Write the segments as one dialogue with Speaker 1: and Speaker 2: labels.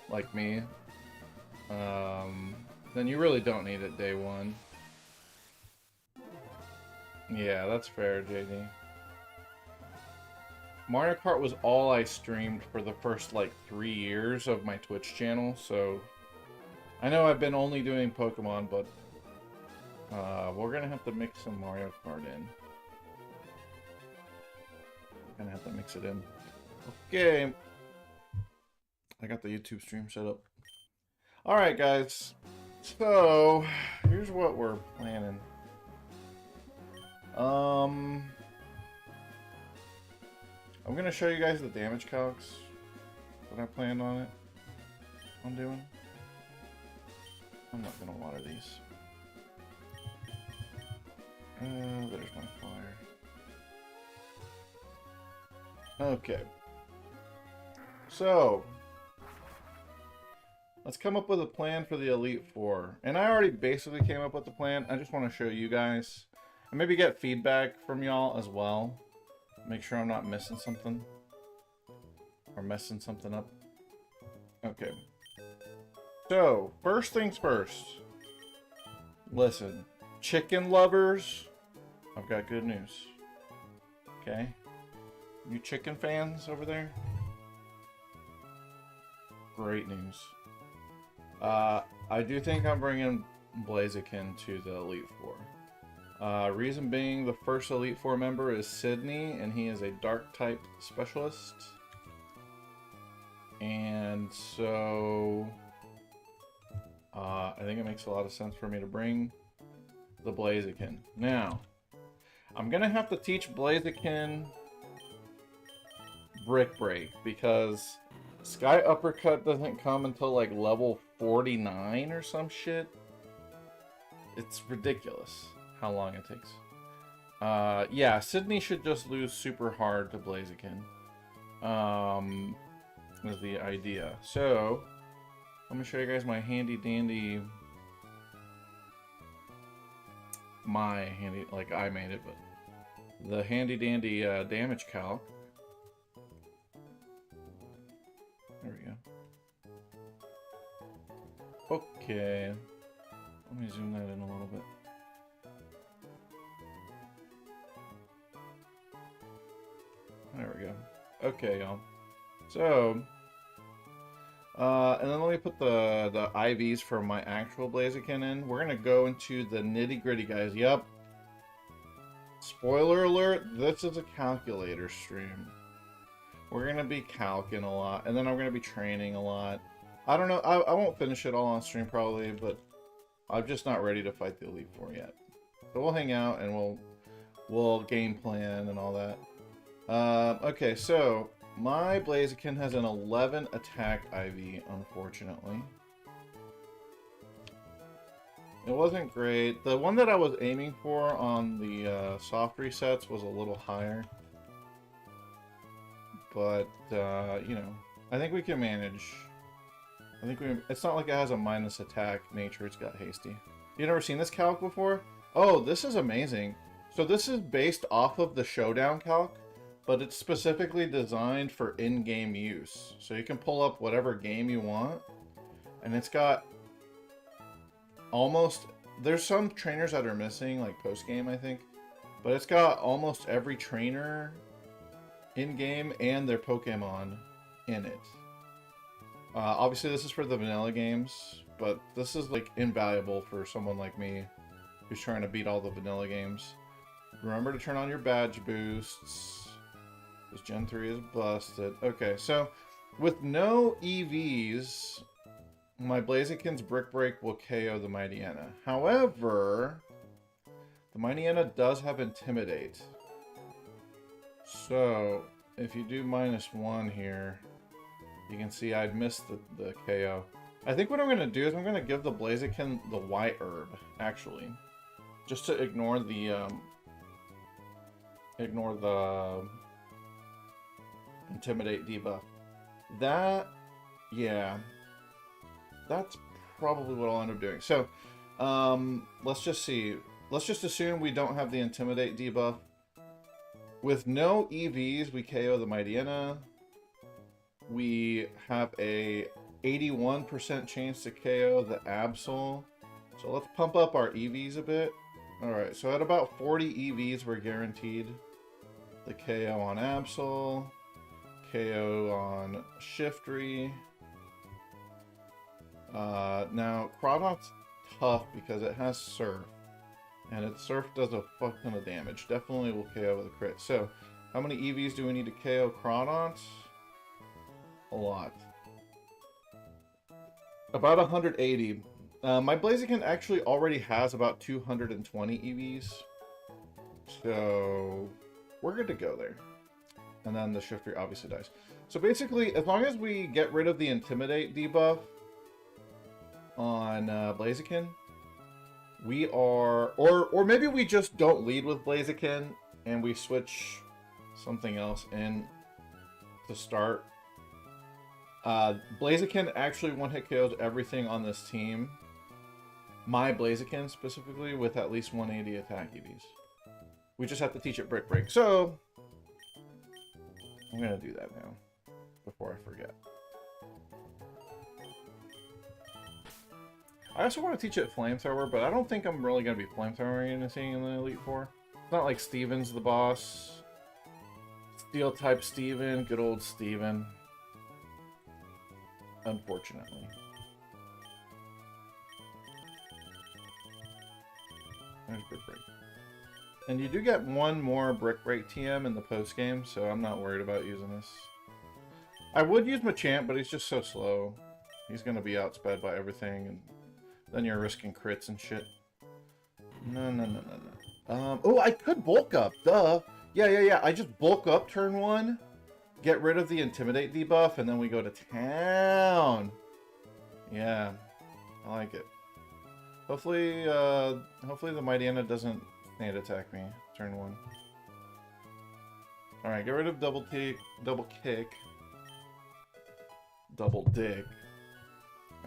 Speaker 1: like me, then you really don't need it day one. Yeah, that's fair, JD. Mario Kart was all I streamed for the first, like, 3 years of my Twitch channel, so... I know I've been only doing Pokemon, but... we're gonna have to mix some Mario Kart in. Gonna have to mix it in. Okay. I got the YouTube stream set up. Alright, guys. So, here's what we're planning. I'm gonna show you guys the damage calcs that I planned on doing. I'm not gonna water these. There's my fire. Okay. So, let's come up with a plan for the Elite Four. And I already basically came up with the plan. I just want to show you guys. And maybe get feedback from y'all as well. Make sure I'm not missing something. Or messing something up. Okay. So, first things first. Listen. Chicken lovers, I've got good news. Okay? You chicken fans over there? Great news. I do think I'm bringing Blaziken to the Elite Four. Reason being, the first Elite Four member is Sydney, and he is a Dark type specialist. And so, I think it makes a lot of sense for me to bring the Blaziken. Now, I'm gonna have to teach Blaziken Brick Break because Sky Uppercut doesn't come until like level 49 or some shit. It's ridiculous how long it takes. Yeah, Sydney should just lose super hard to Blaziken. Is the idea. So, I'm gonna show you guys my handy dandy. Like I made it, but the handy dandy damage calc. There we go. Okay. Let me zoom that in a little bit. There we go. Okay, y'all. So, and then let me put the IVs for my actual Blaziken in. We're going to go into the nitty-gritty, guys. Yep. Spoiler alert, this is a calculator stream. We're going to be calcing a lot, and then I'm going to be training a lot. I don't know, I won't finish it all on stream probably, but I'm just not ready to fight the Elite Four yet. So we'll hang out, and we'll game plan and all that. Okay, so... my Blaziken has an 11 attack IV, unfortunately. It wasn't great. The one that I was aiming for on the soft resets was a little higher. But, you know, I think we can manage. It's not like it has a minus attack nature, it's got hasty. You never seen this calc before? Oh, this is amazing. So this is based off of the Showdown calc. But it's specifically designed for in-game use. So you can pull up whatever game you want. And it's got almost... there's some trainers that are missing, like post-game, I think. But it's got almost every trainer in-game and their Pokemon in it. Obviously, this is for the vanilla games. But this is, like, invaluable for someone like me who's trying to beat all the vanilla games. Remember to turn on your badge boosts. This Gen 3 is busted. Okay, so with no EVs, my Blaziken's Brick Break will KO the Mightyena. However, the Mightyena does have Intimidate. So, if you do -1 here, you can see I'd missed the KO. I think what I'm going to do is I'm going to give the Blaziken the White Herb, actually. Just to ignore the Intimidate debuff. That, yeah, that's probably what I'll end up doing. So, let's just see. Let's just assume we don't have the Intimidate debuff. With no EVs, we KO the Mightyena. We have a 81% chance to KO the Absol. So let's pump up our EVs a bit. Alright, so at about 40 EVs, we're guaranteed the KO on Absol, KO on Shiftry. Now, Crawdon's tough because it has Surf. And its Surf does a fuck ton of damage. Definitely will KO with a crit. So, how many EVs do we need to KO Crawdon? A lot. About 180. My Blaziken actually already has about 220 EVs. So, we're good to go there. And then the Shifter obviously dies. So basically, as long as we get rid of the Intimidate debuff on Blaziken, we are... Or maybe we just don't lead with Blaziken and we switch something else in to start. Blaziken actually one-hit KOs everything on this team. My Blaziken specifically with at least 180 attack EVs. We just have to teach it Brick Break. So, I'm going to do that now before I forget. I also want to teach it Flamethrower, but I don't think I'm really going to be Flamethrowering anything in the Elite Four. It's not like Steven's the boss. Steel type Steven, good old Steven. Unfortunately. There's Brick Break. And you do get one more Brick Break TM in the post game, so I'm not worried about using this. I would use Machamp, but he's just so slow. He's going to be outsped by everything, and then you're risking crits and shit. No. Oh, I could bulk up, duh. Yeah. I just bulk up turn 1, get rid of the Intimidate debuff, and then we go to town. Yeah, I like it. Hopefully the Mightyena doesn't Nade attack me, turn 1. Alright, get rid of double kick, double dig.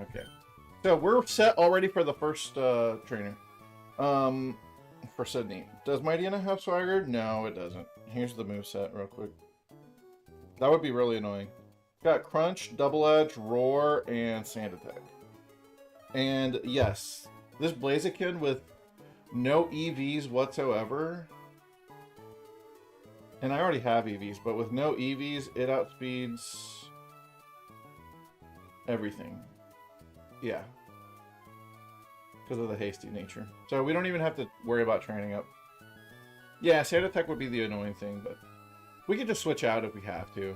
Speaker 1: Okay. So we're set already for the first trainer. For Sydney. Does Mightyena have Swagger? No, it doesn't. Here's the moveset real quick. That would be really annoying. Got Crunch, Double Edge, Roar, and Sand Attack. And yes, this Blaziken with no EVs whatsoever. And I already have EVs, but with no EVs, it outspeeds everything. Yeah. Because of the hasty nature. So we don't even have to worry about training up. Yeah, Sand Attack would be the annoying thing, but we could just switch out if we have to.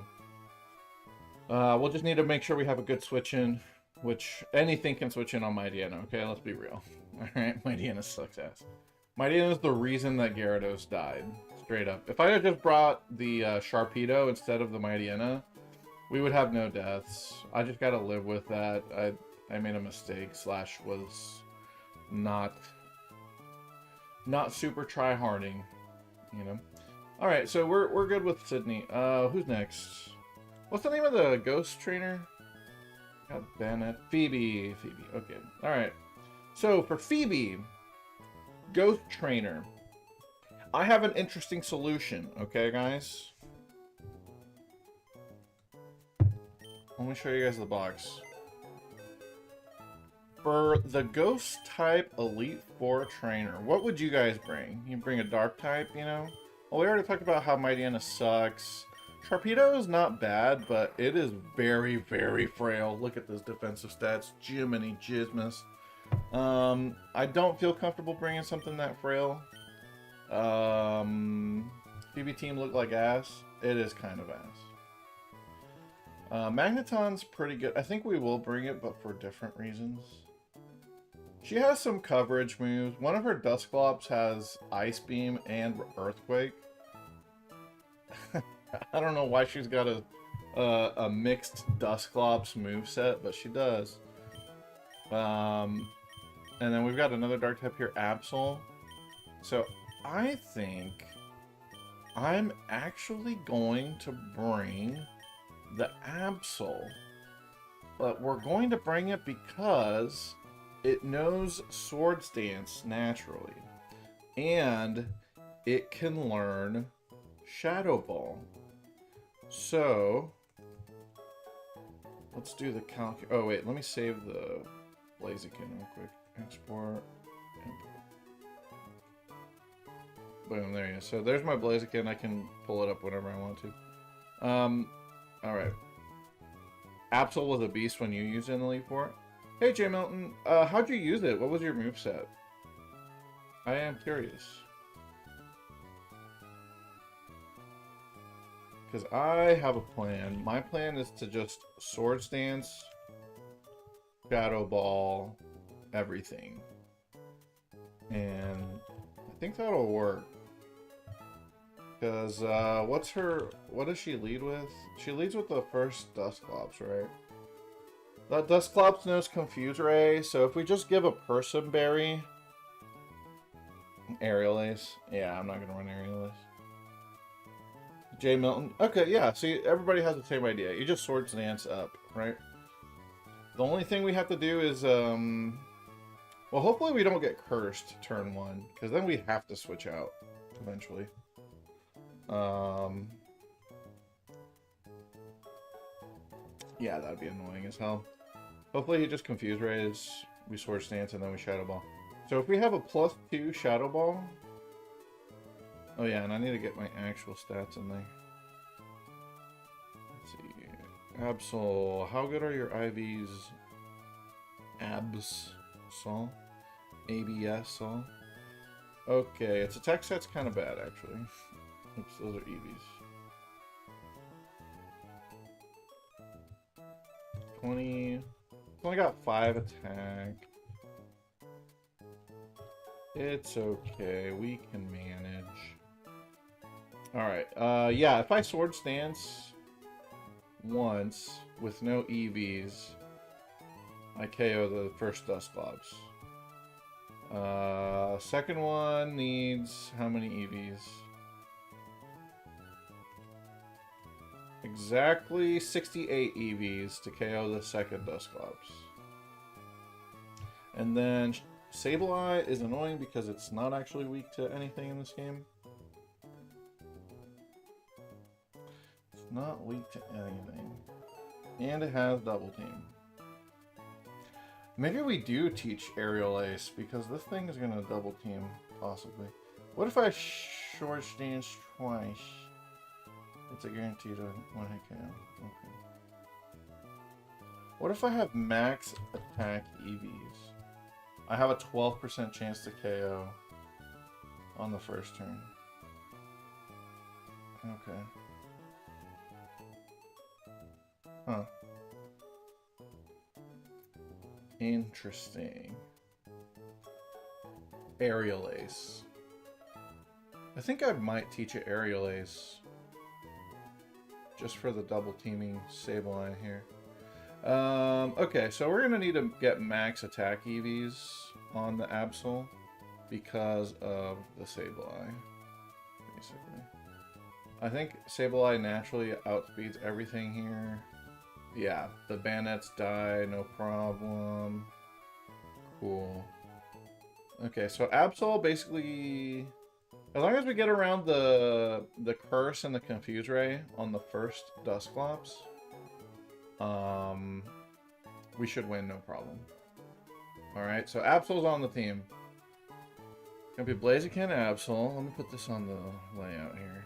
Speaker 1: We'll just need to make sure we have a good switch in, which anything can switch in on Mightyena, okay? Let's be real. Alright, Mightyena sucks ass. Mightyena is the reason that Gyarados died. Straight up. If I had just brought the Sharpedo instead of the Mightyena, we would have no deaths. I just gotta live with that. I made a mistake, / was not super try-harding, you know? Alright, so we're good with Sydney. Who's next? What's the name of the ghost trainer? God damn it. Phoebe. Okay. Alright. So, for Phoebe, ghost trainer, I have an interesting solution, okay, guys? Let me show you guys the box. For the ghost type Elite Four trainer, what would you guys bring? You bring a dark type, you know? Well, we already talked about how Mightyena sucks. Sharpedo is not bad, but it is very, very frail. Look at those defensive stats. Jiminy Jizmas. I don't feel comfortable bringing something that frail. Phoebe team look like ass. It is kind of ass. Magneton's pretty good. I think we will bring it, but for different reasons. She has some coverage moves. One of her Dusclops has Ice Beam and Earthquake. I don't know why she's got a mixed Dusclops moveset, but she does. And then we've got another dark type here, Absol. So I think I'm actually going to bring the Absol. But we're going to bring it because it knows Swords Dance naturally. And it can learn Shadow Ball. So Let's do the calc. Oh wait, let me save the Blaziken real quick. Export. Boom, there you go. So there's my Blaziken. I can pull it up whenever I want to. Alright. Absol was a beast when you used it in the Elite Four. Hey, J Milton. How'd you use it? What was your moveset? I am curious. Because I have a plan. My plan is to just Swords Dance, Shadow Ball, everything. And I think that'll work. Because, what does she lead with? She leads with the first Dusclops, right? That Dusclops knows Confuse Ray, so if we just give a Person Berry... Aerial Ace. Yeah, I'm not going to run Aerial Ace. J Milton. Okay, yeah, see, everybody has the same idea. You just Swords Dance up, right? The only thing we have to do is, well, hopefully we don't get cursed turn 1, because then we have to switch out eventually. Yeah, that'd be annoying as hell. Hopefully he just Confuse Rays, we Swords Dance, and then we Shadow Ball. So if we have a +2 Shadow Ball... Oh yeah, and I need to get my actual stats in there. Let's see. Absol, how good are your IVs? Absol? ABS-sol? Okay, its attack set's kind of bad, actually. Oops, those are EVs. 20. It's only got 5 attack. It's okay, we can manage. Alright, yeah, if I Swords Dance once with no EVs, I KO the first Dusclops. Second one needs how many EVs? Exactly 68 EVs to KO the second Dusclops. And then Sableye is annoying because it's not actually weak to anything in this game. It's not weak to anything. And it has Double Team. Maybe we do teach Aerial Ace because this thing is going to Double Team, possibly. What if I Swords Dance twice? It's a guaranteed one hit KO. Okay. What if I have max attack EVs? I have a 12% chance to KO on the first turn. Okay. Huh. Interesting. Aerial Ace. I think I might teach it Aerial Ace. Just for the double teaming Sableye here. Okay, so we're gonna need to get max attack EVs on the Absol because of the Sableye, basically. I think Sableye naturally outspeeds everything here. Yeah, the Banets die, no problem. Cool. Okay, so Absol basically... As long as we get around the Curse and the Confuse Ray on the first Dusclops, we should win, no problem. Alright, so Absol's on the team. Gonna be Blaziken, Absol. Let me put this on the layout here.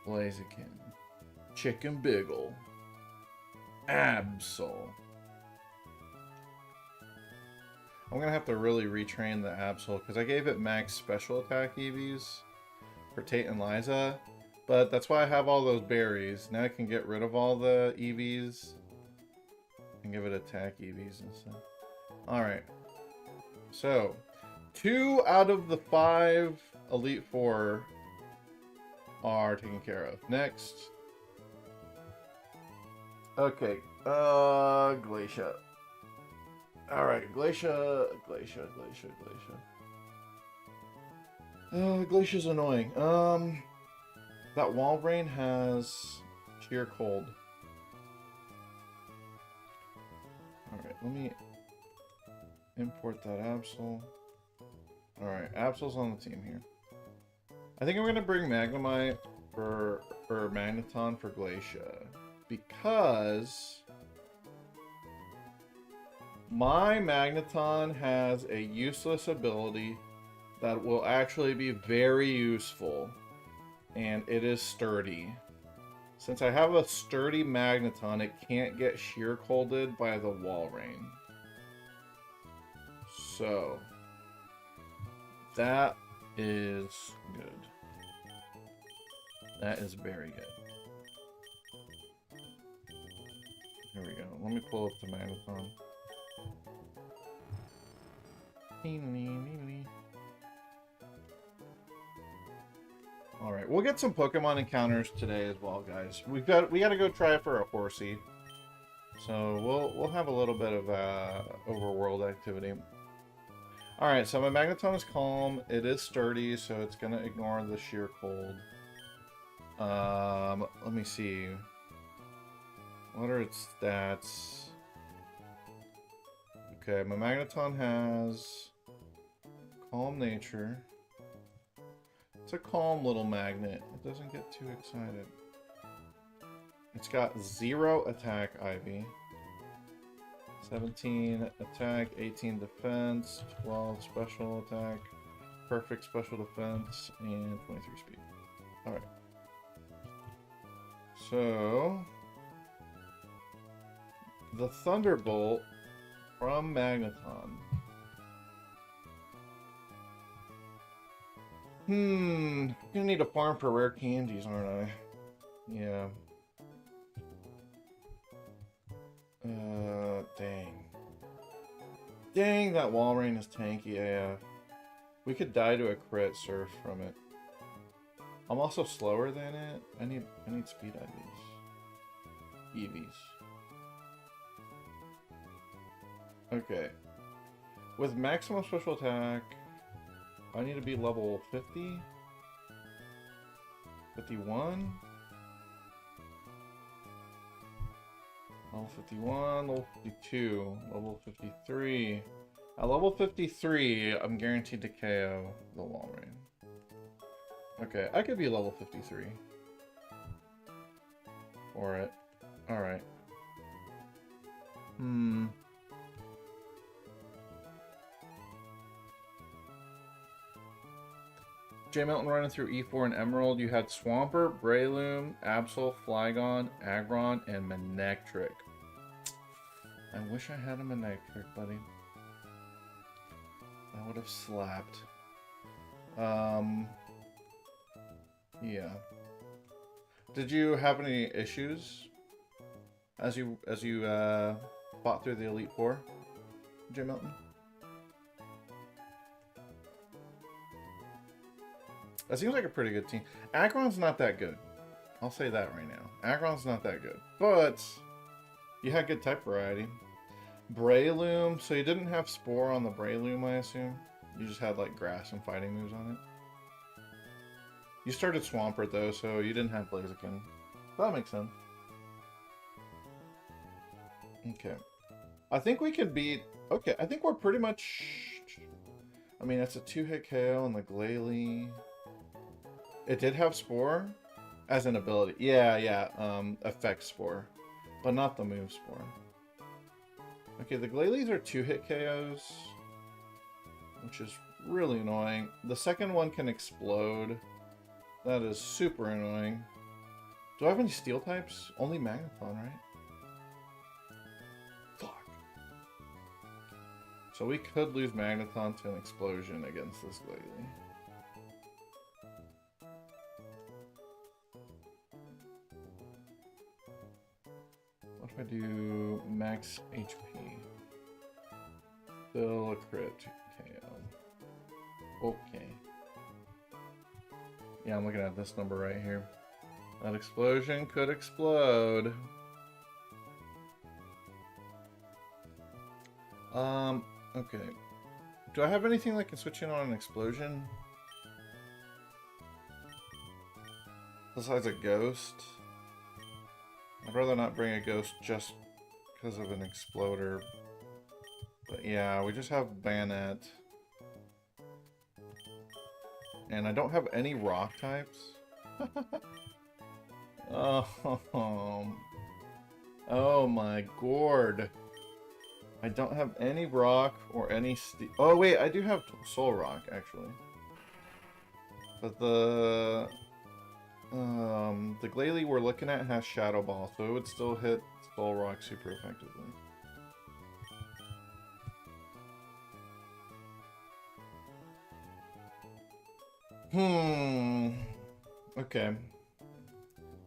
Speaker 1: Blaziken. Chicken Biggle. Absol. I'm gonna have to really retrain the Absol because I gave it max special attack EVs for Tate and Liza, but that's why I have all those berries. Now I can get rid of all the EVs and give it attack EVs instead. Alright. So, 2 out of the 5 Elite Four are taken care of. Next. Okay. Glacia. Alright, Glacia. Glacia's annoying. That Walrein has Sheer Cold. Alright, let me import that Absol. Alright, Absol's on the team here. I think I'm gonna bring Magnemite for Magneton for Glacia. because my Magneton has a useless ability that will actually be very useful, and it is sturdy. Since I have a sturdy Magneton, it can't get sheer colded by the wall rain. So, that is good. That is very good. Here we go. Let me pull up the Magneton. Alright, we'll get some Pokemon encounters today as well, guys. We gotta go try it for a Horsey. So we'll have a little bit of overworld activity. Alright, so my Magneton is calm. It is sturdy, so it's gonna ignore the sheer cold. Let me see. What are its stats? Okay, my Magneton has calm nature. It's a calm little magnet. It doesn't get too excited. It's got 0 attack, Ivy. 17 attack, 18 defense, 12 special attack, perfect special defense, and 23 speed. Alright. So, the Thunderbolt from Magneton. Gonna need a farm for rare candies, aren't I? Yeah. Dang. Dang, that wall rain is tanky AF. We could die to a crit surf from it. I'm also slower than it. I need speed IVs. EVs. Okay. With maximum special attack, I need to be level 50? 51? Level 51, level 52, level 53. At level 53, I'm guaranteed to KO the wall rain. Okay, I could be level 53. For it. Alright. J Mountain running through E4 and Emerald, you had Swampert, Breloom, Absol, Flygon, Aggron, and Manectric. I wish I had a Manectric, buddy. That would have slapped. Yeah. Did you have any issues as you fought through the Elite Four, J Mountain? That seems like a pretty good team. Aggron's not that good. I'll say that right now. Aggron's not that good. But you had good type variety. Breloom. So you didn't have Spore on the Breloom, I assume? You just had like grass and fighting moves on it? You started Swampert though, so you didn't have Blaziken. That makes sense. Okay. I think we could beat... Okay, I think we're pretty much... I mean, it's a 2-hit KO on the Glalie. It did have Spore as an ability. Yeah, effect Spore. But not the move Spore. Okay, the Glalies are 2-hit KOs, which is really annoying. The second one can explode. That is super annoying. Do I have any steel types? Only Magneton, right? Fuck. So we could lose Magneton to an explosion against this Glalie. What if I do max HP? Still a crit KO. Okay. Yeah, I'm looking at this number right here. That explosion could explode. Okay. Do I have anything that can switch in on an explosion? Besides a ghost? I'd rather not bring a ghost just because of an exploder. But yeah, we just have Bayonet. And I don't have any rock types. Oh, Oh my gourd. I don't have any rock or any steel. Oh wait, I do have soul rock actually. But the Glalie we're looking at has Shadow Ball, so it would still hit soul rock super effectively. Okay.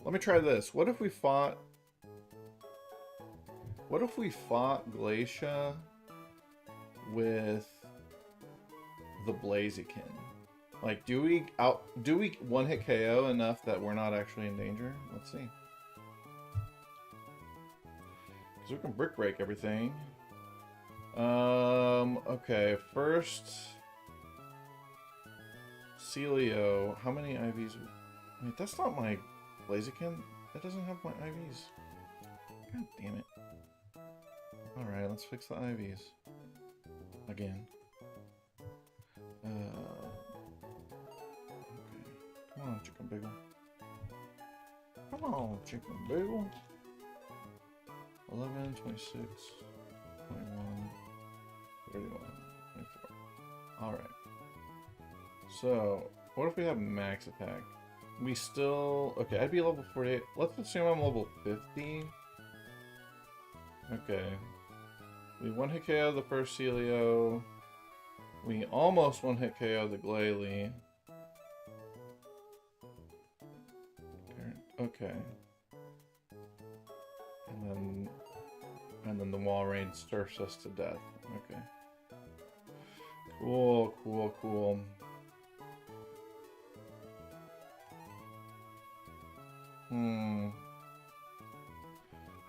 Speaker 1: Let me try this. What if we fought Glacia with the Blaziken? Like, do we one-hit KO enough that we're not actually in danger? Let's see. Because we can brick break everything. Okay, first Celio. How many IVs? Wait, that's not my Blaziken. That doesn't have my IVs. God damn it. Alright, let's fix the IVs. Again. Okay. Come on, Chicken Bagel. Come on, Chicken Bagel. 11, 26, 21, 31, 24. Alright. So, what if we have max attack? We still... Okay, I'd be level 48. Let's assume I'm level 50. Okay. We one-hit KO the first Celio. We almost one-hit KO the Glalie. Okay. And then the wall rain surfs us to death. Okay. Cool, cool, cool.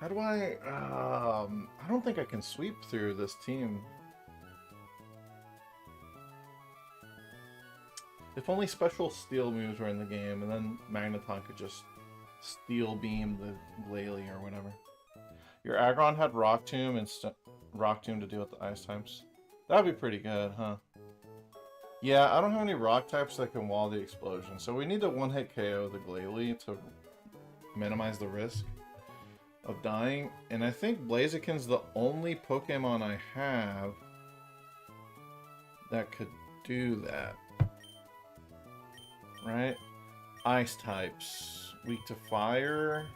Speaker 1: How do I don't think I can sweep through this team. If only special steel moves were in the game, and then Magneton could just steel beam the Glalie or whatever. Your Aggron had Rock Tomb and Rock Tomb to deal with the ice types. That'd be pretty good, huh? Yeah, I don't have any rock types that can wall the explosion, so we need to one-hit KO the Glalie to minimize the risk of dying. And I think Blaziken's the only Pokemon I have that could do that. Right? Ice types. Weak to fire.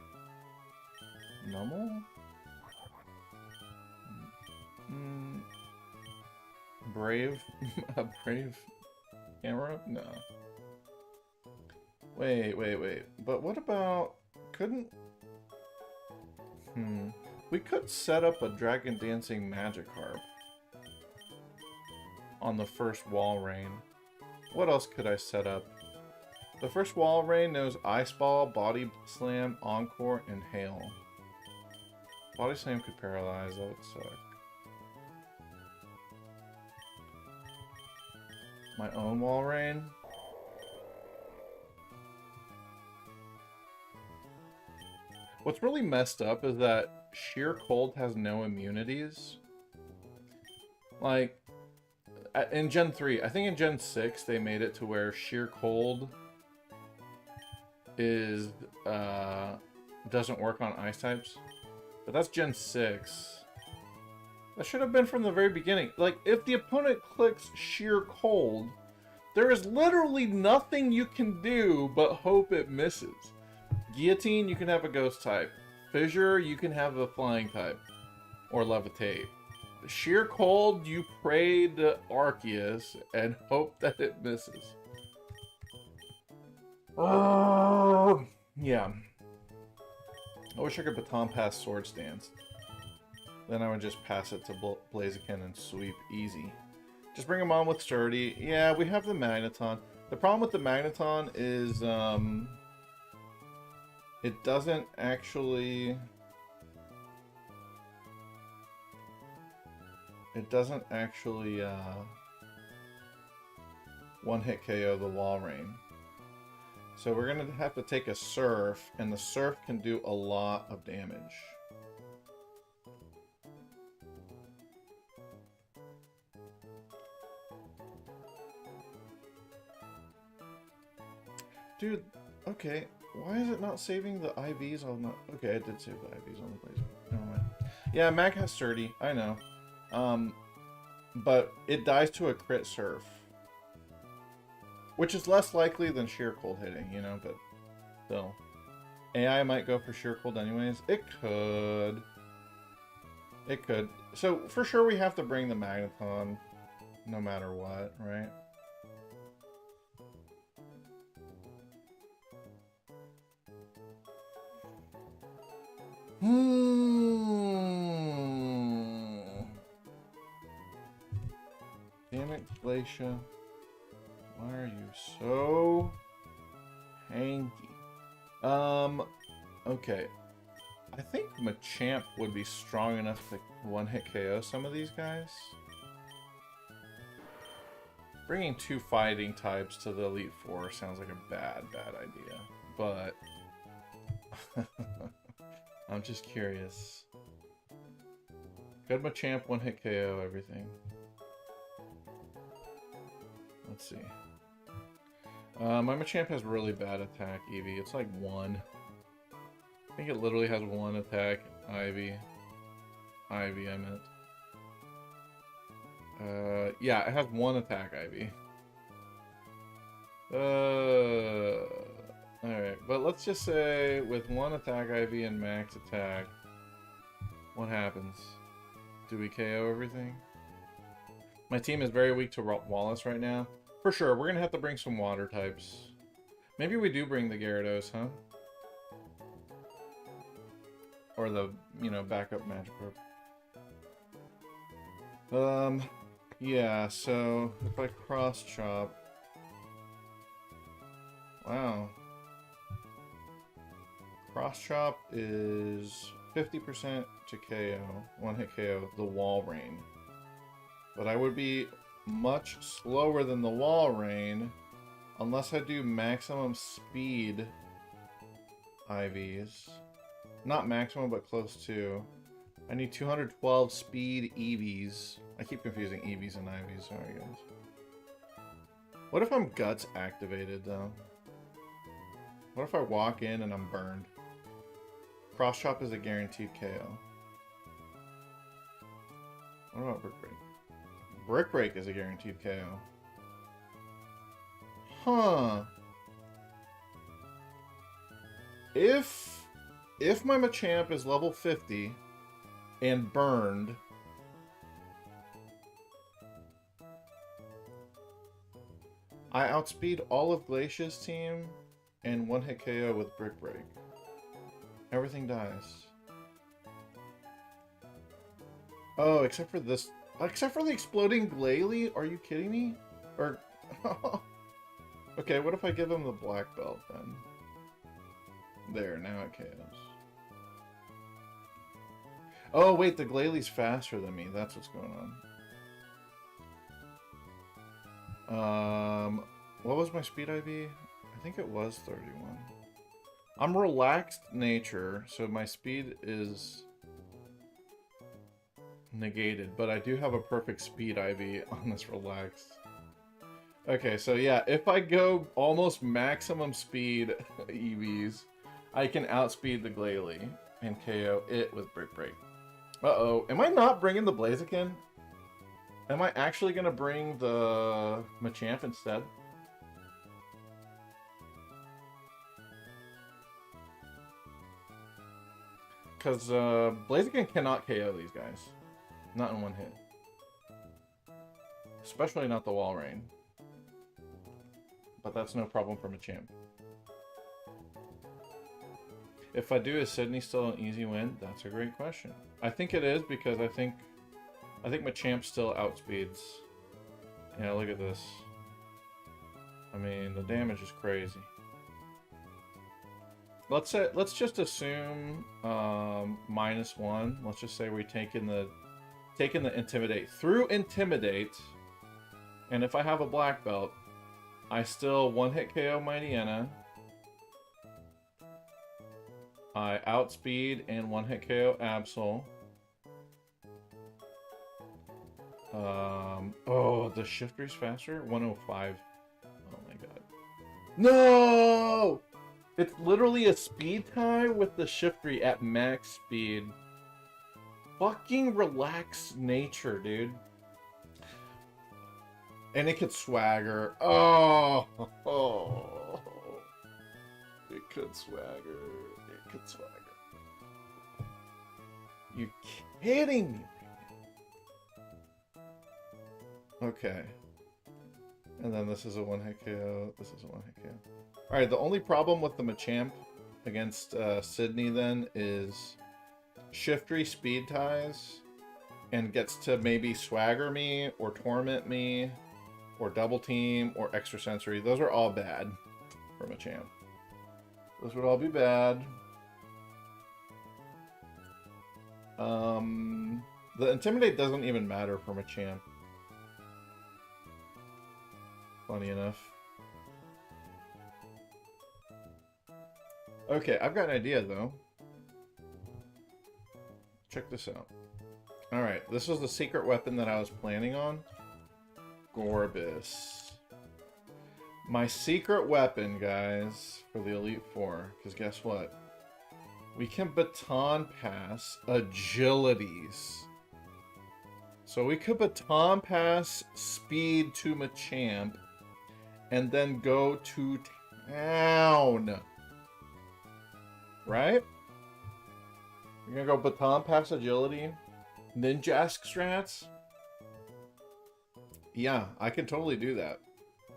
Speaker 1: Numel? Brave? A brave camera? No. Wait. But what about... Couldn't... We could set up a Dragon Dancing Magikarp on the first Wall Rain. What else could I set up? The first Wall Rain knows Ice Ball, Body Slam, Encore, and Hail. Body Slam could paralyze, that would suck. My own Wall Rain? What's really messed up is that Sheer Cold has no immunities. Like, in Gen 3, I think in Gen 6 they made it to where Sheer Cold is, doesn't work on ice types. But that's Gen 6. That should have been from the very beginning. Like, if the opponent clicks Sheer Cold, there is literally nothing you can do but hope it misses. Guillotine, you can have a ghost type. Fissure, you can have a flying type. Or levitate. Sheer Cold, you pray to Arceus and hope that it misses. Yeah. I wish I could baton pass Sword Stance. Then I would just pass it to Blaziken and sweep easy. Just bring him on with Sturdy. Yeah, we have the Magneton. The problem with the Magneton is, it doesn't actually... one-hit KO the Wall Rain. So we're going to have to take a Surf, and the Surf can do a lot of damage. Dude, okay, why is it not saving the IVs on the... Okay, I did save the IVs on the Blaziken. Yeah, Mag has sturdy. I know. But it dies to a crit surf. Which is less likely than sheer cold hitting, you know, but still. AI might go for sheer cold anyways. It could. It could. So, for sure we have to bring the Magneton no matter what, right? Damn it, Glacia. Why are you so hanky? Okay. I think Machamp would be strong enough to one-hit KO some of these guys. Bringing 2 fighting types to the Elite Four sounds like a bad idea. But I'm just curious. Could Machamp one-hit KO everything? Let's see. My Machamp has really bad attack, Eevee. It's like 1. I think it literally has 1 attack, Ivy. Ivy, I meant. Yeah, it has 1 attack, Ivy. Alright, but let's just say with 1 attack, Ivy, and max attack, what happens? Do we KO everything? My team is very weak to Wallace right now. For sure, we're gonna have to bring some water types. Maybe we do bring the Gyarados, huh? Or the, you know, backup Magikarp. Yeah, so if I cross chop. Wow. Cross chop is 50% to KO, one hit KO, the wall rain. But I would be much slower than the wall rain unless I do maximum speed IVs. Not maximum, but close to. I need 212 speed EVs. I keep confusing EVs and IVs, sorry guys. What if I'm Guts activated though? What if I walk in and I'm burned? Cross Chop is a guaranteed KO. What about Brick Break? Brick Break is a guaranteed KO. Huh. If my Machamp is level 50 and burned, I outspeed all of Glacia's team and one hit KO with Brick Break. Everything dies. Oh, except for this. Except for the exploding Glalie? Are you kidding me? Or... Okay, what if I give him the black belt then? There, now it KOs. Oh, wait, the Glalie faster than me. That's what's going on. What was my speed IV? I think it was 31. I'm relaxed nature, so my speed is negated, but I do have a perfect speed IV on this relaxed. Okay, so yeah, if I go almost maximum speed EVs, I can outspeed the Glalie and KO it with Brick Break. Uh-oh, am I not bringing the Blaziken? Am I actually gonna bring the Machamp instead? Because Blaziken cannot KO these guys. Not in one hit. Especially not the Wall Rain. But that's no problem for Machamp. If I do, is Sydney still an easy win? That's a great question. I think it is because I think Machamp still outspeeds. Yeah, look at this. I mean, the damage is crazy. Let's just assume -1. Let's just say we're taking the Intimidate through Intimidate, and if I have a black belt, I still one-hit KO Mightyena. I outspeed and one-hit KO Absol. Oh, the Shifter's faster? 105. Oh my god. No! It's literally a speed tie with the Shiftry at max speed. fucking relaxed nature, dude. And it could swagger. Oh, oh. It could swagger. It could swagger. You kidding me? Okay. And then this is a one-hit KO. This is a one-hit KO. Alright, the only problem with the Machamp against Sydney then is Shiftry speed ties and gets to maybe swagger me or torment me or double team or extrasensory. Those are all bad for Machamp. Those would all be bad. The Intimidate doesn't even matter for Machamp. Funny enough. Okay, I've got an idea though. Check this out. Alright, this was the secret weapon that I was planning on. Gorbis. My secret weapon, guys, for the Elite Four. Because guess what? We can baton pass agilities. So we could baton pass speed to Machamp and then go to town. Right? We're gonna go baton pass agility, ninjask strats. Yeah, I can totally do that.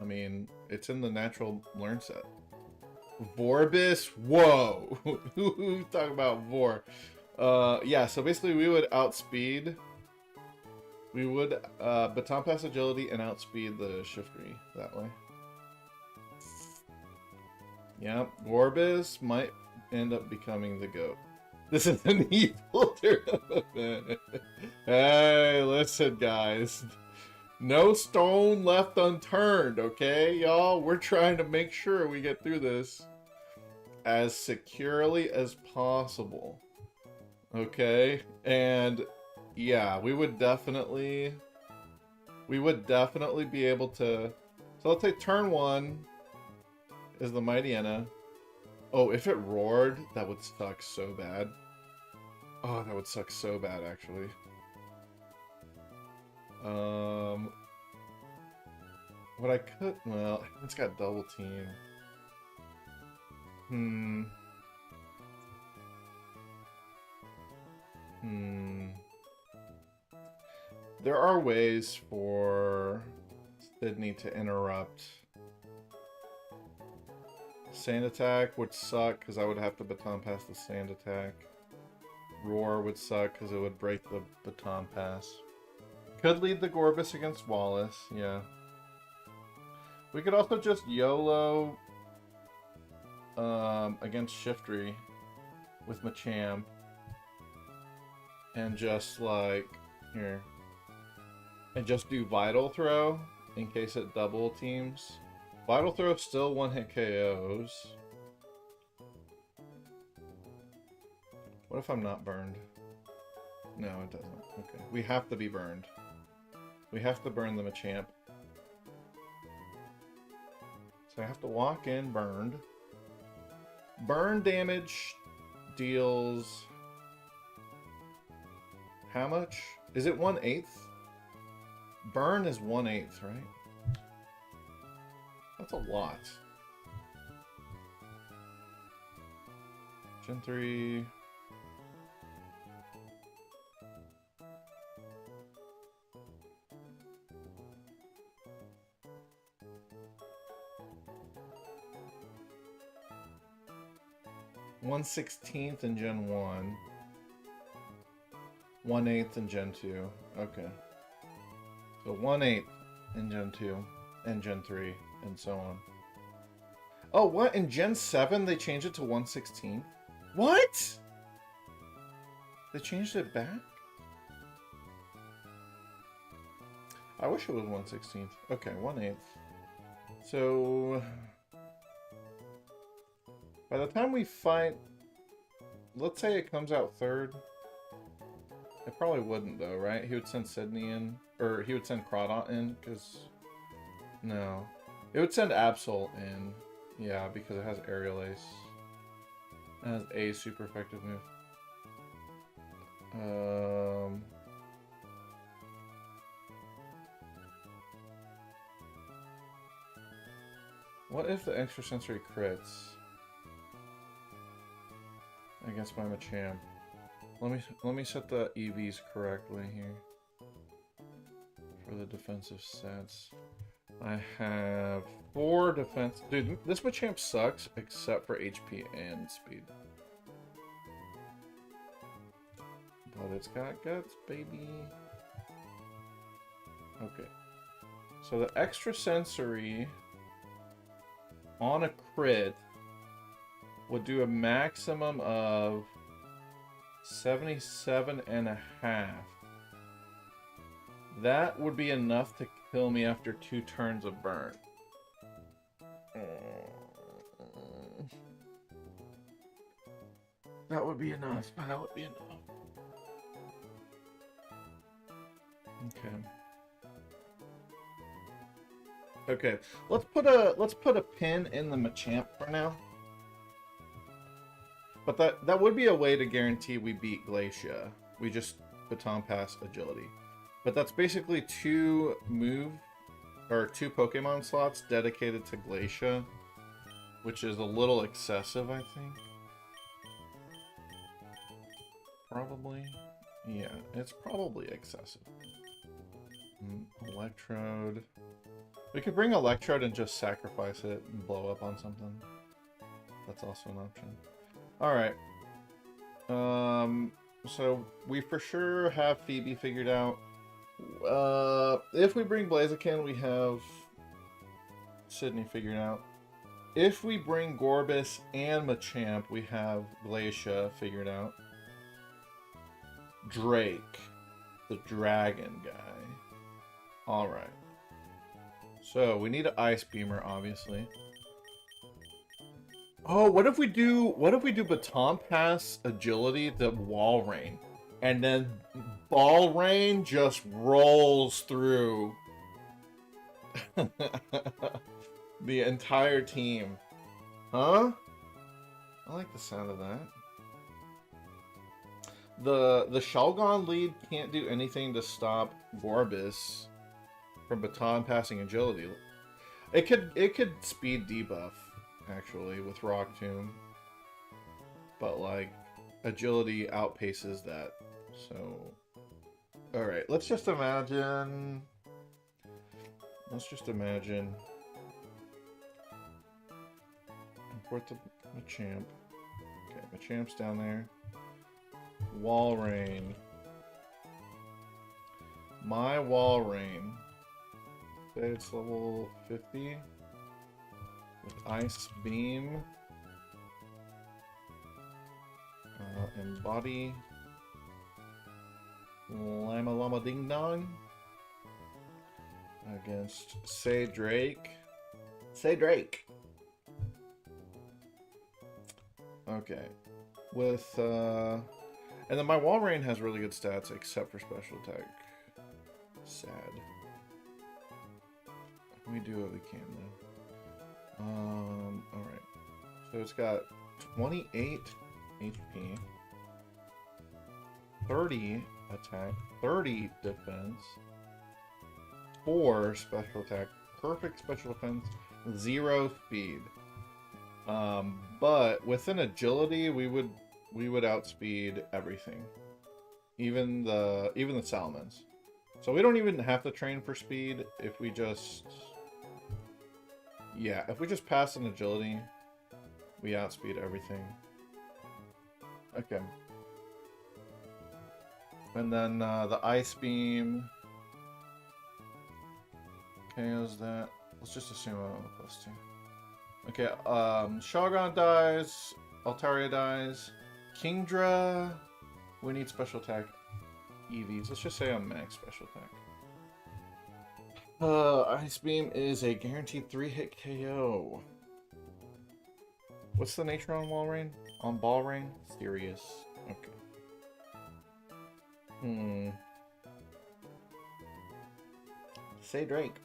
Speaker 1: I mean, it's in the natural learn set. Vorbis? Whoa! Who's talking about Vor? Yeah, so basically we would outspeed. We would baton pass agility and outspeed the Shiftry that way. Yep, Vorbis might end up becoming the GOAT. This is an evil tournament. Hey, listen, guys. No stone left unturned, okay, y'all? We're trying to make sure we get through this as securely as possible. Okay? And yeah, we would definitely be able to. So let's say turn 1 is the Mightyena. Oh, if it roared, that would suck so bad. Oh, that would suck so bad, actually. What I could, well, it's got double team. There are ways for Sydney to interrupt. Sand attack would suck because I would have to baton pass the sand attack. Roar would suck because it would break the baton pass. Could lead the Gorbis against Wallace, yeah. We could also just YOLO against Shiftry with Machamp. And just like, here. And just do Vital Throw in case it double teams. Vital Throw still one-hit KOs. What if I'm not burned? No, it doesn't. Okay. We have to be burned. We have to burn the Machamp. So I have to walk in burned. Burn damage deals... How much? Is it 1/8? Burn is 1/8, right? That's a lot. Gen 3... (1/16) in Gen 1. 1/8 in Gen 2. Okay. So 1/8 in Gen 2 and Gen 3 and so on. Oh, what? In Gen 7 they changed it to 1/16? What? They changed it back? I wish it was 1/16. Okay, 1/8. So by the time we fight, let's say it comes out 3rd. It probably wouldn't though, right? He would send Sydney in, or he would send Crawdot in, because no, it would send Absol in, yeah, because it has Aerial Ace. It has a super effective move. What if the extrasensory crits against my Machamp? Let me set the EVs correctly here for the defensive stats. I have 4 defense. Dude, this Machamp sucks except for HP and speed. But it's got guts, baby. Okay. So the extrasensory on a crit would do a maximum of 77.5. That would be enough to kill me after 2 turns of burn. That would be enough. That would be enough. Okay. Okay. Let's put a pin in the Machamp for now. But that would be a way to guarantee we beat Glacia. We just baton pass agility. But that's basically 2 Pokemon slots dedicated to Glacia, which is a little excessive, I think. Probably. Yeah, it's probably excessive. Electrode. We could bring Electrode and just sacrifice it and blow up on something. That's also an option. Alright. So we for sure have Phoebe figured out. If we bring Blaziken, we have Sydney figured out. If we bring Gorbis and Machamp, we have Glacia figured out. Drake, the dragon guy. Alright. So we need an Ice Beamer, obviously. Oh, what if we do Baton Pass agility to Wall Rain? And then Ball Rain just rolls through the entire team. Huh? I like the sound of that. The Shelgon lead can't do anything to stop Gorbis from baton passing agility. It could speed debuff actually with Rock Tomb, but like agility outpaces that. So, all right, let's just imagine. Import the Machamp. Okay, Machamp's down there. Wall Rain. My Wall Rain. Say it's level 50. With Ice Beam. Embody. Llama Llama Ding Dong. Against Say Drake. Say Drake. Okay. With, and then my Wall Rain has really good stats except for special attack. Sad. We do what we can though. Alright. So it's got 28 HP, 30 attack, 30 defense, 4 special attack, perfect special defense, 0 speed. But with an agility, we would outspeed everything, even the Salamence. So we don't even have to train for speed if we just, yeah, if we just pass an agility, we outspeed everything. Okay. And then the Ice Beam KOs that. Let's just assume I'm +2. Okay, Shogun dies, Altaria dies, Kingdra, we need special attack EVs. Let's just say I'm max special attack. Ice Beam is a guaranteed 3-hit KO. What's the nature on Wall Rain? On Ball Rain? Serious. Okay. Say Drake.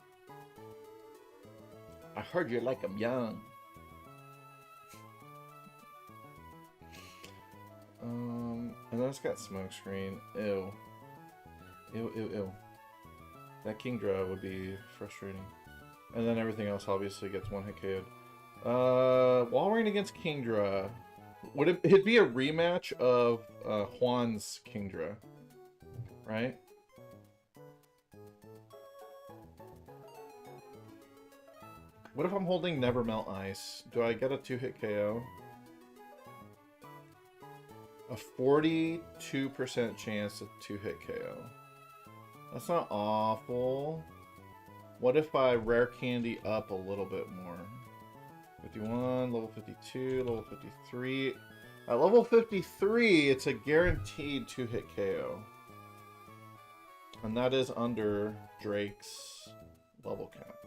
Speaker 1: I heard you like I'm young. And then it's got smokescreen. Ew. Ew, ew, ew. That Kingdra would be frustrating. And then everything else obviously gets one hit KO'd. Walrein against Kingdra. Would it'd be a rematch of Juan's Kingdra, right? What if I'm holding Never Melt Ice? Do I get a 2-hit KO? A 42% chance of 2-hit KO. That's not awful. What if I rare candy up a little bit more? 51, level 52, level 53. At level 53, it's a guaranteed 2-hit KO. And that is under Drake's level cap.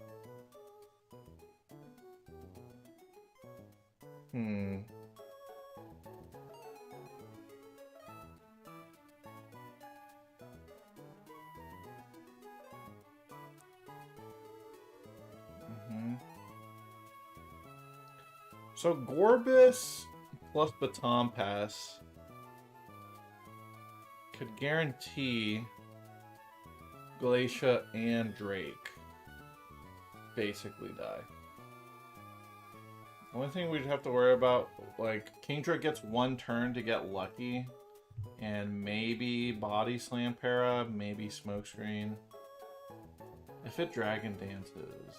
Speaker 1: So Gorbis plus Baton Pass could guarantee Glacia and Drake basically die. The only thing we'd have to worry about, like, Kingdra gets one turn to get lucky, and maybe Body Slam Para, maybe Smokescreen. If it Dragon Dances,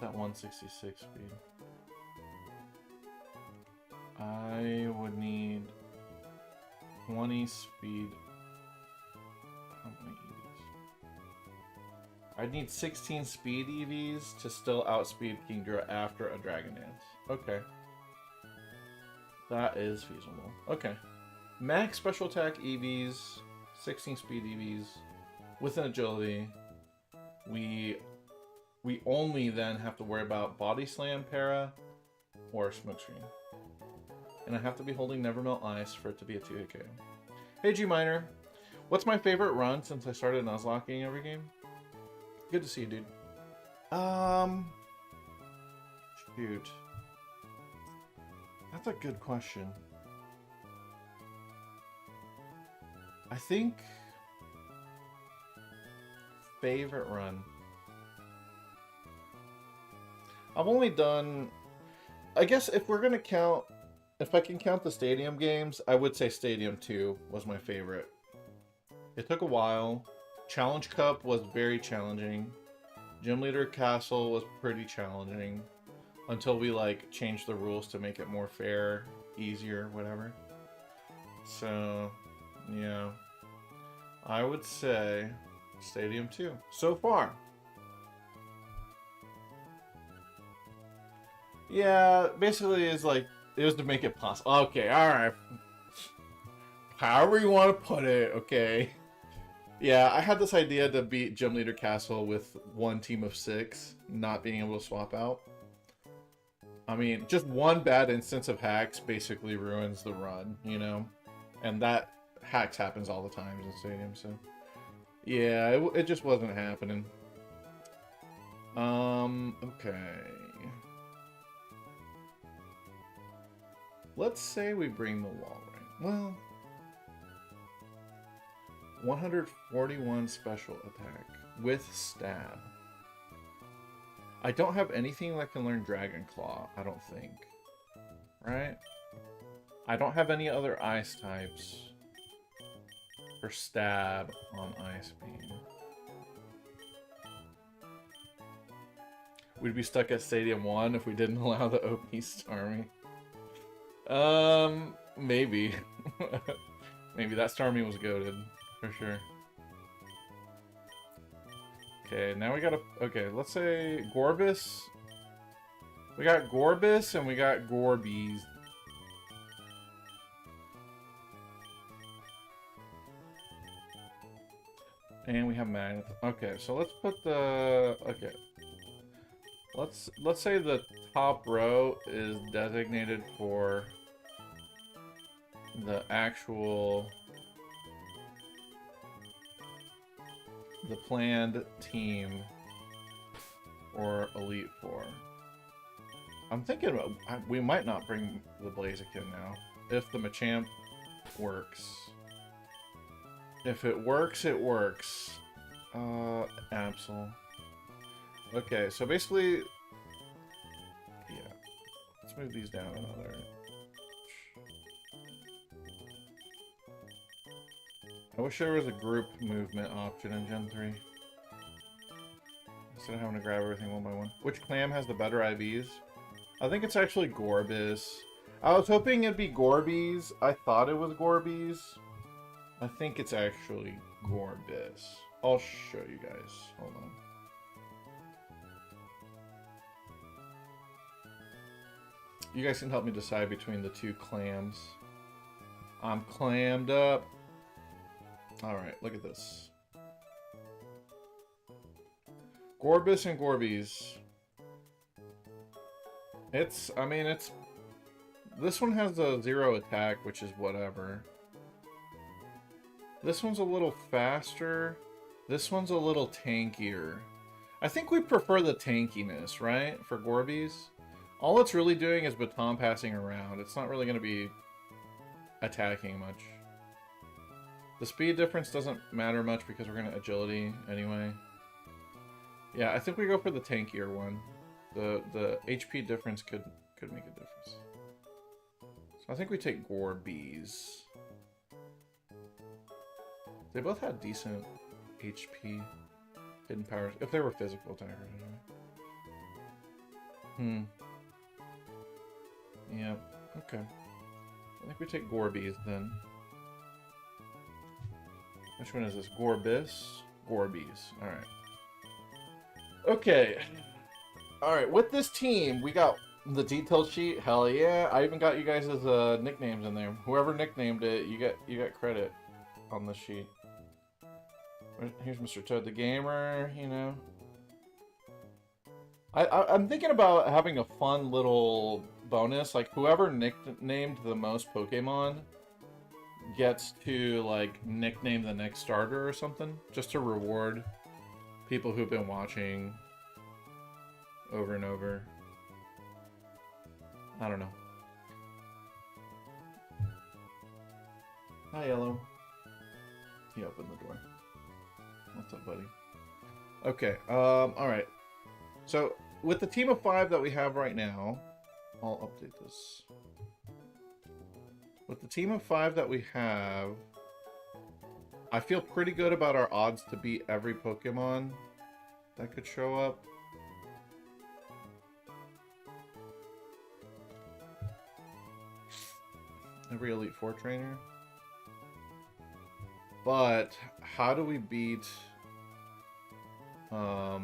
Speaker 1: that 166 speed. I would need 20 speed. How many EVs? I'd need 16 speed EVs to still outspeed Kingdra after a Dragon Dance. Okay. That is feasible. Okay. Max special attack EVs, 16 speed EVs, with an agility. We only then have to worry about Body Slam Para or Smokescreen. And I have to be holding Never Melt Ice for it to be a 2-hit KO. Hey G Miner, what's my favorite run since I started Nuzlocking every game? Good to see you, dude. Shoot. That's a good question. I think favorite run. I've only done, I guess if we're gonna count, if I can count the Stadium games, I would say Stadium 2 was my favorite. It took a while. Challenge Cup was very challenging. Gym Leader Castle was pretty challenging. Until we, like, changed the rules to make it more fair, easier, whatever. So, yeah. I would say Stadium 2. So far. Yeah, basically it's like, it was to make it possible. Okay, alright. However you want to put it, okay. Yeah, I had this idea to beat Gym Leader Castle with one team of 6, not being able to swap out. I mean, just one bad instance of hacks basically ruins the run, you know? And that hacks happens all the time in Stadium, so... Yeah, it just wasn't happening. Okay. Let's say we bring the wall right. Well, 141 special attack with stab. I don't have anything that can learn Dragon Claw, I don't think. Right? I don't have any other ice types for stab on Ice Beam. We'd be stuck at Stadium 1 if we didn't allow the OP Starmie. Maybe. Maybe that Starmie was goated, for sure. Okay, now we gotta... Okay, let's say Gorbis. We got Gorbis and we got Gorbies. And we have Magnet. Okay, so let's put the... Okay. Let's say the top row is designated for the actual... the planned team or Elite Four. I'm thinking we might not bring the Blaziken now. If the Machamp works. If it works, it works. Absol. Okay, so basically... Yeah. Let's move these down another... I wish there was a group movement option in Gen 3. Instead of having to grab everything one by one. Which clam has the better IVs? I think it's actually Gorbis. I was hoping it'd be Gorbies. I thought it was Gorbies. I think it's actually Gorbis. I'll show you guys. Hold on. You guys can help me decide between the two clams. I'm clammed up. Alright, look at this. Gorbis and Gorbies. I mean, it's... This one has a 0 attack, which is whatever. This one's a little faster. This one's a little tankier. I think we prefer the tankiness, right? For Gorbies. All it's really doing is baton passing around. It's not really going to be attacking much. The speed difference doesn't matter much because we're going to agility anyway. Yeah, I think we go for the tankier one. The HP difference could make a difference. So I think we take Gorbies. They both had decent HP, hidden powers, if they were physical attackers anyway. Yeah, okay. I think we take Gorbies then. Which one is this? Gorbis? Gorbies. Alright. Okay. Alright, with this team, we got the detail sheet. Hell yeah. I even got you guys' nicknames in there. Whoever nicknamed it, you got credit on the sheet. Here's Mr. Toad the Gamer, you know. I'm thinking about having a fun little bonus. Like, whoever nicknamed the most Pokemon gets to, like, nickname the next starter or something. Just to reward people who've been watching over and over. I don't know. Hi, Yellow. He opened the door. What's up, buddy? Okay, alright. So, with the team of 5 that we have right now, I'll update this. With the team of 5 that we have, I feel pretty good about our odds to beat every Pokemon that could show up. Every Elite Four trainer. But how do we beat how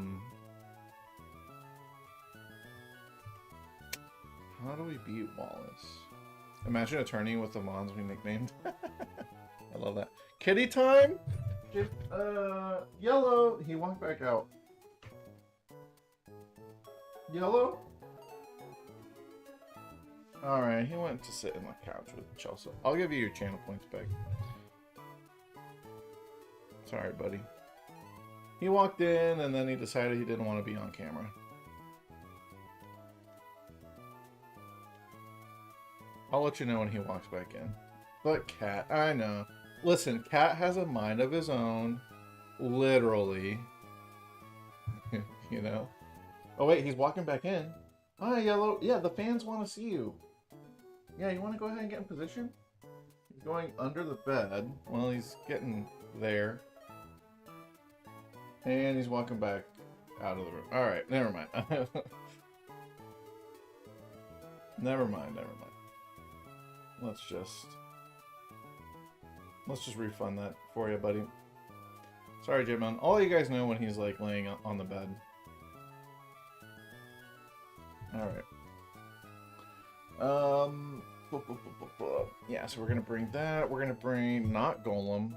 Speaker 1: do we beat Wallace? Imagine a tourney with the Mons we nicknamed. I love that. Kitty time? Yellow. He walked back out. Yellow? Alright, he went to sit in the couch with Chelsea. I'll give you your channel points back. Sorry, buddy. He walked in and then he decided he didn't want to be on camera. I'll let you know when he walks back in. But Cat, I know. Listen, Cat has a mind of his own. Literally. You know? Oh wait, he's walking back in. Hi, Yellow. Yeah, the fans want to see you. Yeah, you want to go ahead and get in position? He's going under the bed. Well, he's getting there. And he's walking back out of the room. Alright, never mind. Never mind. Let's just refund that for you, buddy. Sorry, J-Man. All you guys know when he's like laying on the bed. Alright. Yeah, so we're gonna bring that. We're gonna bring not Golem.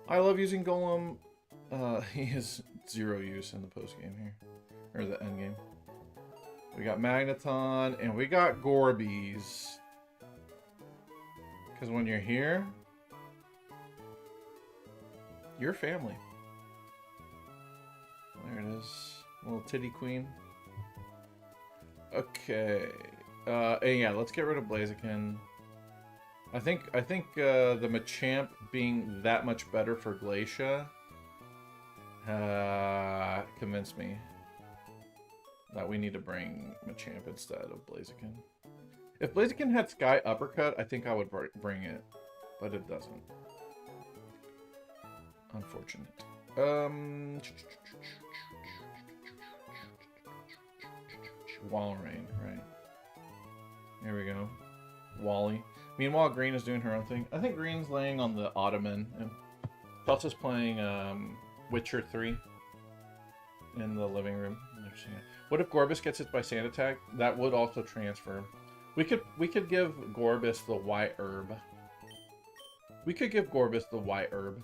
Speaker 1: I love using Golem. He has 0 use in the post game here, or the end game. We got Magneton and we got Gorbies. Because when you're here, you're family. There it is, little titty queen. Okay. And yeah, let's get rid of Blaziken. I think the Machamp being that much better for Glacia convinced me that we need to bring Machamp instead of Blaziken. If Blaziken had Sky Uppercut, I think I would bring it, but it doesn't. Unfortunate. Walrein, right. There we go. Wally. Meanwhile, Green is doing her own thing. I think Green's laying on the ottoman, and Chelsea's playing Witcher 3 in the living room. What if Gorbis gets hit by Sand Attack? That would also transfer. We could give Gorbis the white herb. We could give Gorbis the white herb.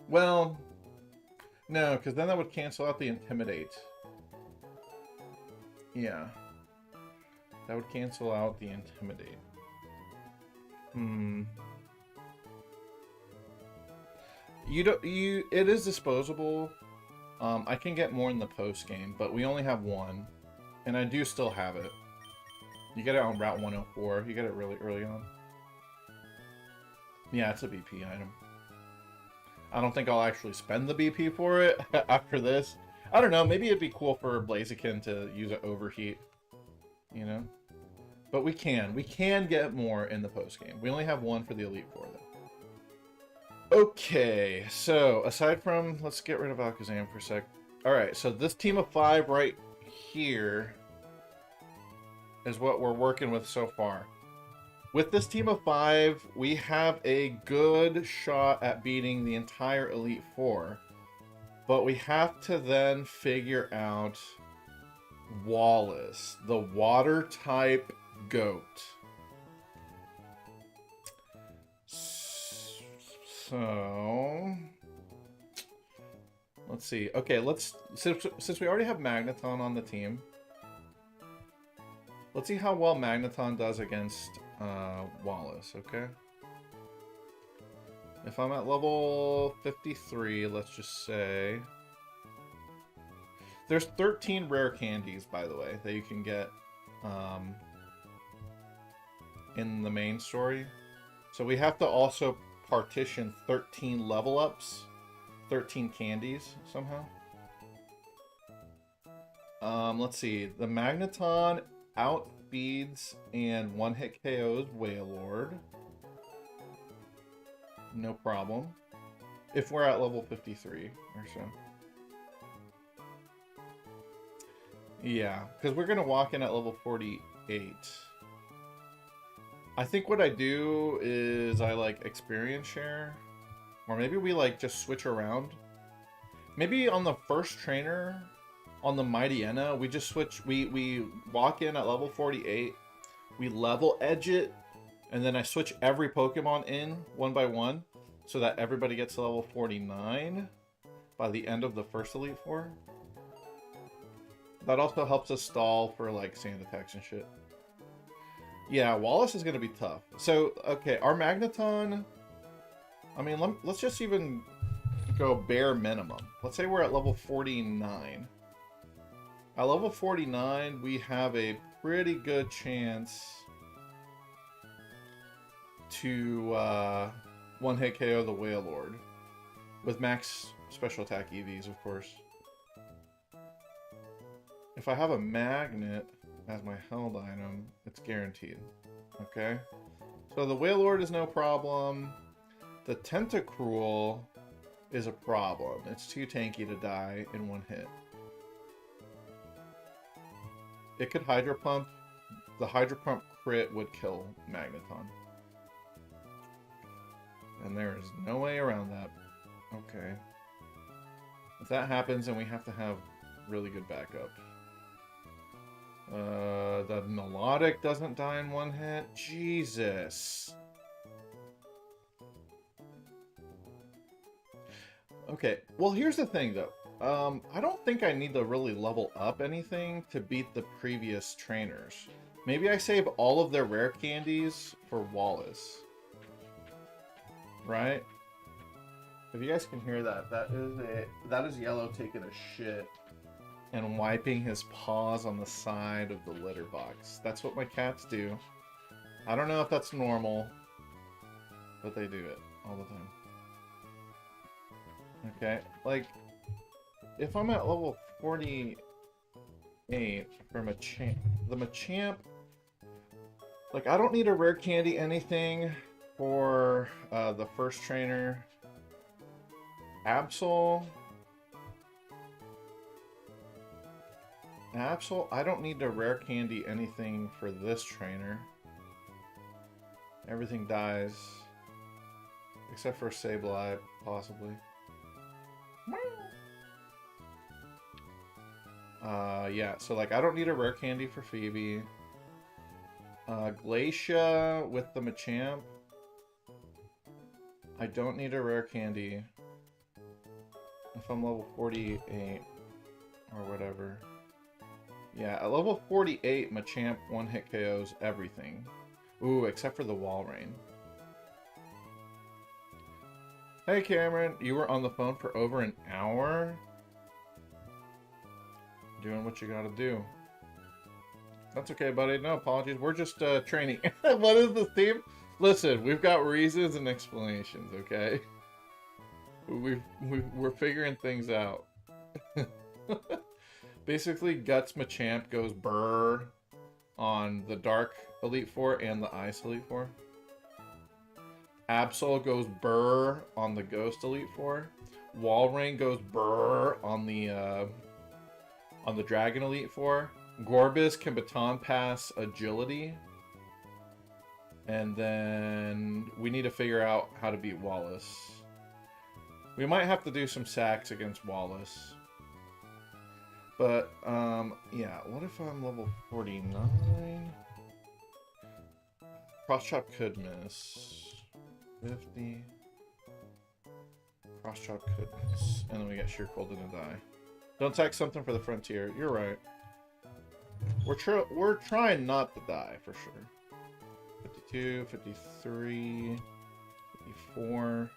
Speaker 1: Well, no, because then that would cancel out the Intimidate. Yeah. That would cancel out the Intimidate. It is disposable. I can get more in the post game, but we only have one. And I do still have it. You get it on Route 104. You get it really early on. Yeah, it's a BP item. I don't think I'll actually spend the BP for it after this. I don't know, maybe it'd be cool for Blaziken to use an overheat. You know? But we can get more in the post game. We only have one for the Elite Four, though. Okay, so aside from, let's get rid of Alakazam for a sec. Alright, so this team of 5 right here is what we're working with so far. With this team of 5, we have a good shot at beating the entire Elite Four. But we have to then figure out Wallace, the water-type goat. So let's see. Okay, since we already have Magneton on the team, let's see how well Magneton does against Wallace, okay? If I'm at level 53, let's just say... There's 13 rare candies, by the way, that you can get in the main story. So we have to also partition 13 level ups, 13 candies somehow. Let's see. The Magneton outspeeds and one-hit KOs Wailord. No problem. If we're at level 53 or so. Yeah, because we're going to walk in at level 48. I think what I do is I like experience share. Or maybe we like just switch around. Maybe on the first trainer, on the Mightyena, we just switch. We walk in at level 48. We level edge it. And then I switch every Pokemon in one by one. So that everybody gets to level 49 by the end of the first Elite Four. That also helps us stall for, like, sand attacks and shit. Yeah, Wallace is going to be tough. So, okay, our Magneton... I mean, let's just even go bare minimum. Let's say we're at level 49. At level 49, we have a pretty good chance to one-hit KO the Wailord. With max special attack EVs, of course. If I have a magnet as my held item, it's guaranteed. Okay? So the Wailord is no problem. The Tentacruel is a problem. It's too tanky to die in one hit. It could Hydro Pump. The Hydro Pump crit would kill Magneton. And there is no way around that. Okay. If that happens, then we have to have really good backup. The Melodic doesn't die in one hit. Jesus. Okay, well here's the thing though. I don't think I need to really level up anything to beat the previous trainers. Maybe I save all of their rare candies for Wallace. Right? If you guys can hear that, that is Yellow taking a shit and wiping his paws on the side of the litter box. That's what my cats do. I don't know if that's normal, but they do it all the time. Okay, like, if I'm at level 48 for Machamp, the Machamp, like, I don't need a rare candy anything for the first trainer. Absol, I don't need to rare candy anything for this trainer. Everything dies. Except for Sableye, possibly. Yeah, so like I don't need a rare candy for Phoebe. Glacia with the Machamp. I don't need a rare candy. If I'm level 48 or whatever. Yeah, at level 48, Machamp one-hit KOs everything. Ooh, except for the Walrein. Hey Cameron, you were on the phone for over an hour? Doing what you gotta do. That's okay, buddy. No apologies. We're just training. What is this theme? Listen, we've got reasons and explanations, okay? We're figuring things out. Basically, Guts Machamp goes burr on the Dark Elite Four and the Ice Elite Four. Absol goes burr on the Ghost Elite Four. Walrein goes burr on the Dragon Elite Four. Gorbis can baton pass Agility. And then we need to figure out how to beat Wallace. We might have to do some sacks against Wallace. But, yeah, what if I'm level 49? Cross Chop could miss. 50. Cross Chop could miss. And then we get Sheer Cold and a die. Don't text something for the Frontier. You're right. We're trying not to die, for sure. 52, 53, 54.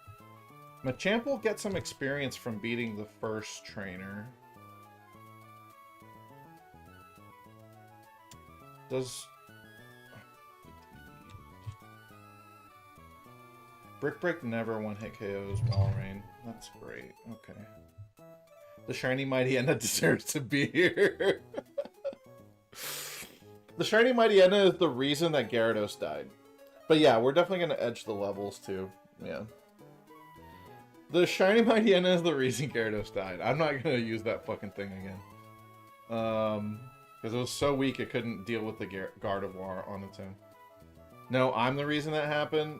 Speaker 1: Machamp will get some experience from beating the first trainer. Does... Brick never one-hit KOs Walrein. That's great. Okay. The Shiny Mightyena deserves to be here. The Shiny Mightyena is the reason that Gyarados died. But yeah, we're definitely going to edge the levels too. Yeah. The Shiny Mightyena is the reason Gyarados died. I'm not going to use that fucking thing again. Because it was so weak it couldn't deal with the Gardevoir on its own. No, I'm the reason that happened.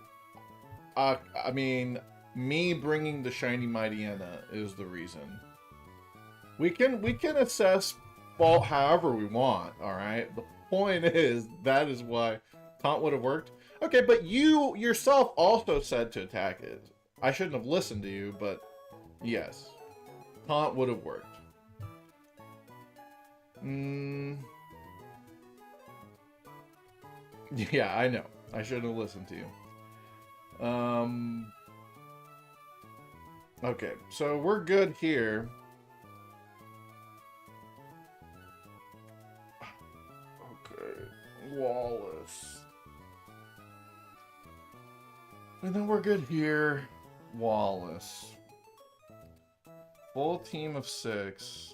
Speaker 1: I mean, me bringing the Shiny Mightyena is the reason. We can assess fault however we want, alright? The point is, that is why taunt would have worked. Okay, but you yourself also said to attack it. I shouldn't have listened to you, but yes. Taunt would have worked. Yeah, I know. I shouldn't have listened to you. Okay, so we're good here. Okay, Wallace. And then we're good here. Wallace. Full team of 6.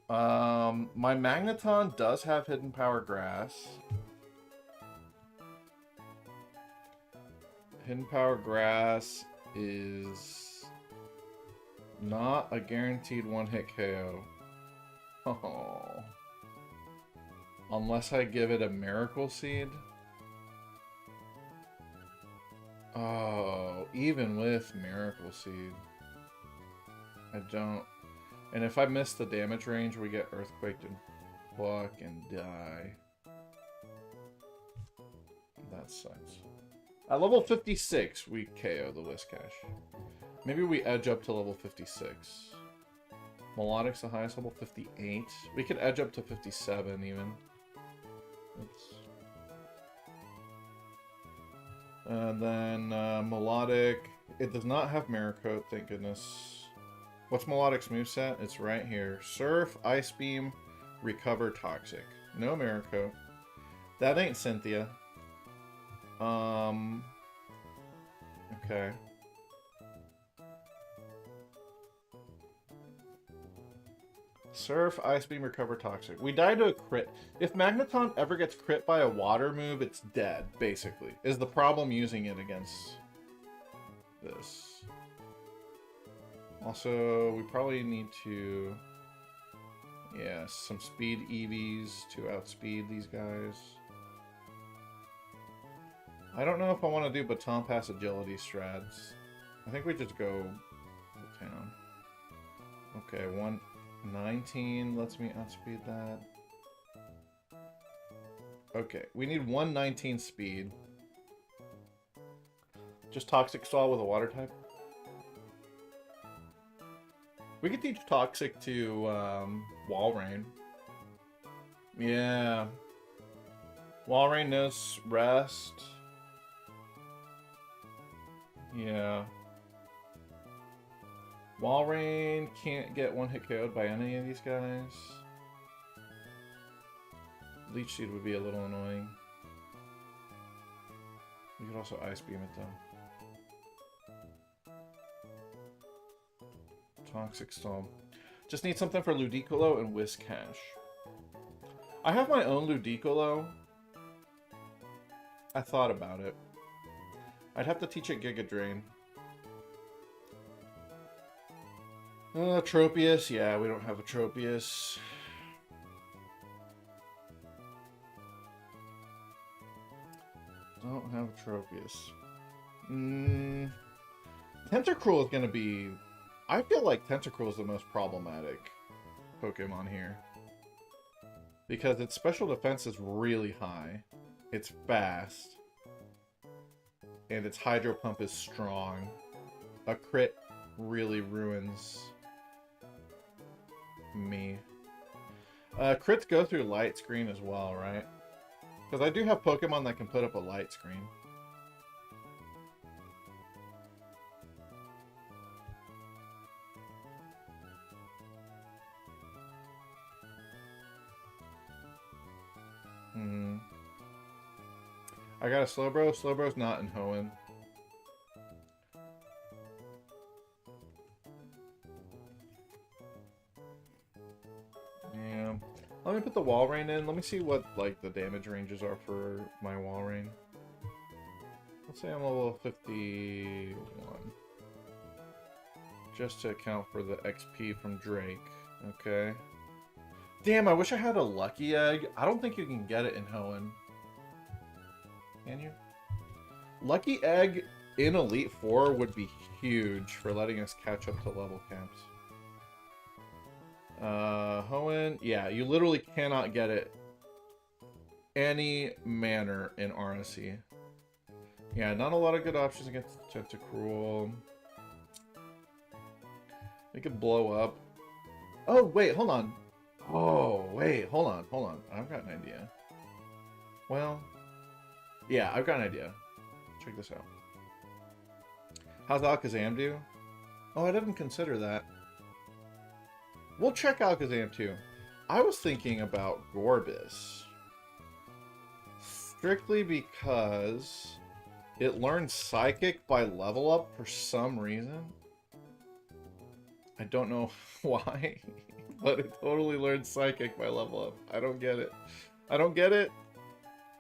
Speaker 1: My Magneton does have Hidden Power Grass. Hidden Power Grass is not a guaranteed one-hit KO. Oh. Unless I give it a Miracle Seed. Oh, even with Miracle Seed. I don't... And if I miss the damage range, we get Earthquaked and Pluck and die. That sucks. At level 56, we KO the Whiscash. Maybe we edge up to level 56. Melodic's the highest, level 58. We could edge up to 57 even. Oops. And then Melodic. It does not have Mirror Coat, thank goodness. What's Melodic's moveset? It's right here. Surf, Ice Beam, Recover, Toxic. No Mirror Coat. That ain't Cynthia. Okay. Surf, Ice Beam, Recover Toxic. We died to a crit. If Magneton ever gets crit by a water move, it's dead, basically. Is the problem using it against this. Also, we probably need to... Yeah, some speed EVs to outspeed these guys. I don't know if I want to do Baton Pass Agility strats. I think we just go to town. Okay, 119 lets me outspeed that. Okay, we need 119 speed. Just Toxic Stall with a water type. We could teach Toxic to Walrein. Yeah. Walrein knows Rest. Yeah. Walrein can't get one-hit KO'd by any of these guys. Leech Seed would be a little annoying. We could also Ice Beam it though. Toxic Storm. Just need something for Ludicolo and Whiscash. I have my own Ludicolo. I thought about it. I'd have to teach it Giga Drain. Tropius. Yeah, we don't have a Tropius. Don't have a Tropius. Tentacruel is going to be... I feel like Tentacruel is the most problematic Pokemon here. Because its special defense is really high. It's fast. And its Hydro Pump is strong. A crit really ruins me. Crits go through Light Screen as well, right? Because I do have Pokemon that can put up a Light Screen. I got a Slowbro. Slowbro's not in Hoenn. Yeah. Let me put the Walrein in. Let me see what like the damage ranges are for my Walrein. Let's say I'm level 51. Just to account for the XP from Drake. Okay. Damn, I wish I had a Lucky Egg. I don't think you can get it in Hoenn. Can you? Lucky Egg in Elite Four would be huge for letting us catch up to level caps. Hoenn, yeah, you literally cannot get it any manner in RSE. Yeah, not a lot of good options against Tentacruel. We could blow up. Oh, wait, hold on. Oh, wait, hold on. I've got an idea. Well... Yeah, I've got an idea. Check this out. How's Alakazam do? Oh, I didn't consider that. We'll check Alakazam too. I was thinking about Gorbis. Strictly because it learns Psychic by level up for some reason. I don't know why, but it totally learns Psychic by level up. I don't get it. I don't get it.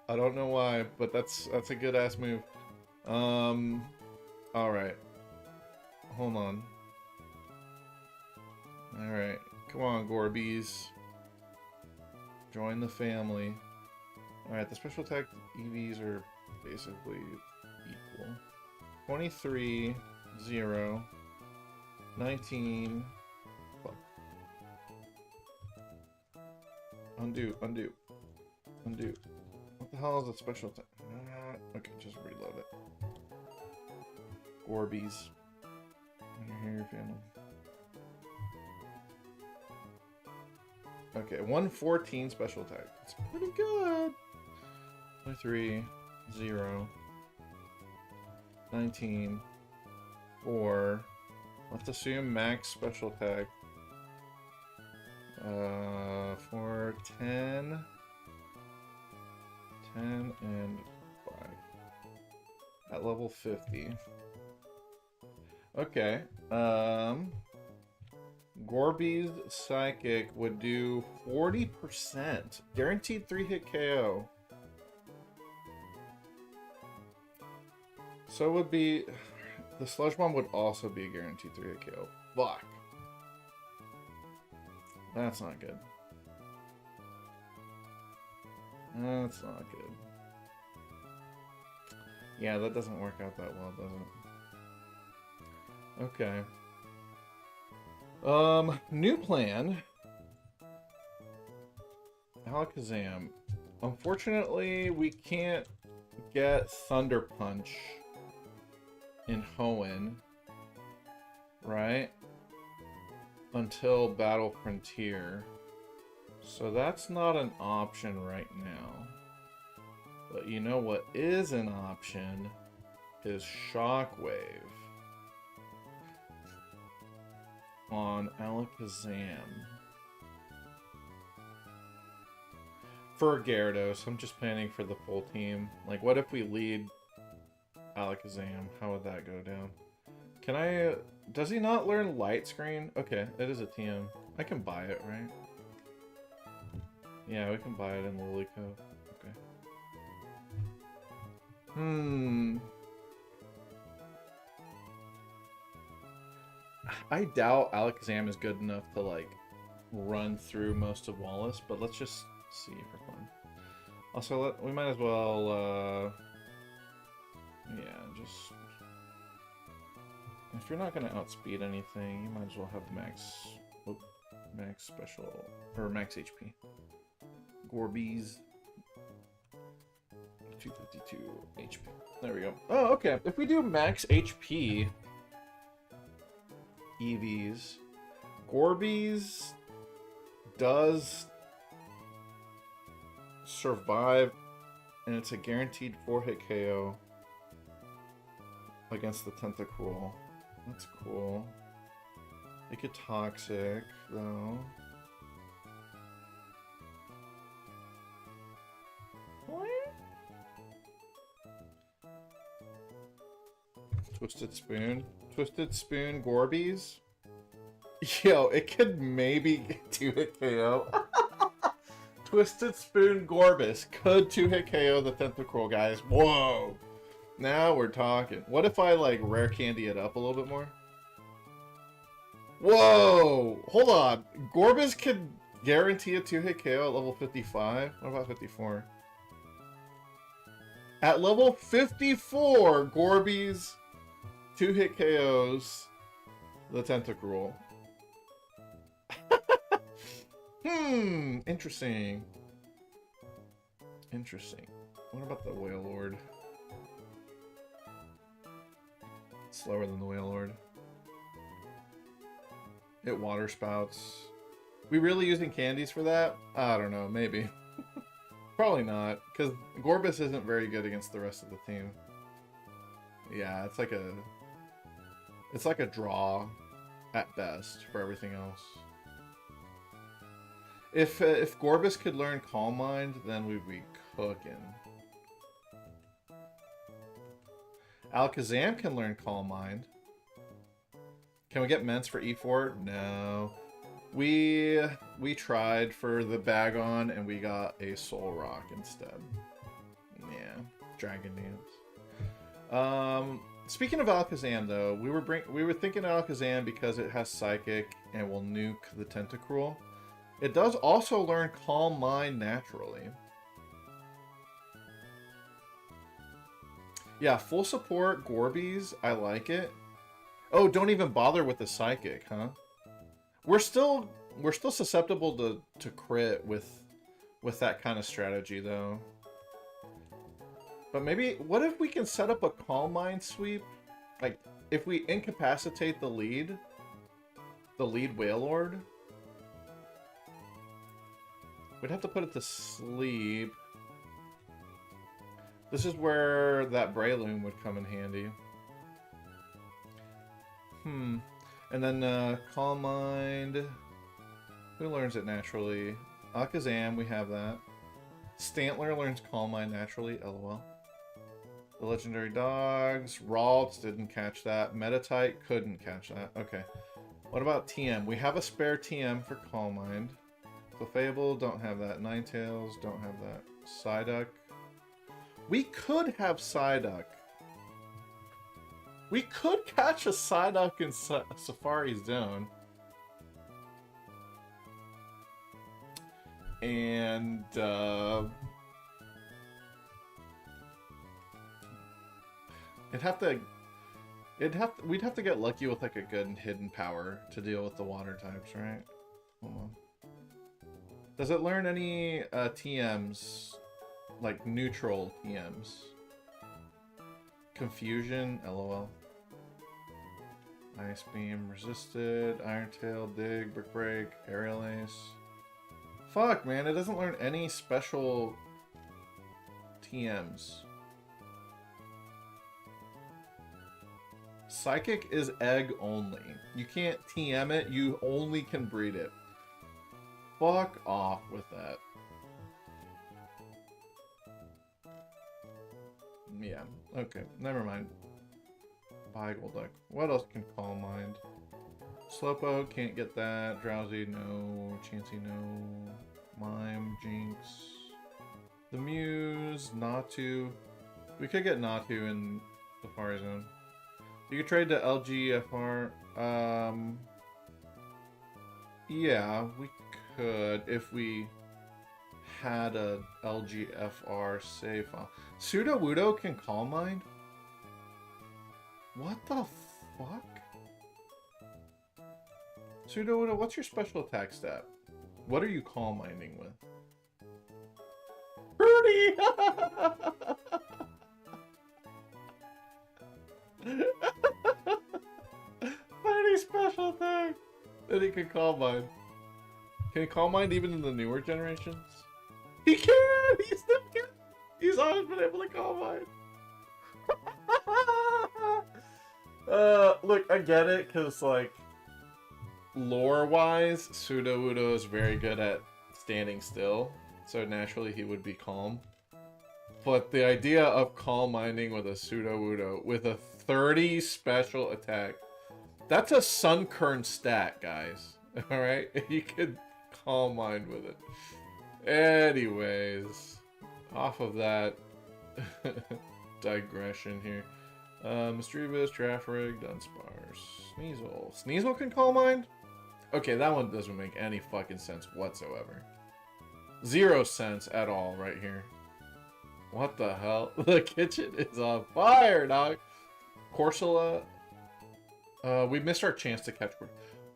Speaker 1: I don't know why, but that's a good ass move. Alright. Hold on. Alright. Come on, Gorbies. Join the family. Alright, the special attack EVs are basically equal. 23, 0, 19. Fuck. Undo. What the hell is a special attack? Okay, just reload it. Gorbies. You're here, family. Okay, 114 special attack. It's pretty good. 23, 0, 19, 4. Let's assume max special attack. 4, 10. 10 and 5. At level 50. Okay. Gorby's Psychic would do 40%. Guaranteed 3-hit KO. So it would be... The Sludge Bomb would also be a guaranteed 3-hit KO. Fuck. That's not good. That's not good. Yeah, that doesn't work out that well, does it? Okay. New plan. Alakazam. Unfortunately, we can't get Thunder Punch in Hoenn, right? Until Battle Frontier. So that's not an option right now. But you know what is an option is Shockwave on Alakazam. For Gyarados, I'm just planning for the full team. Like, what if we lead Alakazam? How would that go down? Can I... Does he not learn Light Screen? Okay, it is a TM. I can buy it, right? Yeah, we can buy it in Lilycove. Okay. I doubt Alakazam is good enough to, like, run through most of Wallace, but let's just see for fun. Also, we might as well, yeah, just... If you're not going to outspeed anything, you might as well have max special, or max HP. Gorby's 252 HP. There we go. Oh, okay. If we do max HP EVs, Gorby's does survive, and it's a guaranteed 4-hit KO against the Tentacruel. That's cool. It get toxic, though. Twisted Spoon. Twisted Spoon Gorby's. Yo, it could maybe get 2-hit KO. Twisted Spoon Gorbis could 2-hit KO the Tentacruel, guys. Whoa. Now we're talking. What if I, like, rare candy it up a little bit more? Whoa! Hold on. Gorbis could guarantee a 2-hit KO at level 55? What about 54? At level 54, Gorby's 2-hit KOs the Tentacruel. Interesting. Interesting. What about the Wailord? Slower than the Wailord. It water spouts. We really using candies for that? I don't know, maybe. Probably not, because Gorbis isn't very good against the rest of the team. Yeah, it's like a draw at best for everything else. If Gorbis could learn Calm Mind, then we'd be cooking. Alakazam can learn Calm Mind. Can we get Ments for E4? No. We tried for the Bagon and we got a Soul Rock instead. Yeah, Dragon Dance. Speaking of Alakazam though, we were thinking Alakazam because it has Psychic and will nuke the Tentacruel. It does also learn Calm Mind naturally. Yeah, full support Gorby's. I like it. Oh, don't even bother with the Psychic, huh? We're still susceptible to crit with that kind of strategy though. But maybe what if we can set up a Calm Mind sweep? Like if we incapacitate the lead Wailord, we'd have to put it to sleep. This is where that Breloom would come in handy. And then Calm Mind. Who learns it naturally? Alakazam, we have that. Stantler learns Calm Mind naturally, lol. The legendary dogs. Ralts didn't catch that. Metatite couldn't catch that. Okay. What about TM? We have a spare TM for Calm Mind. Clefable, don't have that. Ninetales, don't have that. Psyduck. We could have Psyduck. We could catch a Psyduck in Safari Zone. And, we'd have to get lucky with like a good hidden power to deal with the water types, right? Hold on. Does it learn any TMs, like neutral TMs? Confusion, lol. Ice Beam, Resisted, Iron Tail, Dig, Brick Break, Aerial Ace. Fuck, man, it doesn't learn any special TMs. Psychic is egg only. You can't TM it, you only can breed it. Fuck off with that. Yeah, okay, never mind. Golduck. What else can Calm Mind? Slowpoke, can't get that. Drowsy, no. Chansey, no. Mime, Jinx. The Muse, Natu. We could get Natu in the Safari Zone. You could trade to LGFR. Yeah, we could if we had a LGFR save file. Sudowoodo can Calm Mind? What the fuck? Sudowoodo, what's your special attack stat? What are you Calm Minding with? Birdie! Birdie special attack! That he can Calm Mind. Can he Calm Mind even in the newer generations? He can! He still can! He's always been able to Calm Mind. Look, I get it, because, like, lore-wise, Sudowoodo is very good at standing still, so naturally he would be calm. But the idea of Calm Minding with a Sudowoodo with a 30 special attack, that's a Sunkern stat, guys. Alright? You could Calm Mind with it. Anyways, off of that digression here. Mischievous, Traffrig, Dunsparce, Sneasel. Sneasel can Calm Mind? Okay, that one doesn't make any fucking sense whatsoever. 0 sense at all right here. What the hell? The kitchen is on fire, dog. Corsola. We missed our chance to catch...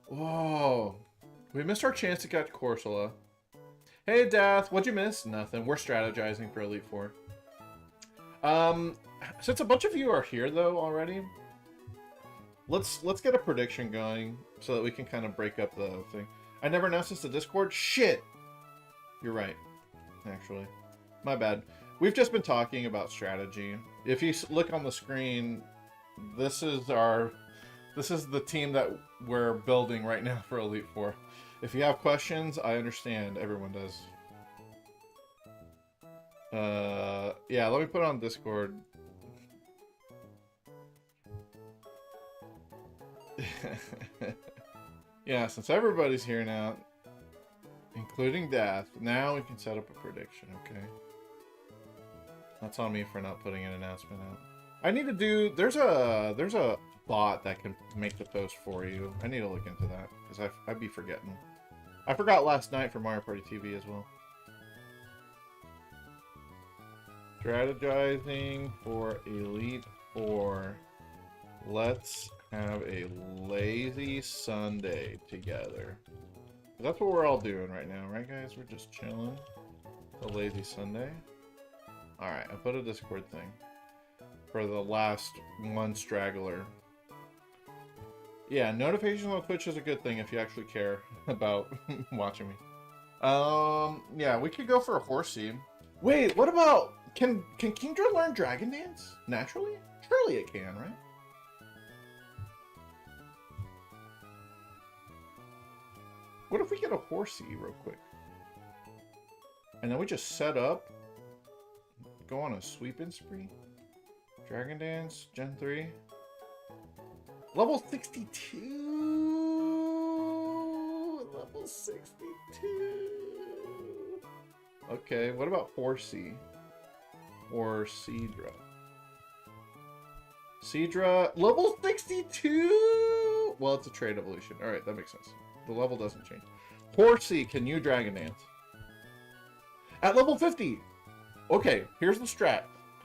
Speaker 1: Whoa. We missed our chance to catch Corsola. Hey, Dath. What'd you miss? Nothing. We're strategizing for Elite Four. Since a bunch of you are here, though, already, let's get a prediction going so that we can kind of break up the thing. I never announced this to Discord? Shit! You're right, actually. My bad. We've just been talking about strategy. If you look on the screen, this is the team that we're building right now for Elite Four. If you have questions, I understand. Everyone does. Yeah, let me put it on Discord. Yeah, since everybody's here now, including Death, now we can set up a prediction, okay? That's on me for not putting an announcement out. I need to do... There's a bot that can make the post for you. I need to look into that, because I'd be forgetting. I forgot last night for Mario Party TV as well. Strategizing for Elite Four. Let's have a lazy Sunday together. That's what we're all doing right now, right, guys? We're just chilling. A lazy Sunday. Alright, I put a Discord thing for the last one straggler. Yeah, notifications on Twitch is a good thing if you actually care about watching me. Yeah, we could go for a Horsey. Wait, what about... Can Kingdra learn Dragon Dance? Naturally? Surely it can, right? What if we get a Horsey real quick? And then we just set up, go on a sweeping spree. Dragon Dance, Gen 3. Level 62! Level 62! Okay, what about Horsey? Or Seadra? Seadra, level 62! Well, it's a trade evolution. Alright, that makes sense. The level doesn't change. Horsey, can you Dragon Dance? At level 50! Okay, here's the strat.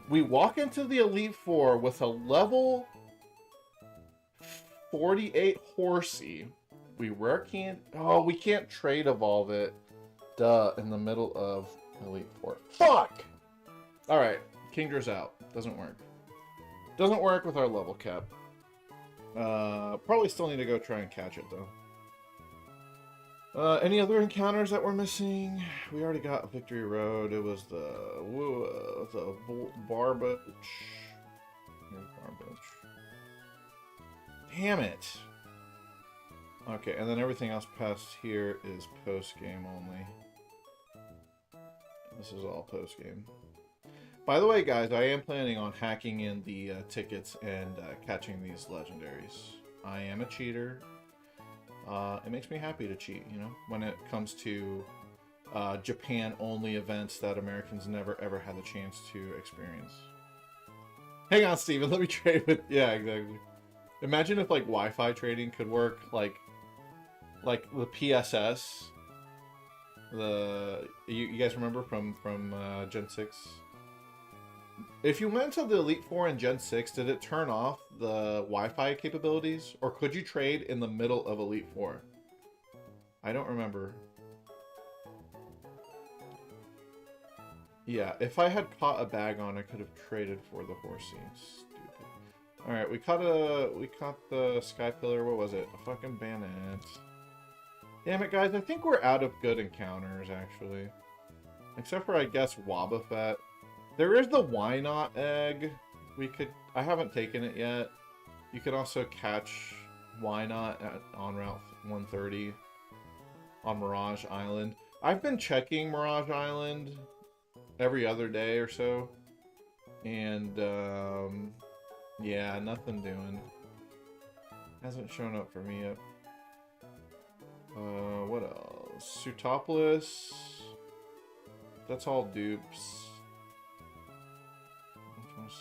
Speaker 1: We walk into the Elite Four with a level 48 Horsey. We can't... Oh, we can't trade evolve it. Duh, in the middle of Elite Four. Fuck! Alright, Kingdra's out. Doesn't work. Doesn't work with our level cap. Probably still need to go try and catch it, though. Any other encounters that we're missing? We already got Victory Road. It was the Barboach. Here's Barboach. Damn it! Okay, and then everything else past here is post-game only. This is all post-game. By the way, guys, I am planning on hacking in the tickets and catching these legendaries. I am a cheater. It makes me happy to cheat, you know, when it comes to Japan-only events that Americans never ever had the chance to experience. Hang on, Steven, let me trade with... Yeah, exactly. Imagine if, like, Wi-Fi trading could work, like the PSS. You guys remember from Gen 6? If you went to the Elite Four in Gen 6, did it turn off the Wi-Fi capabilities? Or could you trade in the middle of Elite Four? I don't remember. Yeah, if I had caught a bag on, I could have traded for the horsey. Stupid. Alright, we caught the Sky Pillar. What was it? A fucking Bannet. Damn it, guys. I think we're out of good encounters, actually. Except for, I guess, Wobbuffet. There is the Why Not egg. I haven't taken it yet. You can also catch Why Not on Route 130 on Mirage Island. I've been checking Mirage Island every other day or so. And, yeah, nothing doing. Hasn't shown up for me yet. What else? Sutopolis. That's all dupes.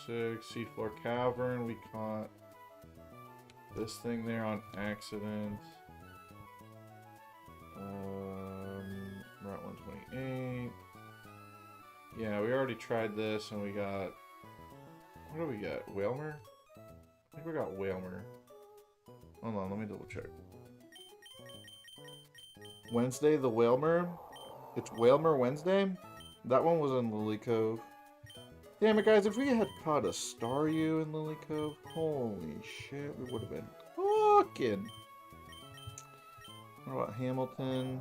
Speaker 1: 126, Seafloor Cavern. We caught this thing there on accident. Route 128. Yeah, we already tried this and we got... What do we get? Whalmer? I think we got Whalmer. Hold on, let me double check. Wednesday, the Whalmer. It's Whalmer Wednesday? That one was in Lily Cove. Damn it, guys, if we had caught a Staryu in Lily Cove, holy shit, we would have been fucking. What about Hamilton?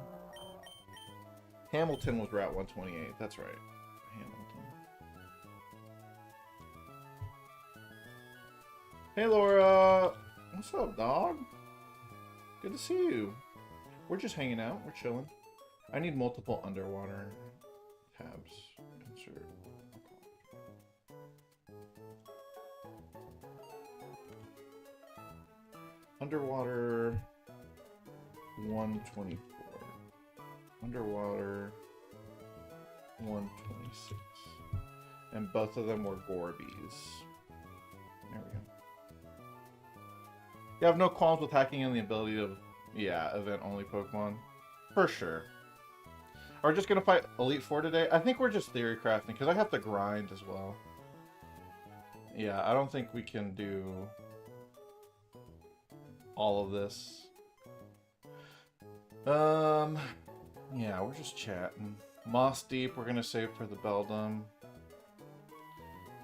Speaker 1: Hamilton was Route 128, that's right. Hamilton. Hey, Laura! What's up, dog? Good to see you. We're just hanging out, we're chilling. I need multiple underwater tabs. Insert. Underwater 124. Underwater 126. And both of them were Gorbies. There we go. You have no qualms with hacking in the ability of, yeah, event-only Pokemon? For sure. Are we just gonna fight Elite Four today? I think we're just theory crafting, because I have to grind as well. Yeah, I don't think we can do all of this. Yeah, we're just chatting. Moss Deep, we're gonna save for the Beldum.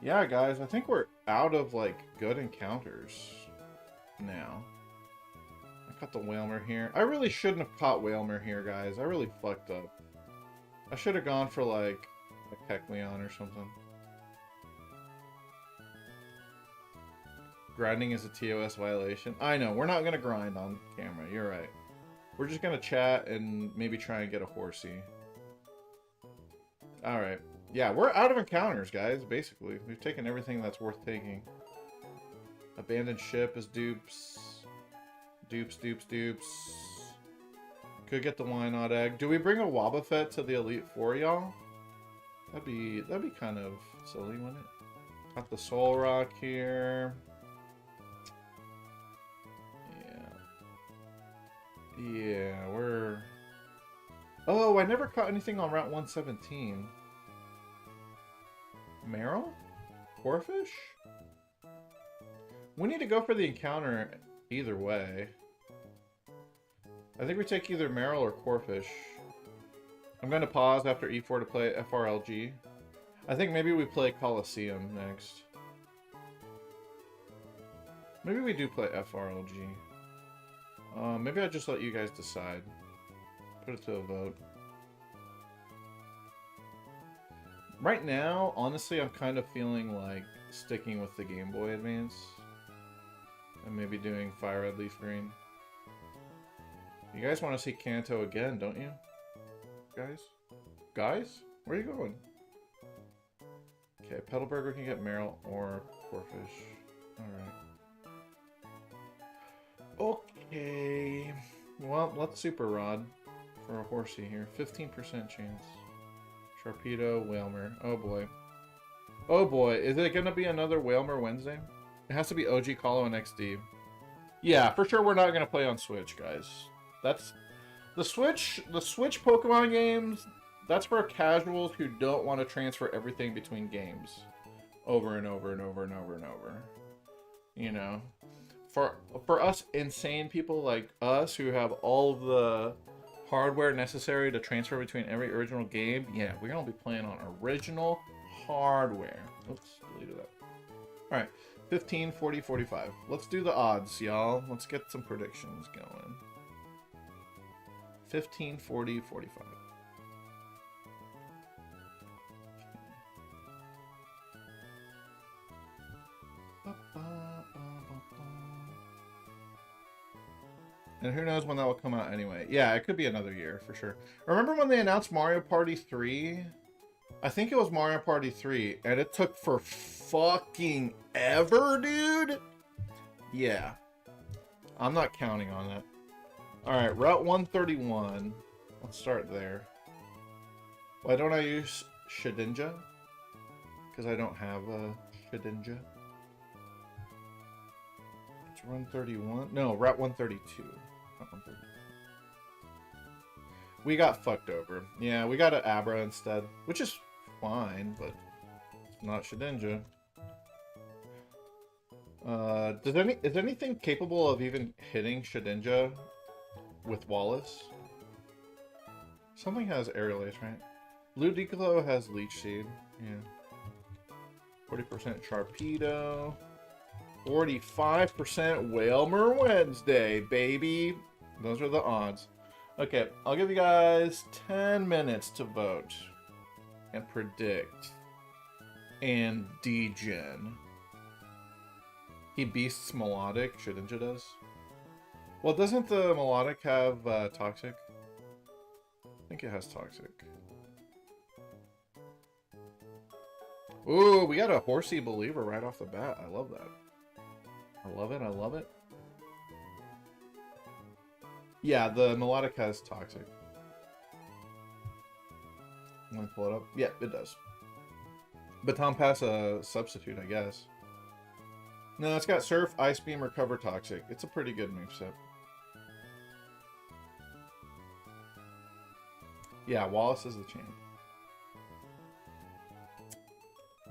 Speaker 1: Yeah, guys, I think we're out of, like, good encounters now. I caught the Whalmer here. I really shouldn't have caught Whalmer here, guys. I really fucked up. I should have gone for, like, a Kecleon or something. Grinding is a TOS violation. I know, we're not gonna grind on camera, you're right. We're just gonna chat and maybe try and get a horsey. Alright. Yeah, we're out of encounters, guys, basically. We've taken everything that's worth taking. Abandoned ship is dupes. Dupes. Could get the Wynot egg. Do we bring a Wobbuffet to the Elite Four, y'all? That'd be kind of silly, wouldn't it? Got the Soul Rock here. Yeah, we're... Oh, I never caught anything on Route 117. Meryl? Corfish? We need to go for the encounter either way. I think we take either Meryl or Corfish. I'm going to pause after E4 to play FRLG. I think maybe we play Coliseum next. Maybe we do play FRLG. Maybe I'll just let you guys decide. Put it to a vote. Right now, honestly, I'm kind of feeling like sticking with the Game Boy Advance. And maybe doing Fire Red Leaf Green. You guys want to see Kanto again, don't you? Guys? Guys? Where are you going? Okay, Petalburger can get Meryl or Corfish. Alright. Okay. Well, let's Super Rod for a horsey here. 15% chance. Sharpedo, Whalmer. Oh boy. Oh boy. Is it gonna be another Whalmer Wednesday? It has to be OG Colo and XD. Yeah, for sure we're not gonna play on Switch, guys. That's the Switch Pokemon games, that's for casuals who don't want to transfer everything between games over and over and over and over and over. You know, for us insane people like us who have all of the hardware necessary to transfer between every original game, yeah, we're gonna be playing on original hardware. Oops, deleted that. All right, 15, 40, 45. Let's do the odds, y'all. Let's get some predictions going. 15, 40, 45. And who knows when that will come out anyway. Yeah, it could be another year for sure. Remember when they announced Mario Party 3? I think it was Mario Party 3, and it took for fucking ever, dude. Yeah. I'm not counting on it. Alright, Route 131. Let's start there. Why don't I use Shedinja? Because I don't have a Shedinja. It's 131. No, Route 132. Not 132. We got fucked over. Yeah, we got an Abra instead, which is fine, but it's not Shedinja. Is anything capable of even hitting Shedinja with Wallace? Something has Aerial Ace, right? Ludicolo has Leech Seed. Yeah. 40% Sharpedo. 45% Whalmer Wednesday, baby. Those are the odds. Okay, I'll give you guys 10 minutes to vote and predict. And degen. He beasts Melodic. Shedinja does. Well, doesn't the Melodic have Toxic? I think it has Toxic. Ooh, we got a Horsey Believer right off the bat. I love that. I love it. I love it. Yeah, the Melodic has Toxic. Let me pull it up. Yeah, it does. Baton Pass a substitute, I guess. No, it's got Surf, Ice Beam, Recover, Toxic. It's a pretty good moveset. Yeah, Wallace is the champ.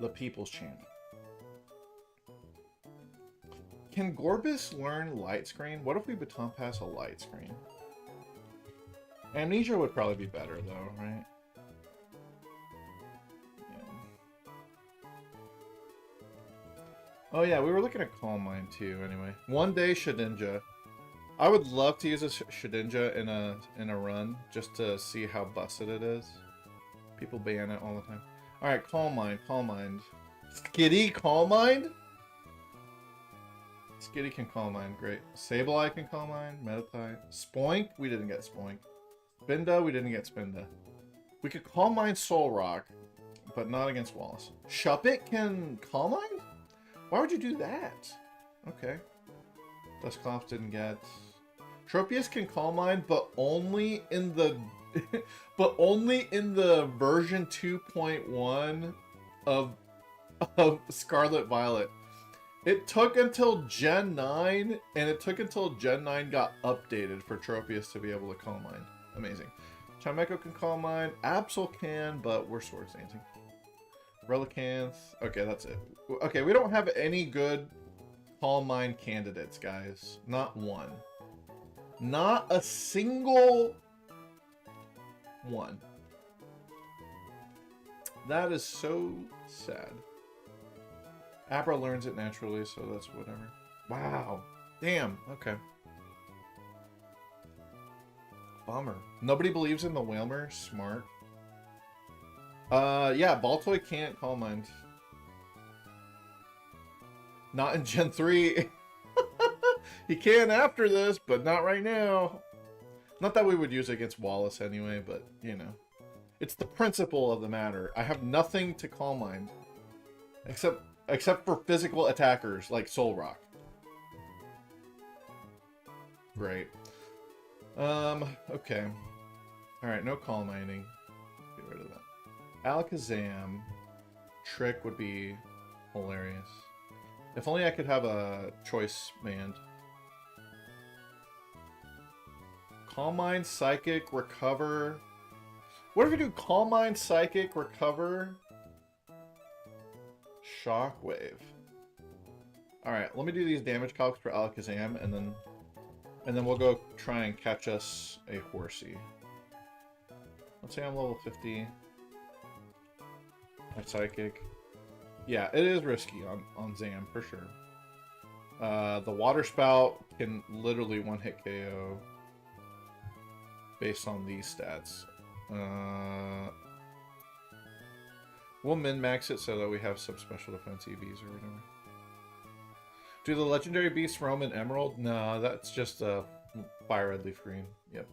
Speaker 1: The people's champ. Can Gorbis learn Light Screen? What if we Baton Pass a Light Screen? Amnesia would probably be better, though, right? Yeah. Oh, yeah, we were looking at Calm Mind, too, anyway. One day, Shedinja. I would love to use a Shedinja in a run, just to see how busted it is. People ban it all the time. Alright, Calm Mind, Calm Mind. Skitty, Calm Mind? Skitty can Calm Mind, great. Sableye can Calm Mind, Meditite. Spoink, we didn't get Spoink. Spinda, we didn't get Spinda. We could Calm Mind Soul Rock, but not against Wallace. Shuppet can Calm Mind? Why would you do that? Okay. Dusclops didn't get... Tropius can Calm Mind, but only in the... but only in the version 2.1 of Scarlet Violet. It took until Gen 9, and it took until Gen 9 got updated for Tropius to be able to Calm Mind. Amazing. Chimecho can Calm Mind. Absol can, but we're Swords Dancing. Relicanth. Okay, that's it. Okay, we don't have any good Calm Mind candidates, guys. Not one. Not a single one. That is so sad. Abra learns it naturally, so that's whatever. Wow. Damn. Okay. Bummer. Nobody believes in the Whalmer. Smart. Yeah, Baltoy can't Calm Mind. Not in Gen 3. He can after this, but not right now. Not that we would use it against Wallace anyway, but, you know. It's the principle of the matter. I have nothing to Calm Mind. Except for physical attackers, like Soul Rock. Great. Okay. Alright, no Calm Minding. Get rid of that. Alakazam. Trick would be hilarious. If only I could have a choice band. Calm Mind, Psychic, Recover. What if we do Calm Mind, Psychic, Recover, Shockwave? Alright, let me do these damage calcs for Alakazam, and then we'll go try and catch us a Horsey. Let's say I'm level 50. My Psychic. Yeah, it is risky on Zam, for sure. The Water Spout can literally one-hit KO based on these stats. We'll min-max it so that we have some special defense EVs or whatever. Do the legendary beasts roam in Emerald? No, that's just a Fire Red Leaf Green. Yep.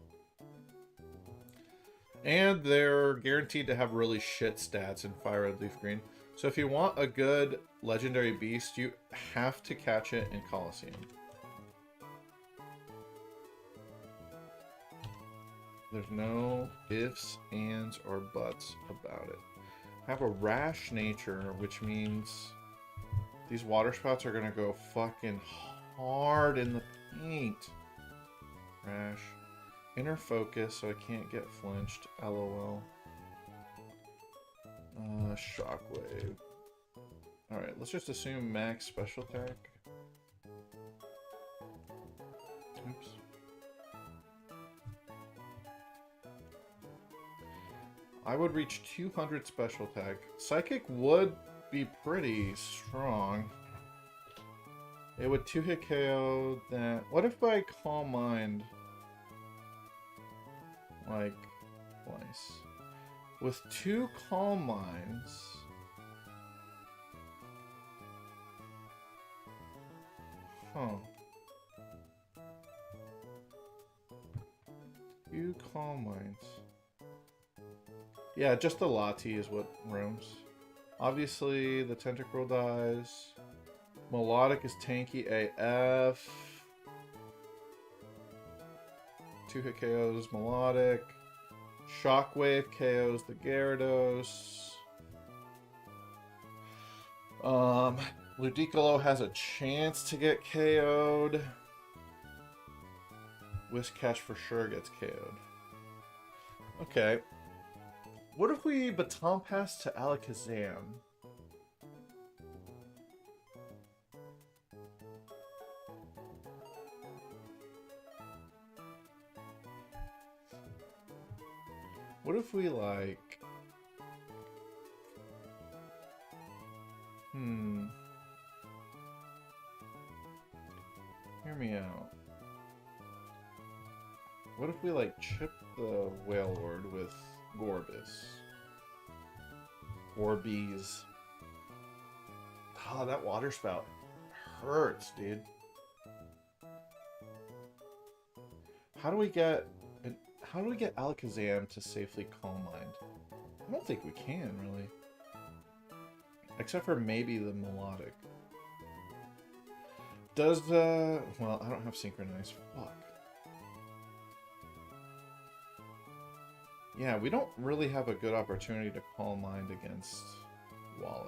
Speaker 1: And they're guaranteed to have really shit stats in Fire Red Leaf Green. So if you want a good legendary beast, you have to catch it in Colosseum. There's no ifs, ands, or buts about it. I have a rash nature, which means these water spouts are gonna go fucking hard in the paint. Rash. Inner focus, so I can't get flinched. LOL. Shockwave. Alright, let's just assume max special attack. Oops. I would reach 200 special attack. Psychic would be pretty strong. It would 2-hit KO that. What if I Calm Mind like twice? With 2 Calm Minds. Huh. 2 Calm Minds. Yeah, just the Lati is what roams. Obviously, the Tentacruel dies. Melodic is tanky AF. 2-hit KOs Melodic. Shockwave KOs the Gyarados. Ludicolo has a chance to get KO'd. Whiscash for sure gets KO'd. Okay. What if we Baton Pass to Alakazam? What if we like... Hear me out. What if we like chip the Wailord with Gorbis? Orbeez. Oh, that water spout hurts, dude. How do we get Alakazam to safely Calm Mind? I don't think we can, really. Except for maybe the melodic. Does, well, I don't have synchronized. Fuck. Yeah, we don't really have a good opportunity to call mind against Wallace.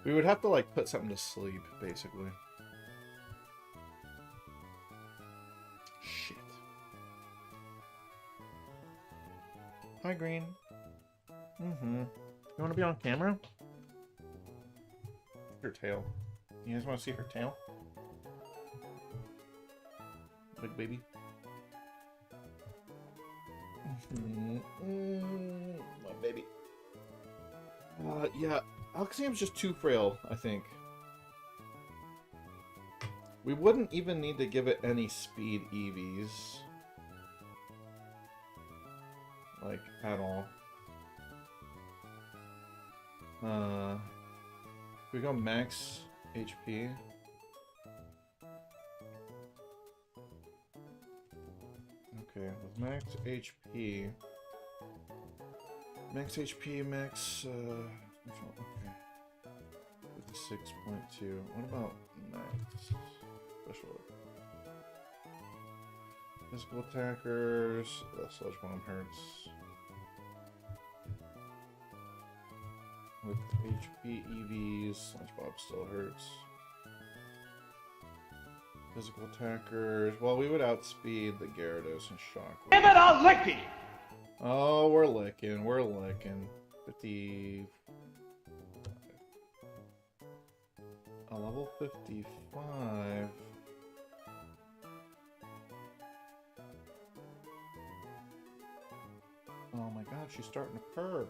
Speaker 1: We would have to, like, put something to sleep, basically. Shit. Hi, Green. Mm-hmm. You want to be on camera? Her tail. You guys want to see her tail? Big baby. My baby. Yeah, Alakazam's just too frail, I think. We wouldn't even need to give it any speed EVs. Like, at all. We go max HP. Okay, with max HP. Max HP, max, okay. 56.2. What about max special? Physical attackers, Sludge Bomb hurts. With HP EVs, Sludge Bomb still hurts. Physical attackers, well, we would outspeed the Gyarados and Shockwave.
Speaker 2: Give it a licky!
Speaker 1: Oh, we're licking, we're licking. 50... A level 55... Oh my god, she's starting to purr.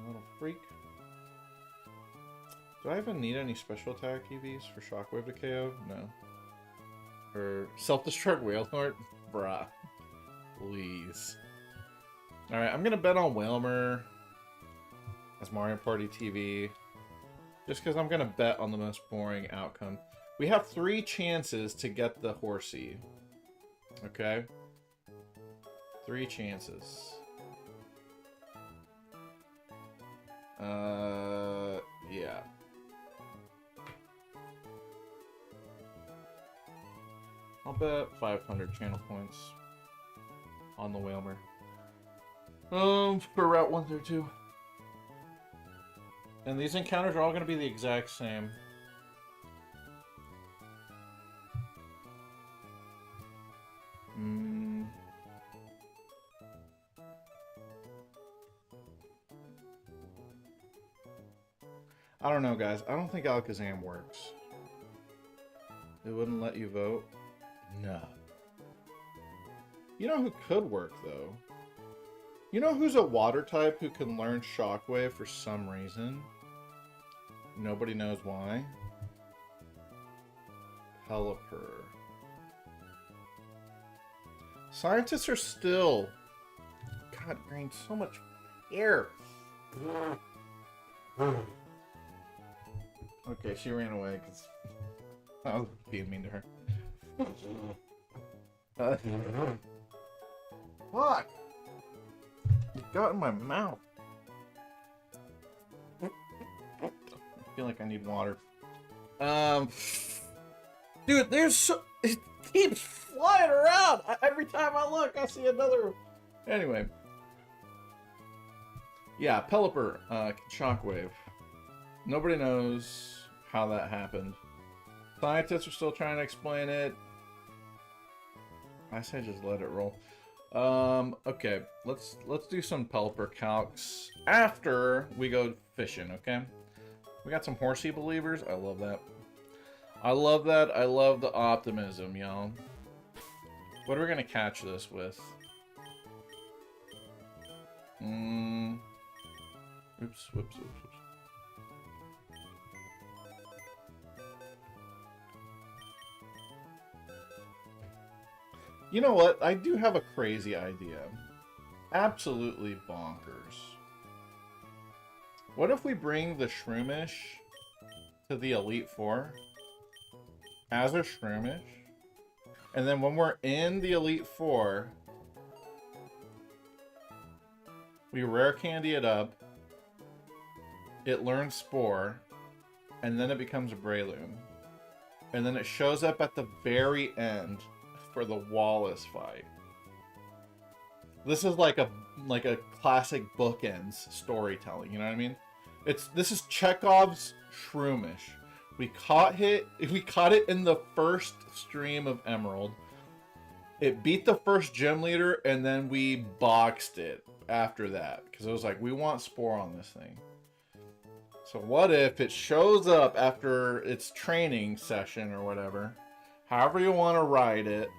Speaker 1: Little freak. Do I even need any special attack EVs for Shockwave to KO? No. Or self-destruct Wailord? Bruh. Please. Alright, I'm gonna bet on Wailmer as Mario Party TV. Just because I'm gonna bet on the most boring outcome. We have 3 chances to get the Horsey. Okay? 3 chances. Yeah. I'll bet 500 channel points on the Wailmer. For Route 1 through 2. And these encounters are all going to be the exact same. I don't know, guys. I don't think Alakazam works. It wouldn't let you vote? No. You know who could work, though? You know who's a water type who can learn Shockwave for some reason? Nobody knows why. Pelipper. Scientists are still... God, Green, so much air. Okay, she ran away because I was being mean to her. Fuck! It got in my mouth. I feel like I need water. Dude, there's so... It keeps flying around! Every time I look, I see another... Anyway. Yeah, Pelipper, Shockwave. Nobody knows how that happened. Scientists are still trying to explain it. I say just let it roll. Okay, let's do some Pelipper calcs after we go fishing, okay? We got some Horsey believers. I love that. I love that. I love the optimism, y'all. What are we gonna catch this with? Oops, whoops. You know what? I do have a crazy idea. Absolutely bonkers. What if we bring the Shroomish to the Elite Four as a Shroomish? And then when we're in the Elite Four, We rare candy it up. It learns Spore. And then it becomes a Breloom. And then it shows up at the very end for the Wallace fight. This is like a classic bookends storytelling, you know what I mean? This is Chekhov's Shroomish. We caught it in the first stream of Emerald. It beat the first gym leader, and then we boxed it after that. Because it was like, we want Spore on this thing. So what if it shows up after its training session or whatever, however you want to ride it.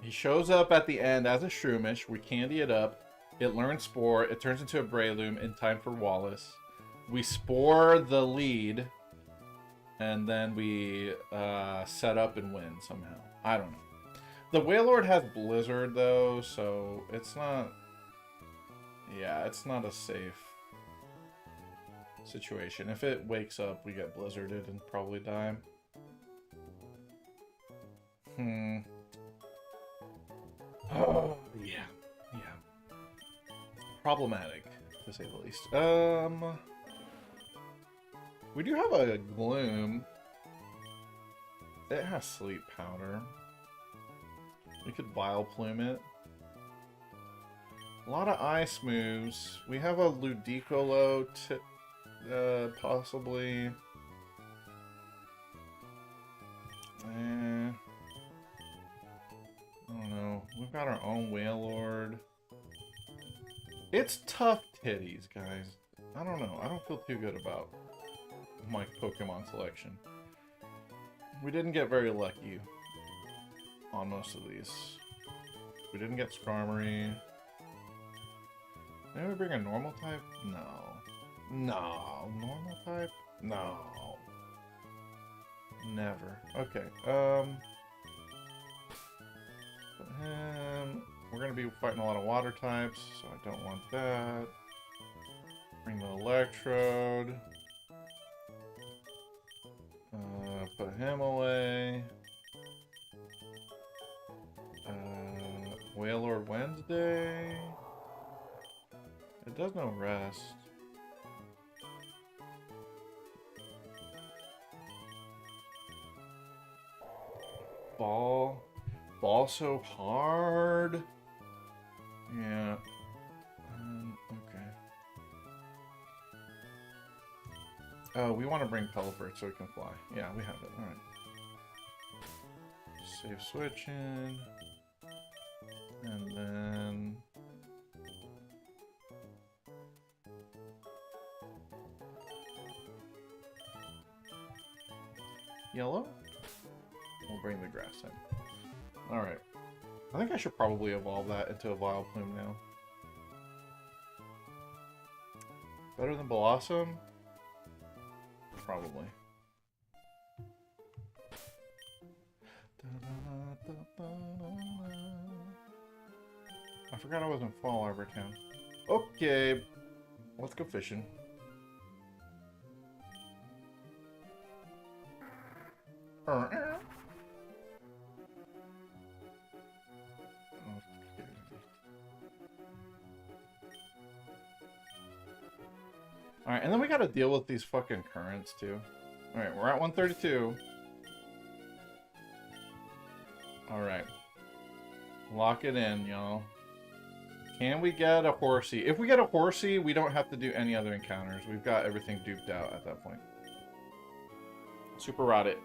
Speaker 1: He shows up at the end as a Shroomish. We candy it up. It learns Spore. It turns into a Breloom in time for Wallace. We Spore the lead. And then we set up and win somehow. I don't know. The Wailord has Blizzard though, so it's not... Yeah, it's not a safe situation. If it wakes up, we get blizzarded and probably die. Oh, yeah. Problematic, to say the least. We do have a Gloom. It has Sleep Powder. We could Vile Plume it. A lot of ice moves. We have a Ludicolo possibly. I don't know. We've got our own Wailord. It's tough titties, guys. I don't know. I don't feel too good about my Pokemon selection. We didn't get very lucky on most of these. We didn't get Skarmory. Maybe we bring a normal type? No. Normal type? No. Never. Okay. Put him. We're gonna be fighting a lot of water types, so I don't want that. Bring the Electrode. Put him away. Wailord Wednesday. It does no rest. Ball so hard. Yeah. Okay. Oh, we want to bring Pelipper so it can fly. Yeah, we have it. Alright. Save switching. And then... Yellow? We'll bring the grass in. Alright. I think I should probably evolve that into a Vile Plume now. Better than Blossom? Probably. I forgot I was in Fall Arbor Town. Okay. Let's go fishing. Alright, and then we gotta deal with these fucking currents too. Alright, we're at 132. Alright. Lock it in, y'all. Can we get a Horsey? If we get a Horsey, we don't have to do any other encounters. We've got everything duped out at that point. Super rot it.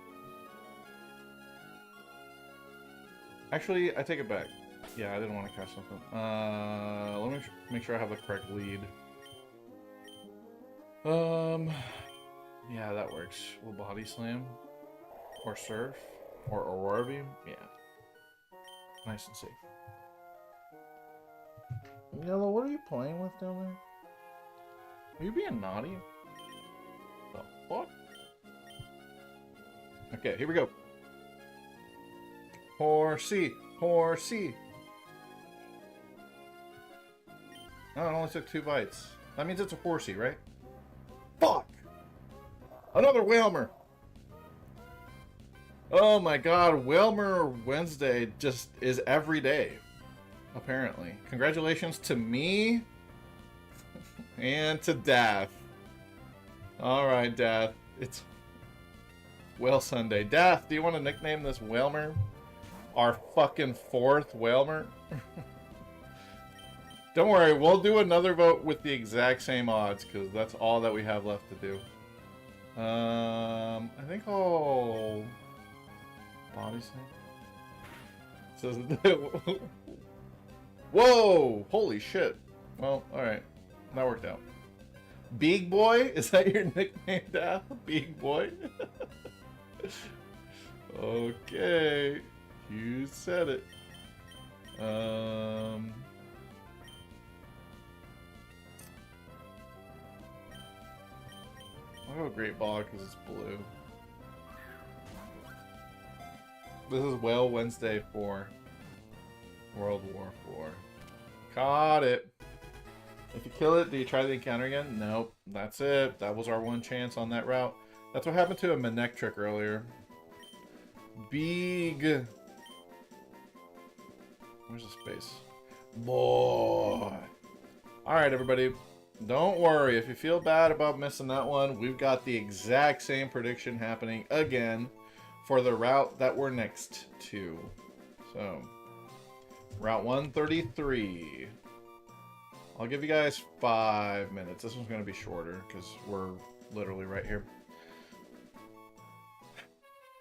Speaker 1: Actually, I take it back. Yeah, I didn't want to catch something. Let me make sure I have the correct lead. Yeah, that works. We'll Body Slam. Or Surf. Or Aurora Beam. Yeah. Nice and safe. Yellow, what are you playing with down there? Are you being naughty? The fuck? Okay, here we go. Horsey! Horsey! Oh, it only took 2 bites. That means it's a Horsey, right? Fuck! Another Wailmer! Oh my god, Wailmer Wednesday just is every day. Apparently. Congratulations to me And to Death. Alright, Death. It's Whale Sunday. Death, do you want to nickname this Whalmer? Our fucking 4th Whalmer? Don't worry, we'll do another vote with the exact same odds, because that's all that we have left to do. I think I'll... Body slam? Says... Whoa! Holy shit. Well, alright. That worked out. Big Boy? Is that your nickname, Death? Big Boy? Okay. You said it. I'll go Great Ball because it's blue. This is Whale Wednesday 4. World War 4. Caught it. If you kill it, do you try the encounter again? Nope. That's it. That was our one chance on that route. That's what happened to a Manek trick earlier. Big. Where's the space? Boy. Alright, everybody. Don't worry. If you feel bad about missing that one, we've got the exact same prediction happening again for the route that we're next to. So, Route 133. I'll give you guys 5 minutes. This one's going to be shorter because we're literally right here.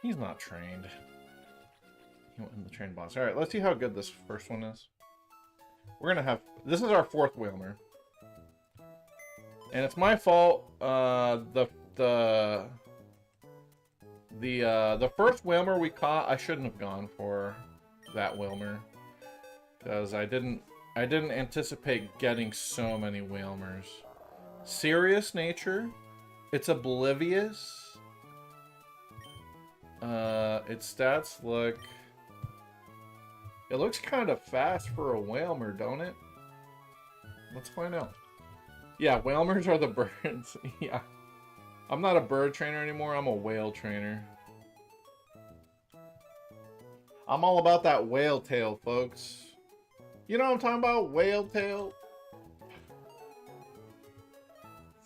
Speaker 1: He's not trained. He went in the train box. Alright, let's see how good this first one is. We're going to have... This is our 4th Whalmer. And it's my fault. The first Whalmer we caught, I shouldn't have gone for that Whalmer. Because I didn't anticipate getting so many Whalmers. Serious nature. It's oblivious. Its stats look... It looks kind of fast for a Whalmer, don't it? Let's find out. Yeah, Whalmers are the birds. Yeah. I'm not a bird trainer anymore, I'm a whale trainer. I'm all about that whale tail, folks. You know what I'm talking about? Whale tail.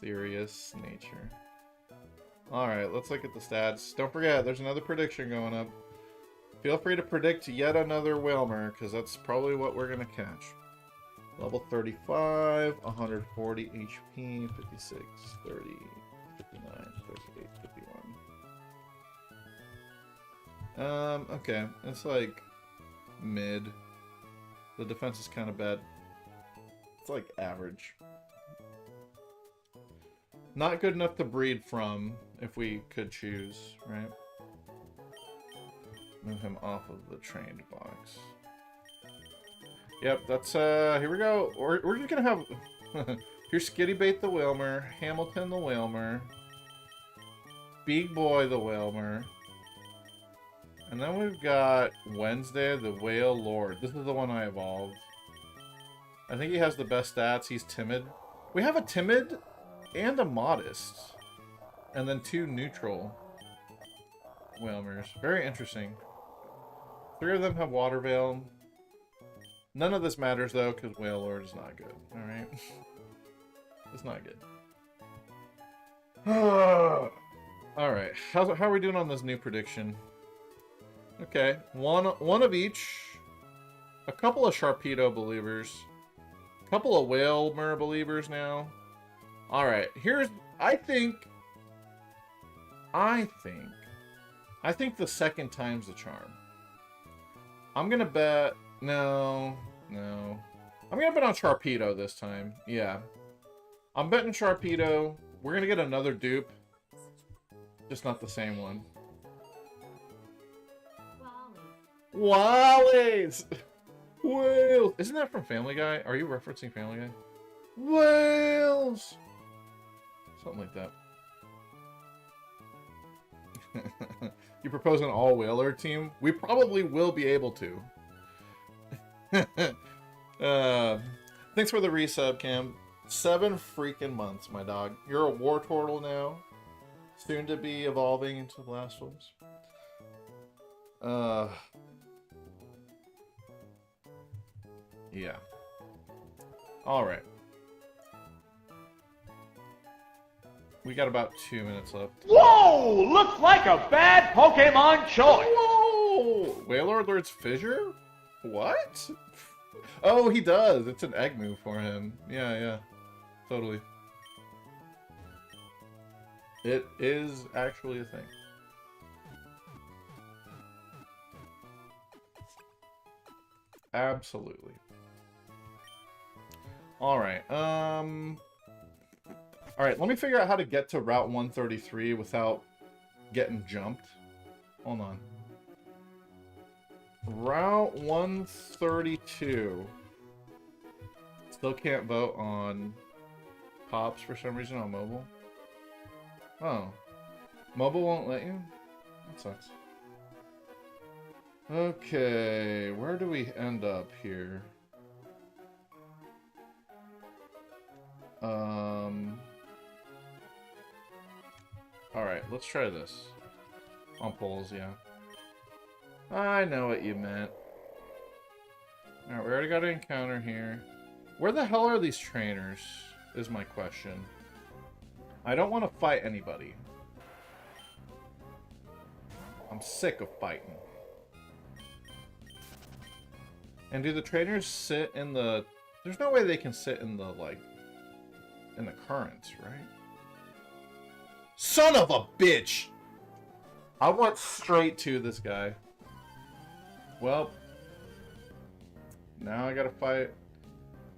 Speaker 1: Serious nature. Alright, let's look at the stats. Don't forget, there's another prediction going up. Feel free to predict yet another Whalmer, because that's probably what we're going to catch. Level 35, 140 HP, 56, 30, 59, 38, 51. Okay, it's like mid. The defense is kind of bad. It's like average. Not good enough to breed from, if we could choose, right? Move him off of the trained box. Yep, that's, here we go. We're just gonna have... Here's Skittybait the Whalmer, Hamilton the Whalmer, Big Boy the Whalmer, and then we've got Wednesday the Whale Lord. This is the one I evolved. I think he has the best stats. He's timid. We have a timid and a modest. And then 2 neutral Whalmers. Very interesting. 3 of them have Water Veil. None of this matters, though, because Whale Lord is not good. Alright? It's not good. Alright. How are we doing on this new prediction? Okay. One of each. A couple of Sharpedo believers. A couple of Whalmer believers now. Alright. Here's... I think the second time's the charm. I'm gonna bet... No. I'm gonna bet on Sharpedo this time. Yeah. I'm betting Sharpedo. We're gonna get another dupe. Just not the same one. Wallies! Whales! Isn't that from Family Guy? Are you referencing Family Guy? Whales! Something like that. You propose an all-whaler team? We probably will be able to. Thanks for the resub, Cam. 7 freaking months, my dog. You're a war turtle now. Soon to be evolving into Blastoise. Yeah. Alright. We got about 2 minutes left.
Speaker 2: Whoa! Looks like a bad Pokemon choice!
Speaker 1: Whoa! Wailord learns Fissure? What? Oh, he does. It's an egg move for him. Yeah, yeah. Totally. It is actually a thing. Absolutely. Alright, Alright, let me figure out how to get to Route 133 without getting jumped. Hold on. Route 132. Still can't vote on Pops for some reason on mobile. Oh. Mobile won't let you? That sucks. Okay, where do we end up here? Alright, let's try this. On poles, yeah. I know what you meant. Alright, we already got an encounter here. Where the hell are these trainers, is my question. I don't want to fight anybody. I'm sick of fighting. And do the trainers sit in the... There's no way they can sit in the, like... in the currents, right? Son of a bitch! I went straight to this guy. Well... Now I gotta fight...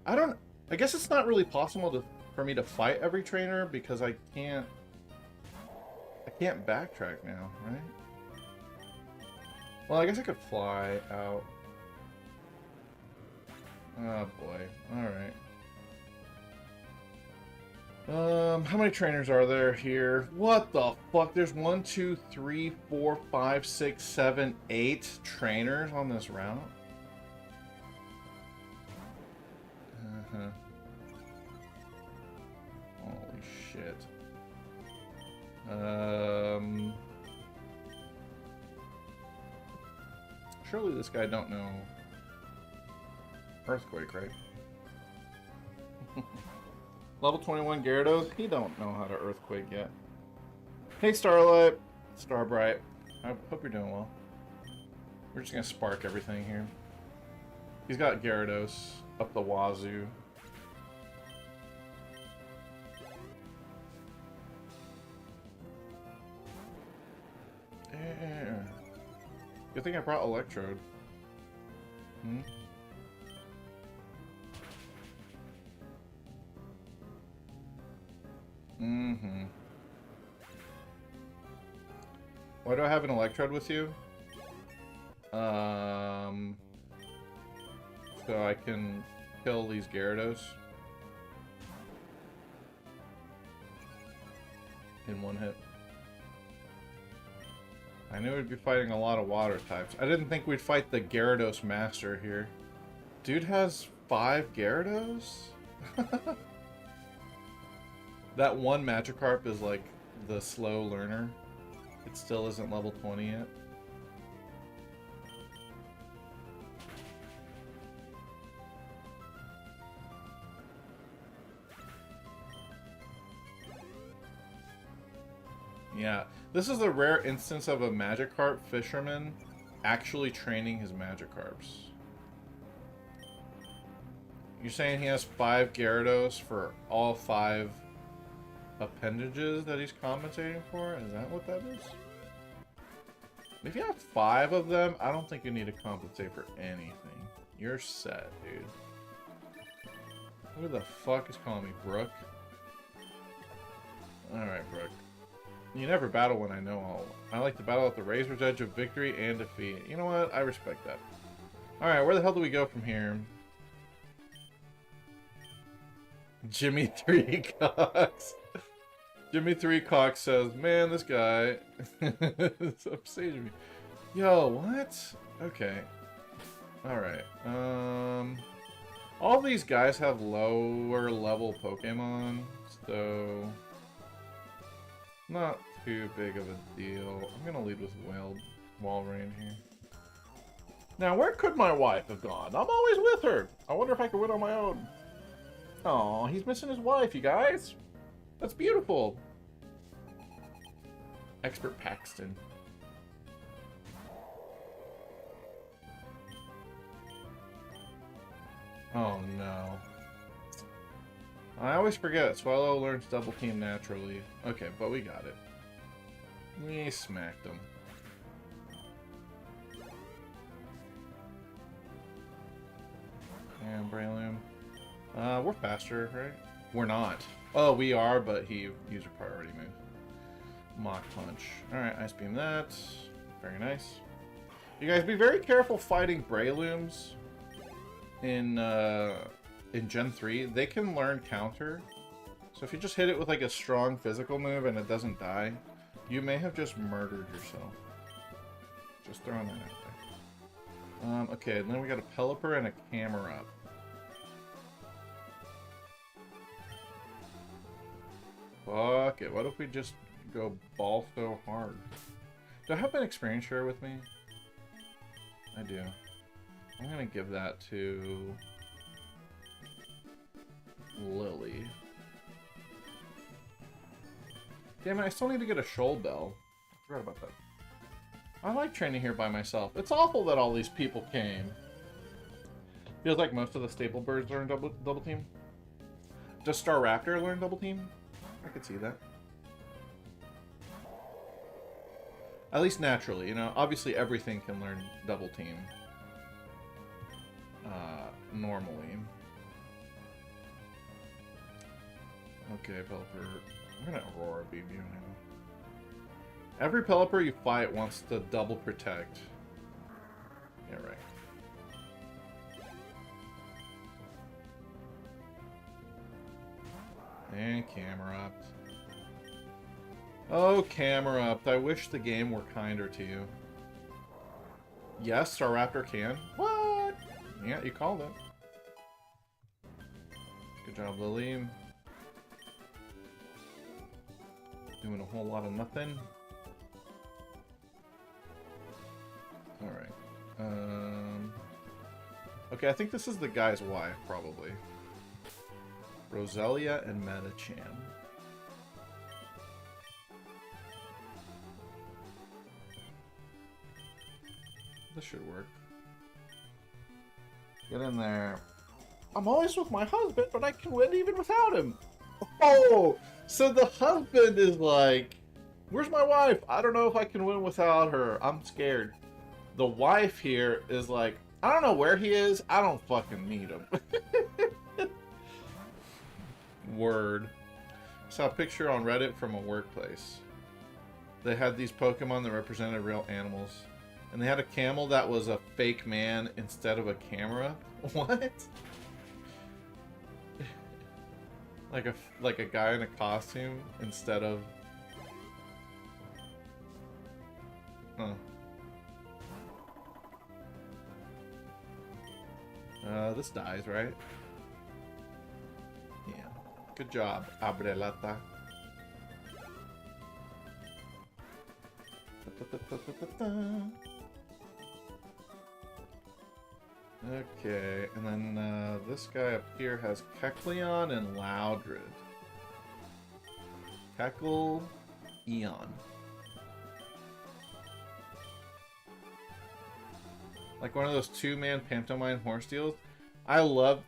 Speaker 1: I guess it's not really possible for me to fight every trainer because I can't backtrack now, right? Well, I guess I could fly out. Oh boy. Alright. How many trainers are there here? What the fuck? There's 1, 2, 3, 4, 5, 6, 7, 8 trainers on this route? Uh-huh. Holy shit. Surely this guy don't know Earthquake, right? Level 21 Gyarados? He don't know how to Earthquake yet. Hey Starlight, Starbright. I hope you're doing well. We're just gonna spark everything here. He's got Gyarados up the wazoo. Yeah. Good thing I brought Electrode. Hmm? Mm-hmm. Why do I have an Electrode with you? So I can kill these Gyarados in one hit. I knew we'd be fighting a lot of water types. I didn't think we'd fight the Gyarados Master here. Dude has 5 Gyarados? That one Magikarp is like the slow learner. It still isn't level 20 yet. Yeah, this is a rare instance of a Magikarp fisherman actually training his Magikarps. You're saying he has 5 Gyarados for all 5 appendages that he's compensating for? Is that what that is? If you have 5 of them, I don't think you need to compensate for anything. You're set, dude. Who the fuck is calling me Brooke? Alright, Brooke. You never battle when I know all. I like to battle at the razor's edge of victory and defeat. You know what? I respect that. Alright, where the hell do we go from here? Jimmy 3 Cox. Jimmy 3 Cox says, man, this guy is upstaging me. Yo, what? Okay. Alright. All these guys have lower level Pokemon, so not too big of a deal. I'm gonna lead with Walrein here. Now, where could my wife have gone? I'm always with her. I wonder if I could win on my own. Oh, he's missing his wife, you guys. That's beautiful. Expert Paxton. Oh no. I always forget. Swallow learns double team naturally. Okay, but we got it. We smacked him. And Breloom. We're faster, right? We're not. Oh, we are, but he used a priority move. Mach Punch. Alright, Ice Beam that. Very nice. You guys be very careful fighting Brelooms in Gen 3. They can learn counter. So if you just hit it with like a strong physical move and it doesn't die, you may have just murdered yourself. Just throwing that out there. Okay, and then we got a Pelipper and a Camera up. Fuck it, what if we just go ball so hard? Do I have an experience share with me? I do. I'm gonna give that to Lily. Damn it, I still need to get a Shoal Bell. I forgot about that. I like training here by myself. It's awful that all these people came. Feels like most of the staple birds learn double team. Does Staraptor learn double team? I could see that. At least naturally, you know. Obviously everything can learn double team. Normally. Okay, Pelipper. I'm gonna Aurora Beam you now. Every Pelipper you fight wants to double protect. Yeah, right. And Camerupt. Oh, Camerupt. I wish the game were kinder to you. Yes, Staraptor can. What? Yeah, you called it. Good job, Lily. Doing a whole lot of nothing. Alright. Okay, I think this is the guy's wife, probably. Roselia and Metachan. This should work. Get in there. I'm always with my husband, but I can win even without him. Oh! So the husband is like, where's my wife? I don't know if I can win without her. I'm scared. The wife here is like, I don't know where he is. I don't fucking need him. Word. Saw a picture on Reddit from a workplace. They had these Pokemon that represented real animals. And they had a camel that was a fake man instead of a camera. What? like a guy in a costume instead of... Huh. This dies, right? Yeah. Good job, Abrelata. Okay, and then this guy up here has Kecleon and Loudred. Keckle, Eon. Like one of those two-man pantomime horse deals. I love...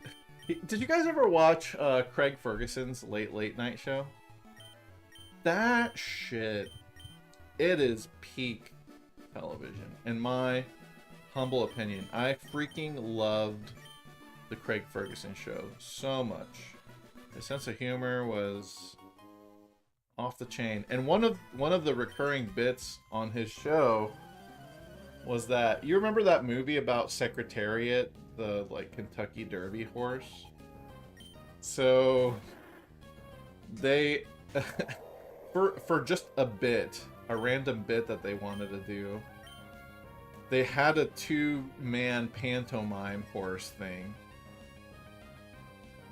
Speaker 1: Did you guys ever watch Craig Ferguson's Late Night Show? That shit... It is peak television, in my humble opinion. I freaking loved the Craig Ferguson show so much. His sense of humor was off the chain. And one of the recurring bits on his show was that, you remember that movie about Secretariat, the like Kentucky Derby horse? So they for just a bit, a random bit that they wanted to do, they had a two-man pantomime horse thing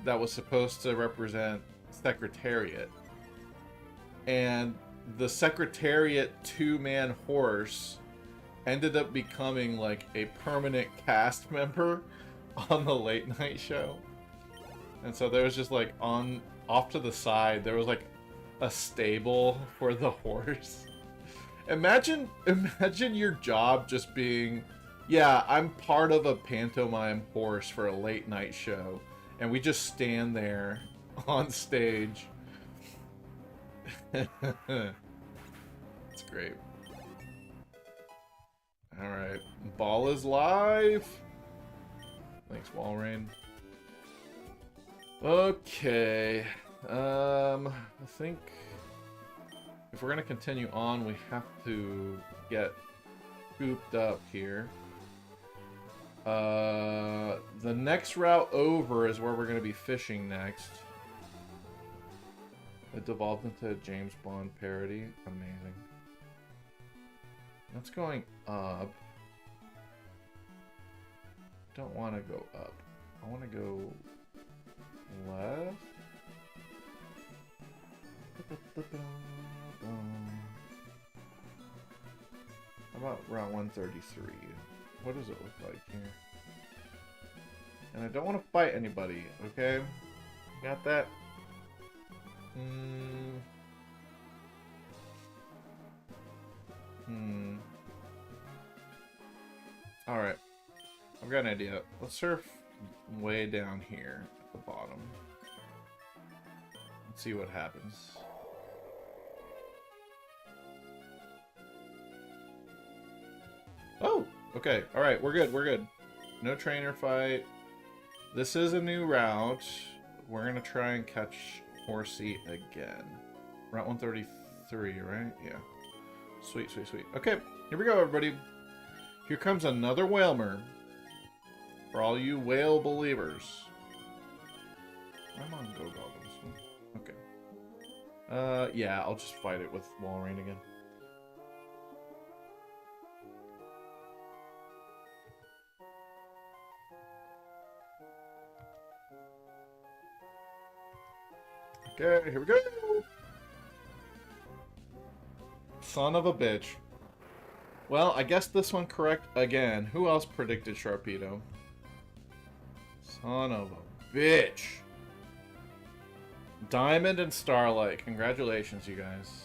Speaker 1: that was supposed to represent Secretariat. And the Secretariat two-man horse ended up becoming like a permanent cast member on the Late Night Show. And so there was just like off to the side, there was like a stable for the horse. Imagine your job just being, yeah, I'm part of a pantomime horse for a late night show, and we just stand there on stage. It's great. Alright. Ball is live. Thanks, Walrein. Okay. I think if we're gonna continue on, we have to get scooped up here. The next route over is where we're gonna be fishing next. It devolved into a James Bond parody. Amazing. That's going up. Don't want to go up. I want to go left. How about route 133? What does it look like here? And I don't want to fight anybody, okay? Got that? Alright. I've got an idea. Let's surf way down here at the bottom. Let's see what happens. Oh! Okay. Alright, we're good. We're good. No trainer fight. This is a new route. We're gonna try and catch Horsey again. Route 133, right? Yeah. Sweet, sweet, sweet. Okay, here we go, everybody. Here comes another Whalmer. For all you whale believers. I'm on Go Goggles. Okay. Yeah, I'll just fight it with Walrein again. Okay, here we go. Son of a bitch. Well, I guess this one correct again. Who else predicted Sharpedo? Son of a bitch. Diamond and Starlight. Congratulations, you guys.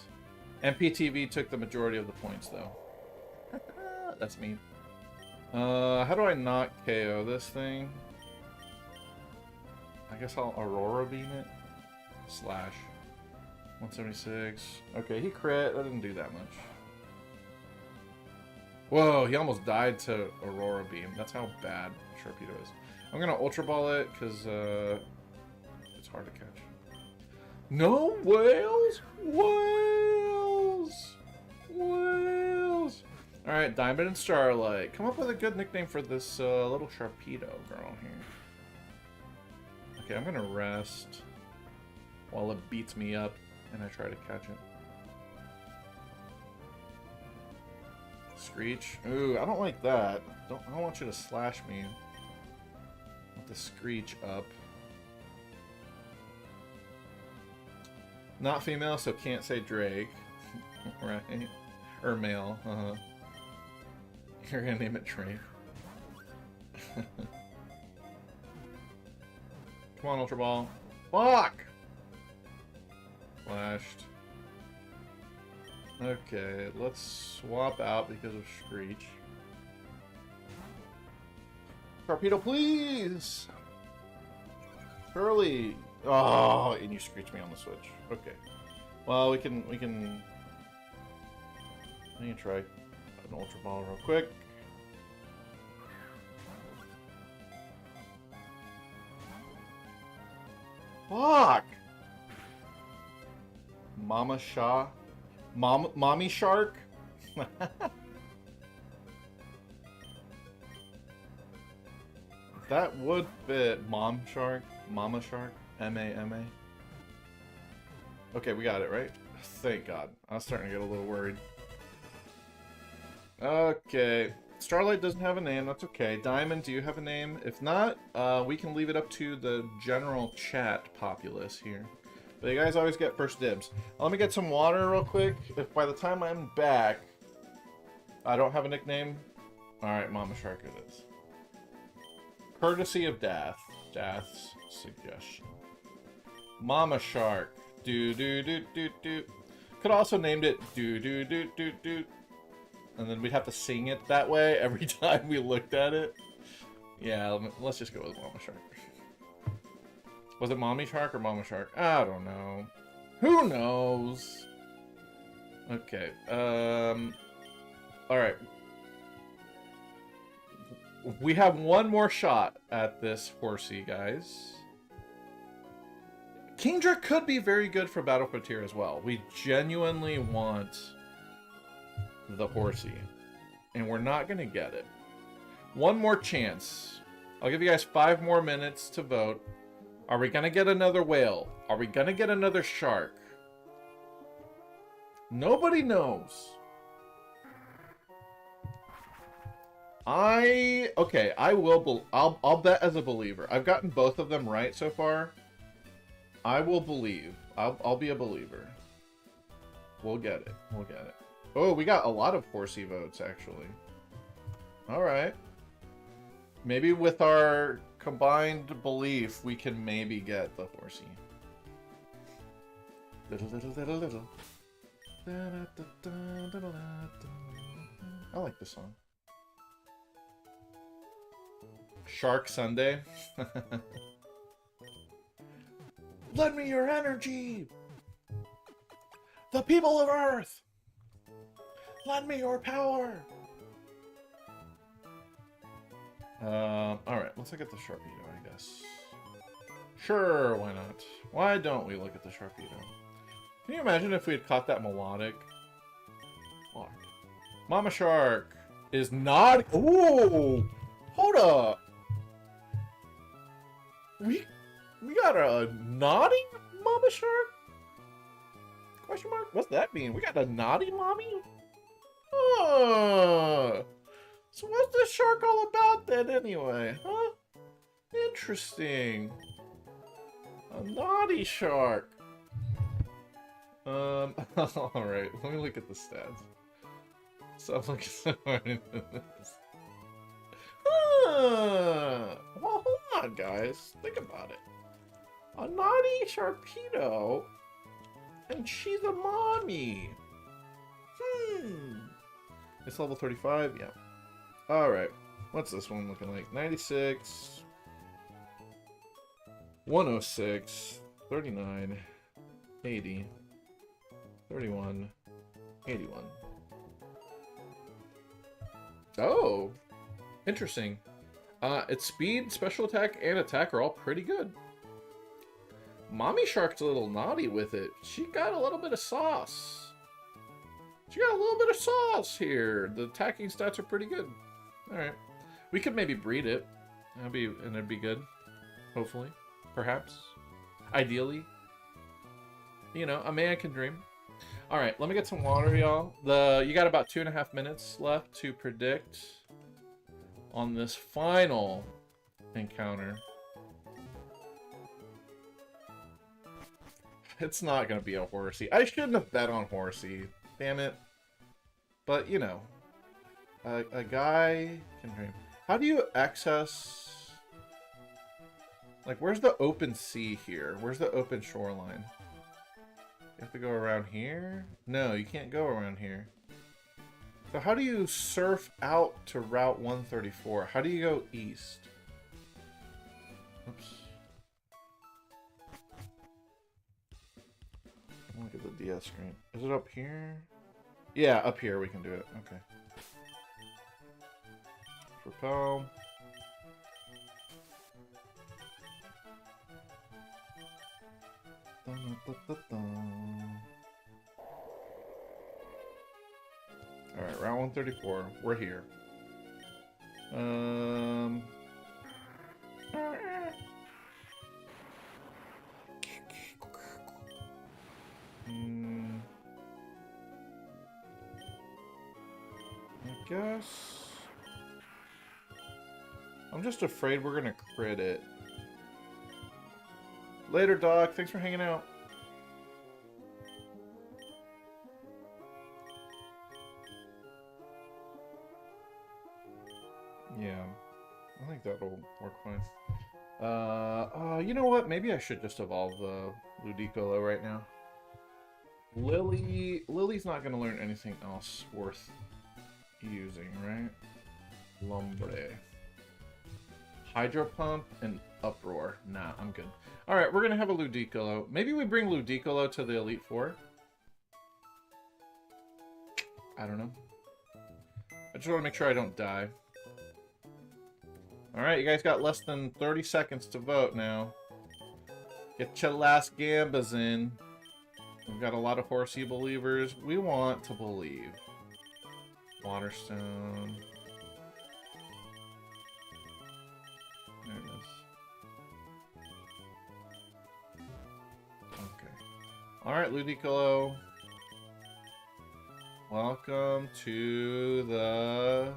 Speaker 1: MPTV took the majority of the points, though. That's mean. How do I not KO this thing? I guess I'll Aurora Beam it. Slash. 176. Okay, he crit. That didn't do that much. Whoa, he almost died to Aurora Beam. That's how bad Sharpedo is. I'm gonna Ultra Ball it, because it's hard to catch. No whales? Whales! Whales! Alright, Diamond and Starlight. Come up with a good nickname for this little Sharpedo girl here. Okay, I'm gonna rest while it beats me up and I try to catch it. Screech. Ooh, I don't like that. I don't want you to slash me with the Screech up. Not female, so can't say Drake. Right? Or male. You're gonna name it Drake. Come on, Ultra Ball. Fuck! Flashed. Okay, let's swap out because of Screech. Torpedo, please! Curly! Oh, and you Screech me on the switch. Okay. Well, we can try an Ultra Ball real quick. Fuck! Mama Shaw? Mommy Shark? That would fit. Mom Shark? Mama Shark? M-A-M-A? Okay, we got it, right? Thank God. I was starting to get a little worried. Okay. Starlight doesn't have a name. That's okay. Diamond, do you have a name? If not, we can leave it up to the general chat populace here. But you guys always get first dibs. Let me get some water real quick. If by the time I'm back, I don't have a nickname, alright, Mama Shark it is. Courtesy of Dath's suggestion. Mama Shark. Do. Could also named it do do do do do, and then we'd have to sing it that way every time we looked at it. Yeah, let's just go with Mama Shark. Was it Mommy Shark or Mama Shark? I don't know. Who knows? Okay. All right. We have one more shot at this horsey, guys. Kingdra could be very good for Battle Frontier as well. We genuinely want the horsey, and we're not going to get it. One more chance. I'll give you guys 5 more minutes to vote. Are we going to get another whale? Are we going to get another shark? Nobody knows. Okay, I'll bet as a believer. I've gotten both of them right so far. I will believe. I'll be a believer. We'll get it. We'll get it. Oh, we got a lot of horsey votes, actually. Alright. Maybe with our combined belief, we can maybe get the horsey. Little, little, little, little. I like this song. Shark Sunday. Lend me your energy! The people of Earth! Lend me your power! Alright, let's look at the Sharpedo, I guess. Sure, why not? Why don't we look at the Sharpedo? Can you imagine if we had caught that melodic? Oh. Mama Shark is not... Ooh! Hold up! We got a naughty Mama Shark? Question mark? What's that mean? We got a naughty mommy? Oh. So what's this shark all about then anyway? Huh? Interesting. A naughty shark. Alright, let me look at the stats. So I'm looking so hard into this. Well, hold on, guys. Think about it. A naughty Sharpedo, and she's a mommy. It's level 35, yeah. Alright, what's this one looking like? 96, 106, 39, 80, 31, 81. Oh, interesting. Its speed, special attack, and attack are all pretty good. Mommy Shark's a little naughty with it. She got a little bit of sauce. She got a little bit of sauce here. The attacking stats are pretty good. Alright. We could maybe breed it. It'd be good. Hopefully. Perhaps. Ideally. You know, a man can dream. Alright, let me get some water, y'all. You got about 2.5 minutes left to predict on this final encounter. It's not going to be a horsey. I shouldn't have bet on horsey. Damn it. But, you know. A guy can dream. How do you access... Like, where's the open sea here? Where's the open shoreline? You have to go around here? No, you can't go around here. So how do you surf out to Route 134? How do you go east? Oops. Look at the DS screen. Is it up here? Yeah, up here we can do it. Okay. Propel. Alright, round 134. We're here. I guess... I'm just afraid we're gonna crit it. Later, dog. Thanks for hanging out. Yeah, I think that'll work fine. You know what? Maybe I should just evolve the Ludicolo right now. Lily's not gonna learn anything else worth using, right? Lumbre. Hydro Pump and Uproar. Nah, I'm good. Alright, we're gonna have a Ludicolo. Maybe we bring Ludicolo to the Elite Four. I don't know. I just want to make sure I don't die. Alright, you guys got less than 30 seconds to vote now. Get your last gambas in. We've got a lot of horsey believers. We want to believe. Waterstone. There it is. Okay. Alright, Ludicolo. Welcome to the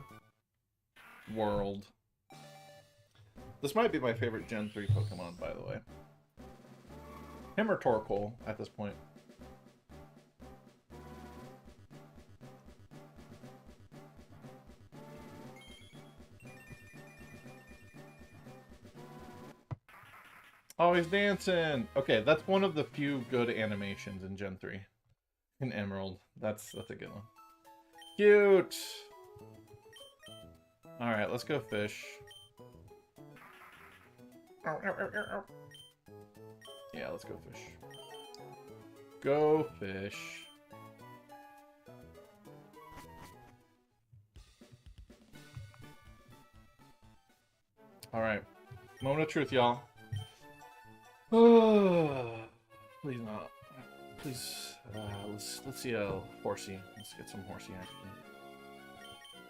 Speaker 1: world. This might be my favorite Gen 3 Pokemon, by the way. Him or Torkoal at this point. Oh, he's dancing! Okay, that's one of the few good animations in Gen 3. In Emerald. That's a good one. Cute! Alright, let's go fish. Yeah, let's go fish. Go fish. Alright. Moment of truth, y'all. Please not. Please, let's see a horsey. Let's get some horsey action.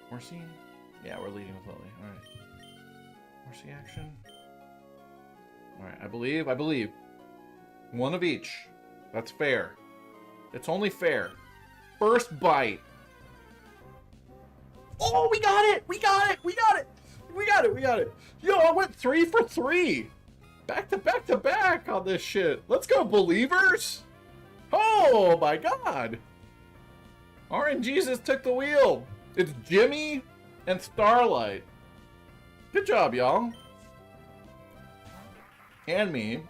Speaker 1: Horsey? Yeah, we're leading with Lily. Alright. Horsey action. Alright, I believe. One of each. That's fair. It's only fair. First bite. Oh, we got it! We got it! We got it! We got it! We got it! Yo, I went 3 for 3! Back to back to back on this shit. Let's go, believers! Oh my god! RNGesus took the wheel. It's Jimmy and Starlight. Good job, y'all. And me.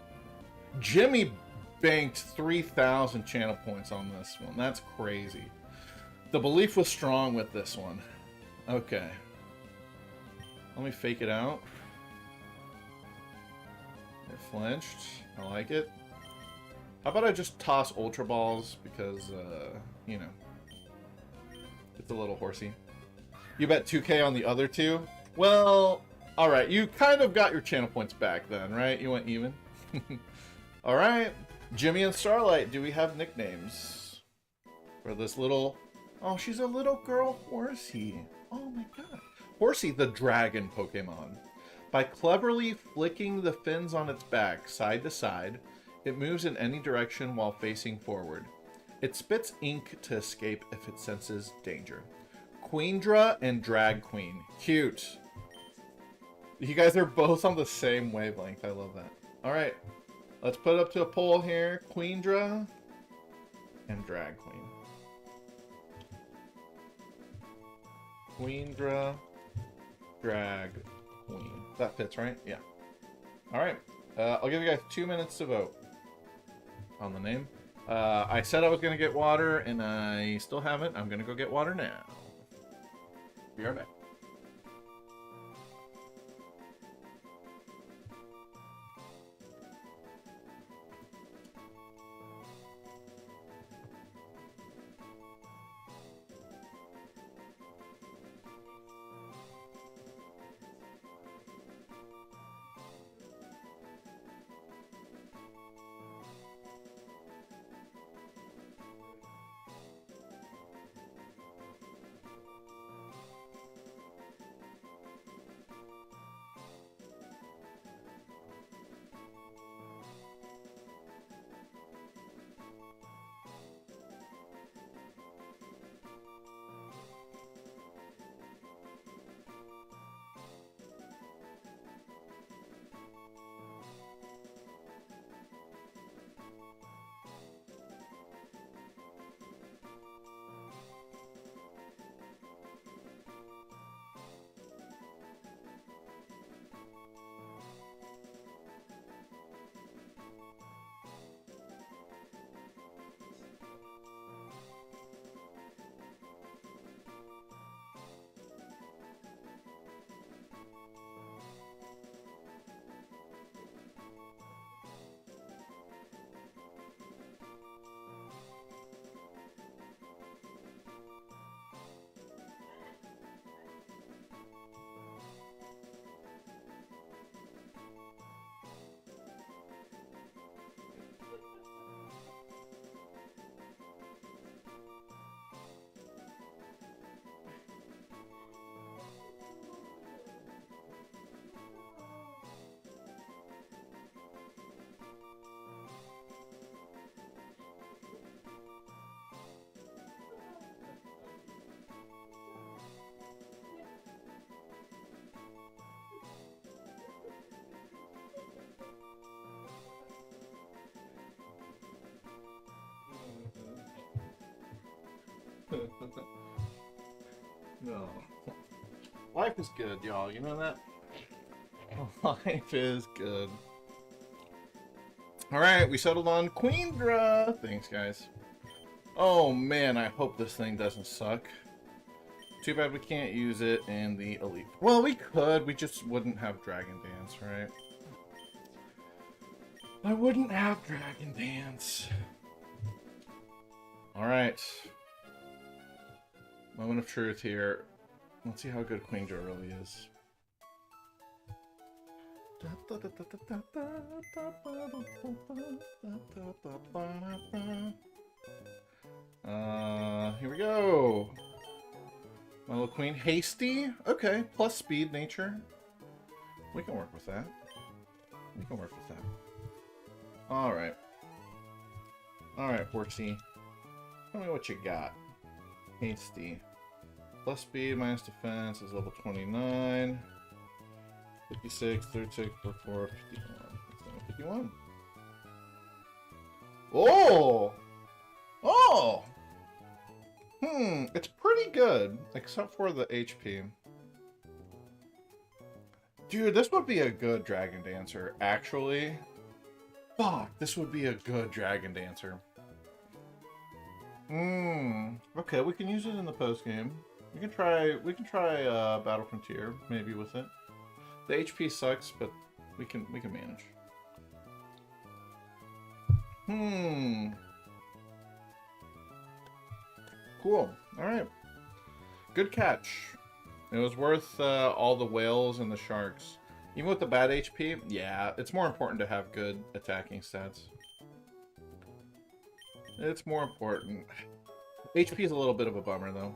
Speaker 1: Jimmy banked 3,000 channel points on this one. That's crazy. The belief was strong with this one. Okay. Let me fake it out. It flinched. I like it. How about I just toss Ultra Balls because, you know, it's a little horsey. You bet 2K on the other two? Well, alright, you kind of got your channel points back then, right? You went even. Alright, Jimmy and Starlight, do we have nicknames for this little... Oh, she's a little girl horsey. Oh my god. Horsey, the dragon Pokemon. By cleverly flicking the fins on its back side to side, it moves in any direction while facing forward. It spits ink to escape if it senses danger. Queendra and Drag Queen. Cute. You guys are both on the same wavelength. I love that. Alright. Let's put it up to a poll here. Queendra and Drag Queen. Queendra, Drag Queen. That fits, right? Yeah. Alright. I'll give you guys 2 minutes to vote on the name. I said I was going to get water, and I still haven't. I'm going to go get water now. Be right back. No. Life is good, y'all. You know that? Life is good. Alright, we settled on Queendra. Thanks, guys. Oh, man, I hope this thing doesn't suck. Too bad we can't use it in the Elite. Well, we could. We just wouldn't have Dragon Dance, right? I wouldn't have Dragon Dance. Alright. Moment of truth here. Let's see how good Queendra really is. Here we go. My little queen. Hasty? Okay. Plus speed, nature. We can work with that. We can work with that. Alright. Alright, Portsy. Tell me what you got. Hasty. Plus speed, minus defense is level 29. 56, 36, 44, 51. 51. Oh! Oh! It's pretty good, except for the HP. Dude, this would be a good Dragon Dancer, actually. Fuck, this would be a good Dragon Dancer. Okay, we can use it in the post game. We can try Battle Frontier maybe with it. The HP sucks, but we can manage. Cool. All right. Good catch. It was worth all the whales and the sharks. Even with the bad HP, yeah, it's more important to have good attacking stats. It's more important. HP is a little bit of a bummer, though.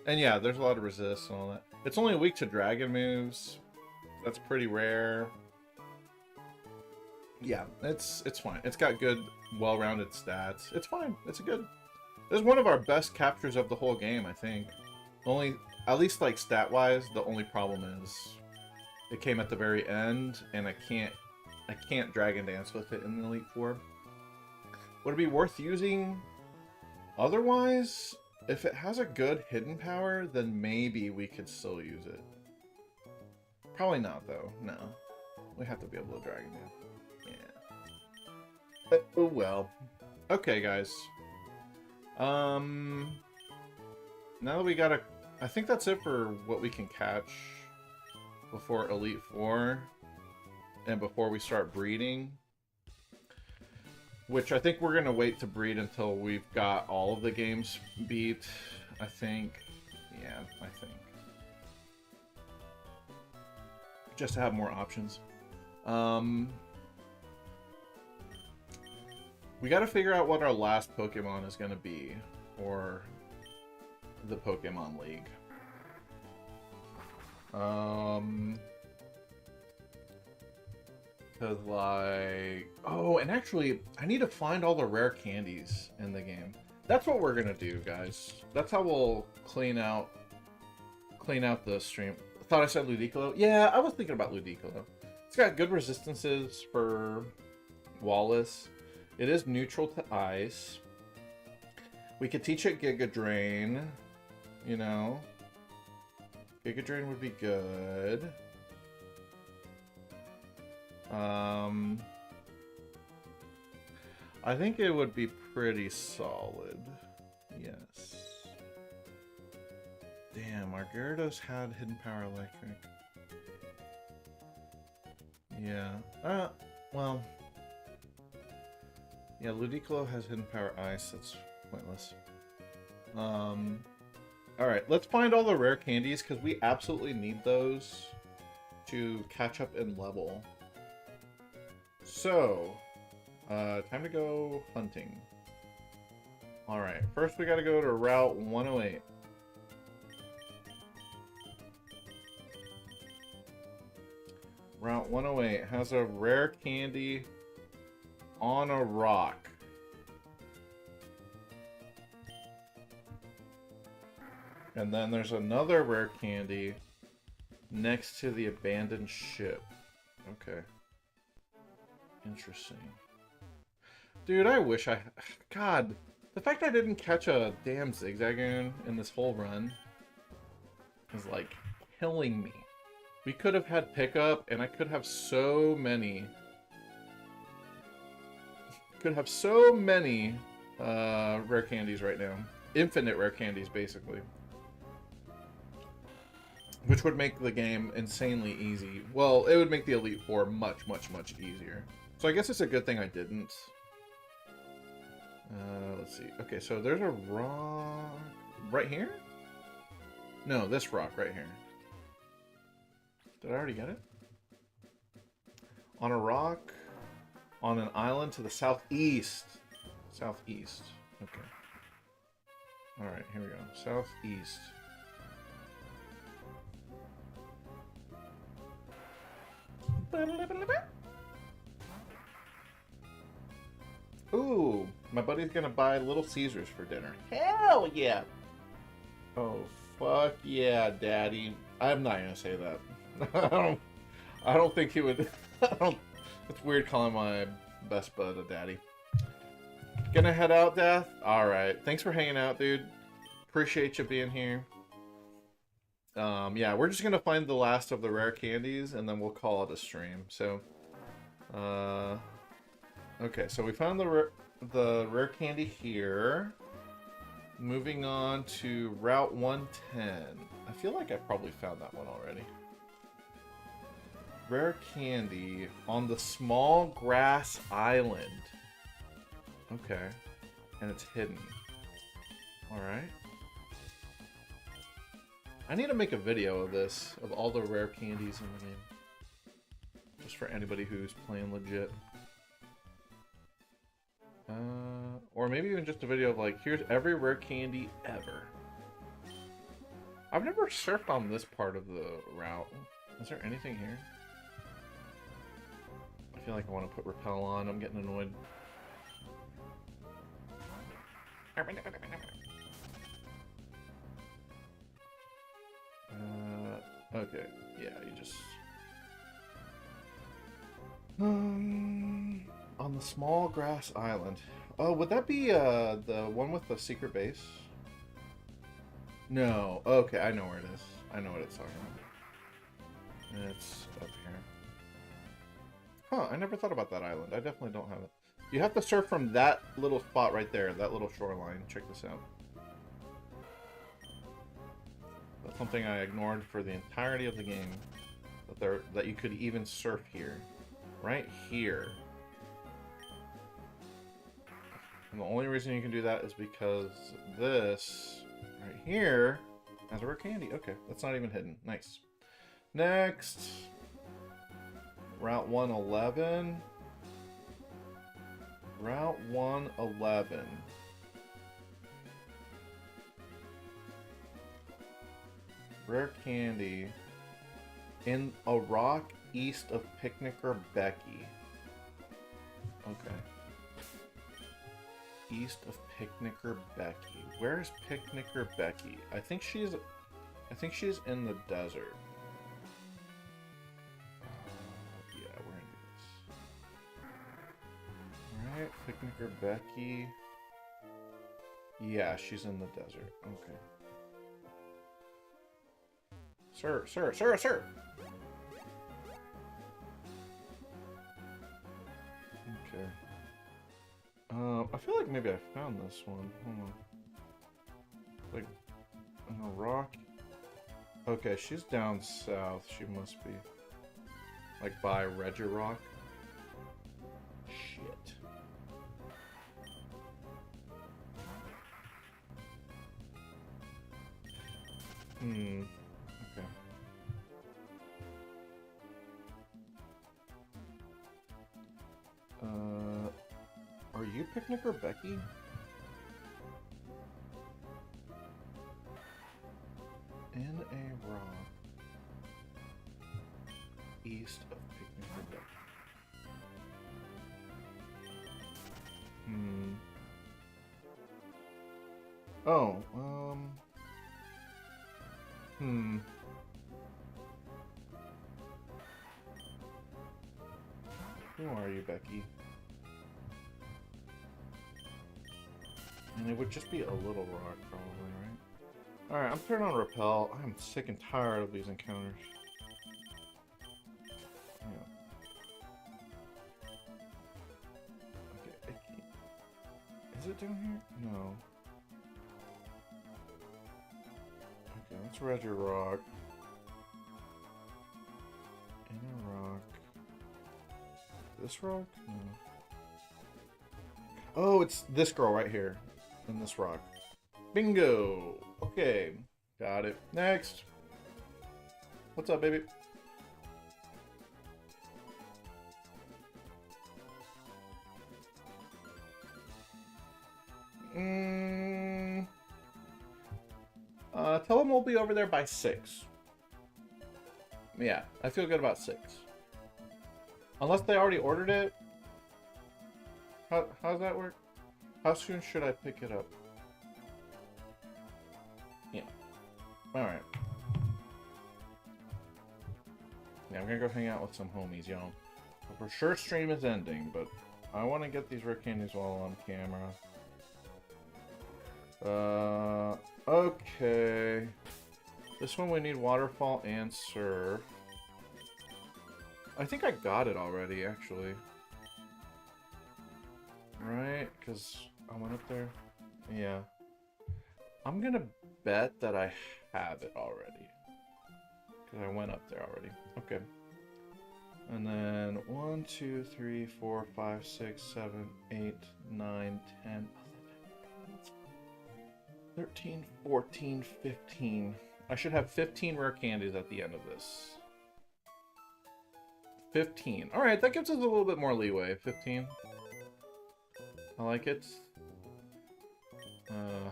Speaker 1: And yeah, there's a lot of resist and all that. It's only weak to dragon moves. That's pretty rare. Yeah, it's fine. It's got good, well-rounded stats. It's fine. It's good. This is one of our best captures of the whole game, I think. Only, at least like stat-wise, the only problem is it came at the very end, and I can't Dragon Dance with it in the Elite Four. Would it be worth using otherwise? If it has a good hidden power, then maybe we could still use it. Probably not, though. No. We have to be able to Dragon Dance. Yeah. But, oh well. Okay, guys. Now that we got I think that's it for what we can catch before Elite Four and before we start breeding. Which I think we're going to wait to breed until we've got all of the games beat, I think. Yeah, I think. Just to have more options. We got to figure out what our last Pokemon is going to be for the Pokemon League. Because, like... Oh, and actually, I need to find all the rare candies in the game. That's what we're going to do, guys. That's how we'll clean out the stream. I thought I said Ludicolo. Yeah, I was thinking about Ludicolo. It's got good resistances for Wallace. It is neutral to ice. We could teach it Giga Drain. You know. Giga Drain would be good. I think it would be pretty solid. Yes. Damn, our Gyarados had Hidden Power Electric. Yeah. Well. Yeah, Ludicolo has Hidden Power Ice. That's pointless. Alright, let's find all the rare candies, because we absolutely need those to catch up in level. So, time to go hunting. Alright, first we gotta go to Route 108. Route 108 has a rare candy on a rock. And then there's another rare candy next to the abandoned ship. Okay. Interesting. Dude, I wish I... God, The fact I didn't catch a damn Zigzagoon in this whole run is like killing me. We could have had pickup, and I could have so many. Could have so many rare candies right now. Infinite rare candies, basically. Which would make the game insanely easy. Well, it would make the Elite Four much, much, much easier. So I guess it's a good thing I didn't. Let's see. Okay, so there's a rock right here? No, this rock right here. Did I already get it? On a rock on an island to the southeast. Southeast. Okay. Alright, here we go. Southeast. Ooh, my buddy's gonna buy Little Caesars for dinner. Hell yeah! Oh, fuck yeah, Daddy. I'm not gonna say that. I don't think he would. It's weird calling my best bud a daddy. Gonna head out, Death? Alright. Thanks for hanging out, dude. Appreciate you being here. Yeah, we're just gonna find the last of the rare candies, and then we'll call it a stream. So, okay, so we found the rare candy here. Moving on to Route 110. I feel like I probably found that one already. Rare candy on the small grass island. Okay. And it's hidden. Alright. I need to make a video of this, of all the rare candies in the game. Just for anybody who's playing legit. Or maybe even just a video of like, here's every rare candy ever. I've never surfed on this part of the route. Is there anything here? I feel like I want to put repel on. I'm getting annoyed. Okay. Yeah, you just... on the small grass island. Oh, would that be the one with the secret base? No. Okay, I know where it is. I know what it's talking about. It's up here. Huh, I never thought about that island. I definitely don't have it. You have to surf from that little spot right there, that little shoreline. Check this out. That's something I ignored for the entirety of the game. That you could even surf here. Right here. And the only reason you can do that is because this right here has a rare candy. Okay, that's not even hidden. Nice. Next. Route 111. Route 111. Rare candy in a rock east of Picnicker Becky. Okay. East of Picnicker Becky. Where's Picnicker Becky? I think she's in the desert. Yeah, we're into this. Alright, Picnicker Becky. Yeah, she's in the desert. Okay. Sir. Okay. I feel like maybe I found this one. Hold on. Like, in a rock. Okay, she's down south. She must be. Like by Rock. Shit. Okay. Are you Picnicker Becky? In a rock east of Picnicker Becky. Oh, Who are you, Becky? And it would just be a little rock, probably, right? Alright, I'm turning on Repel. I'm sick and tired of these encounters. Yeah. Okay, I can't... Is it down here? No. Okay, let's Regirock. Inner rock. This rock? No. Oh, it's this girl right here. In this rock. Bingo! Okay. Got it. Next. What's up, baby? Tell him we'll be over there by 6. Yeah, I feel good about 6. Unless they already ordered it. How's that work? How soon should I pick it up? Yeah. Alright. Yeah, I'm gonna go hang out with some homies, y'all. For sure stream is ending, but I want to get these rare candies while on camera. Okay. This one we need Waterfall and Surf. I think I got it already, actually. Right? Because I went up there. Yeah. I'm gonna bet that I have it already. Because I went up there already. Okay. And then 1, 2, 3, 4, 5, 6, 7, 8, 9, 10, 13, 14, 15. I should have 15 rare candies at the end of this. 15. Alright, that gives us a little bit more leeway. 15. I like it.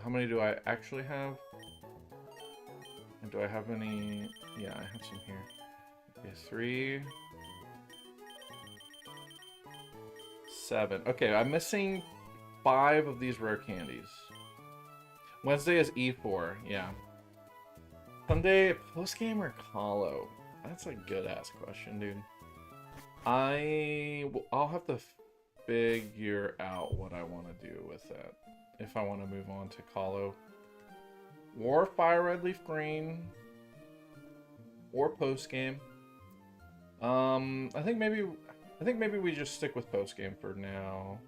Speaker 1: How many do I actually have? And do I have any? Yeah, I have some here. Okay, 3. 7. Okay, I'm missing 5 of these rare candies. Wednesday is E4, yeah. Sunday, post-game or Colo? That's a good-ass question, dude. I'll have to figure out what I want to do with that. If I want to move on to Colo. Or Fire Red Leaf Green. Or post-game. I think maybe we just stick with post-game for now.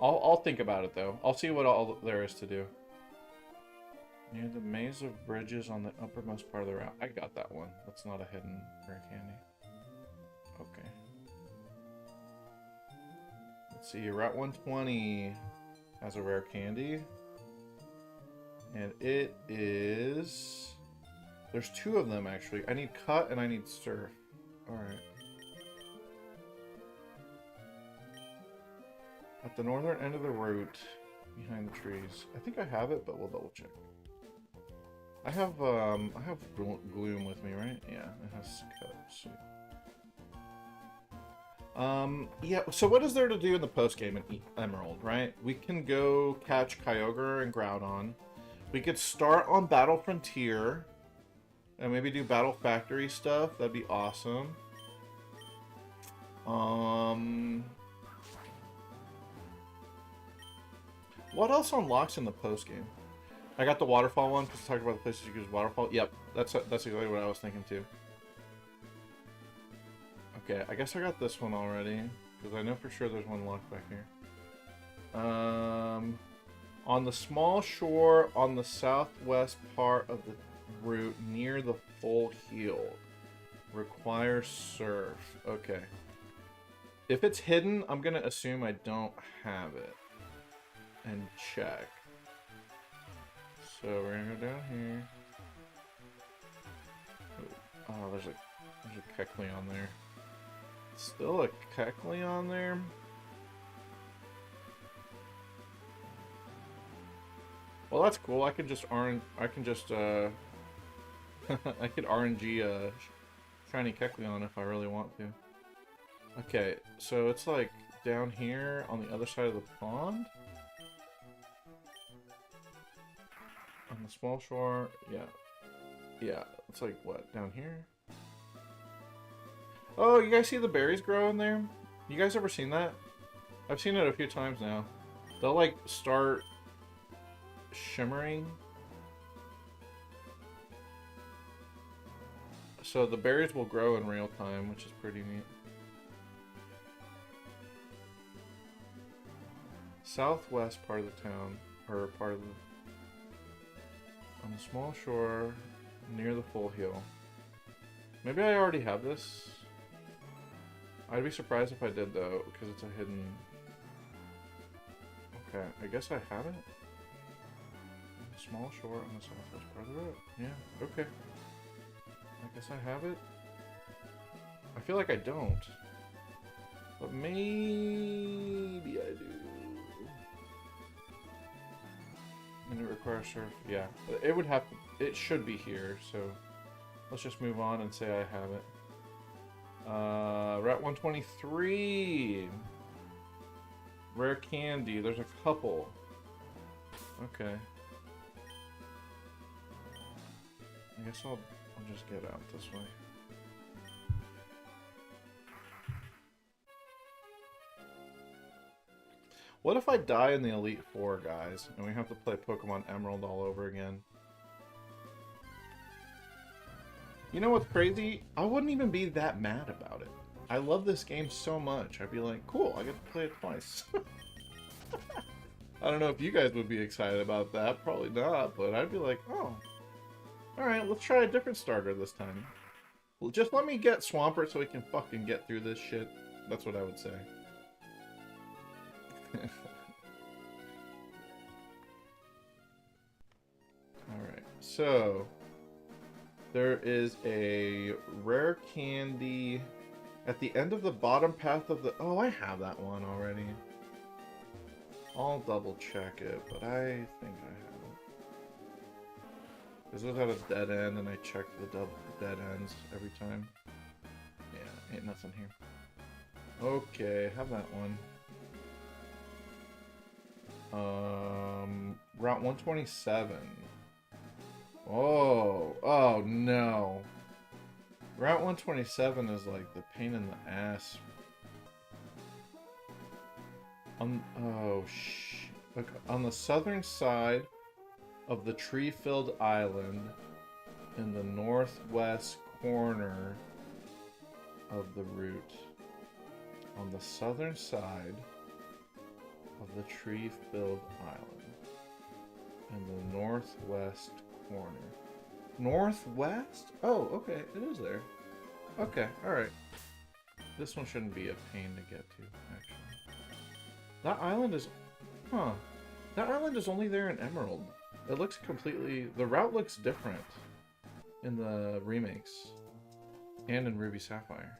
Speaker 1: I'll think about it, though. I'll see what all there is to do. Near the maze of bridges on the uppermost part of the route. I got that one. That's not a hidden rare candy. Okay. Let's see. Route 120 has a rare candy. And it is... There's 2 of them, actually. I need Cut and I need Surf. Alright. At the northern end of the route, behind the trees. I think I have it, but we'll double check. I have Gloom with me, right? Yeah, it has Cut. Sweet. Yeah, so what is there to do in the post-game in Emerald, right? We can go catch Kyogre and Groudon. We could start on Battle Frontier. And maybe do Battle Factory stuff. That'd be awesome. What else unlocks in the post-game? I got the Waterfall one, because I talked about the places you can use Waterfall. Yep, that's exactly what I was thinking, too. Okay, I guess I got this one already, because I know for sure there's one locked back here. On the small shore on the southwest part of the route near the full heal. Require Surf. Okay. If it's hidden, I'm going to assume I don't have it. And check. So we're going to go down here. Oh, there's a Kecleon there. Still a Kecleon there? Well, that's cool. I could just I could RNG shiny Kecleon if I really want to. Okay, so it's like down here on the other side of the pond? On the small shore, yeah. Yeah, it's like what, down here? Oh, you guys see the berries growing there? You guys ever seen that? I've seen it a few times now. They'll like start shimmering. So the berries will grow in real time, which is pretty neat. Southwest part of the town, or part of the... On the small shore, near the full hill. Maybe I already have this. I'd be surprised if I did, though, because it's a hidden... Okay, I guess I have it. Small shore on the southwest part of the road. Yeah, okay. I guess I have it. I feel like I don't. But maybe I do. And it requires surf. Yeah, it would have to... It should be here, so... Let's just move on and say I have it. Route 123. Rare candy. There's a couple. Okay. I guess I'll just get out this way. What if I die in the Elite Four, guys, and we have to play Pokemon Emerald all over again? You know what's crazy? I wouldn't even be that mad about it. I love this game so much. I'd be like, cool, I get to play it twice. I don't know if you guys would be excited about that. Probably not, but I'd be like, oh. Alright, let's try a different starter this time. Well, just let me get Swampert so we can fucking get through this shit. That's what I would say. Alright, so... There is a rare candy at the end of the bottom path of the... Oh, I have that one already. I'll double check it, but I think I have it. Because it was at a dead end, and I checked the dead ends every time. Yeah, ain't nothing here. Okay, have that one. Route 127. Oh no. Route 127 is like the pain in the ass. Look, on the southern side of the tree-filled island, in the northwest corner of the route. On the southern side of the tree-filled island, in the northwest corner. Northwest? Oh, okay, it is there. Okay, alright. This one shouldn't be a pain to get to, actually. That island is... Huh. That island is only there in Emerald. It looks completely... The route looks different in the remakes. And in Ruby Sapphire.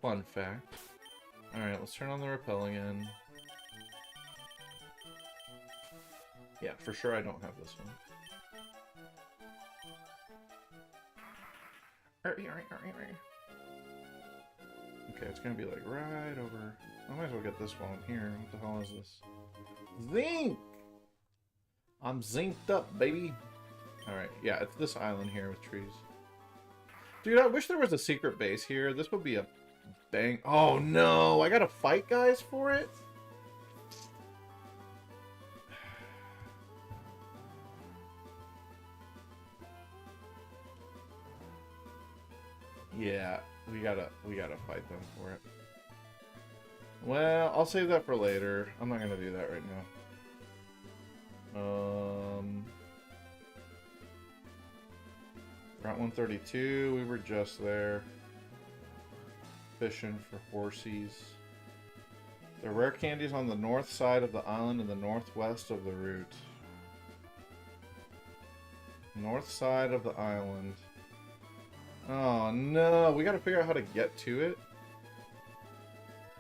Speaker 1: Fun fact. Alright, let's turn on the rappel again. Yeah, for sure I don't have this one. Okay, it's gonna be like right over... I might as well get this one here. What the hell is this? Zinc! I'm zinced up, baby! Alright, yeah, it's this island here with trees. Dude, I wish there was a secret base here. This would be a bang... Oh no! I gotta fight guys for it? Yeah, we gotta fight them for it. Well, I'll save that for later. I'm not gonna do that right now. Route 132, we were just there. Fishing for horsies. The rare candies on the north side of the island and the northwest of the route. North side of the island. Oh no, we gotta figure out how to get to it.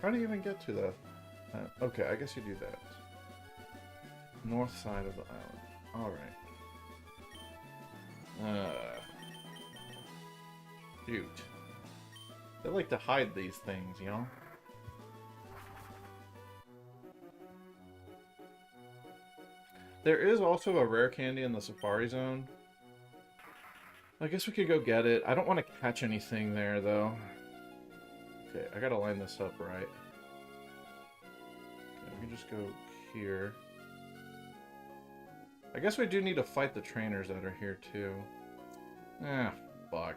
Speaker 1: How do you even get to the... okay, I guess you do that. North side of the island. Alright. Shoot. They like to hide these things, you know? There is also a rare candy in the Safari Zone. I guess we could go get it. I don't want to catch anything there, though. Okay, I gotta line this up right. Okay, we can just go here. I guess we do need to fight the trainers that are here too. Ah, fuck.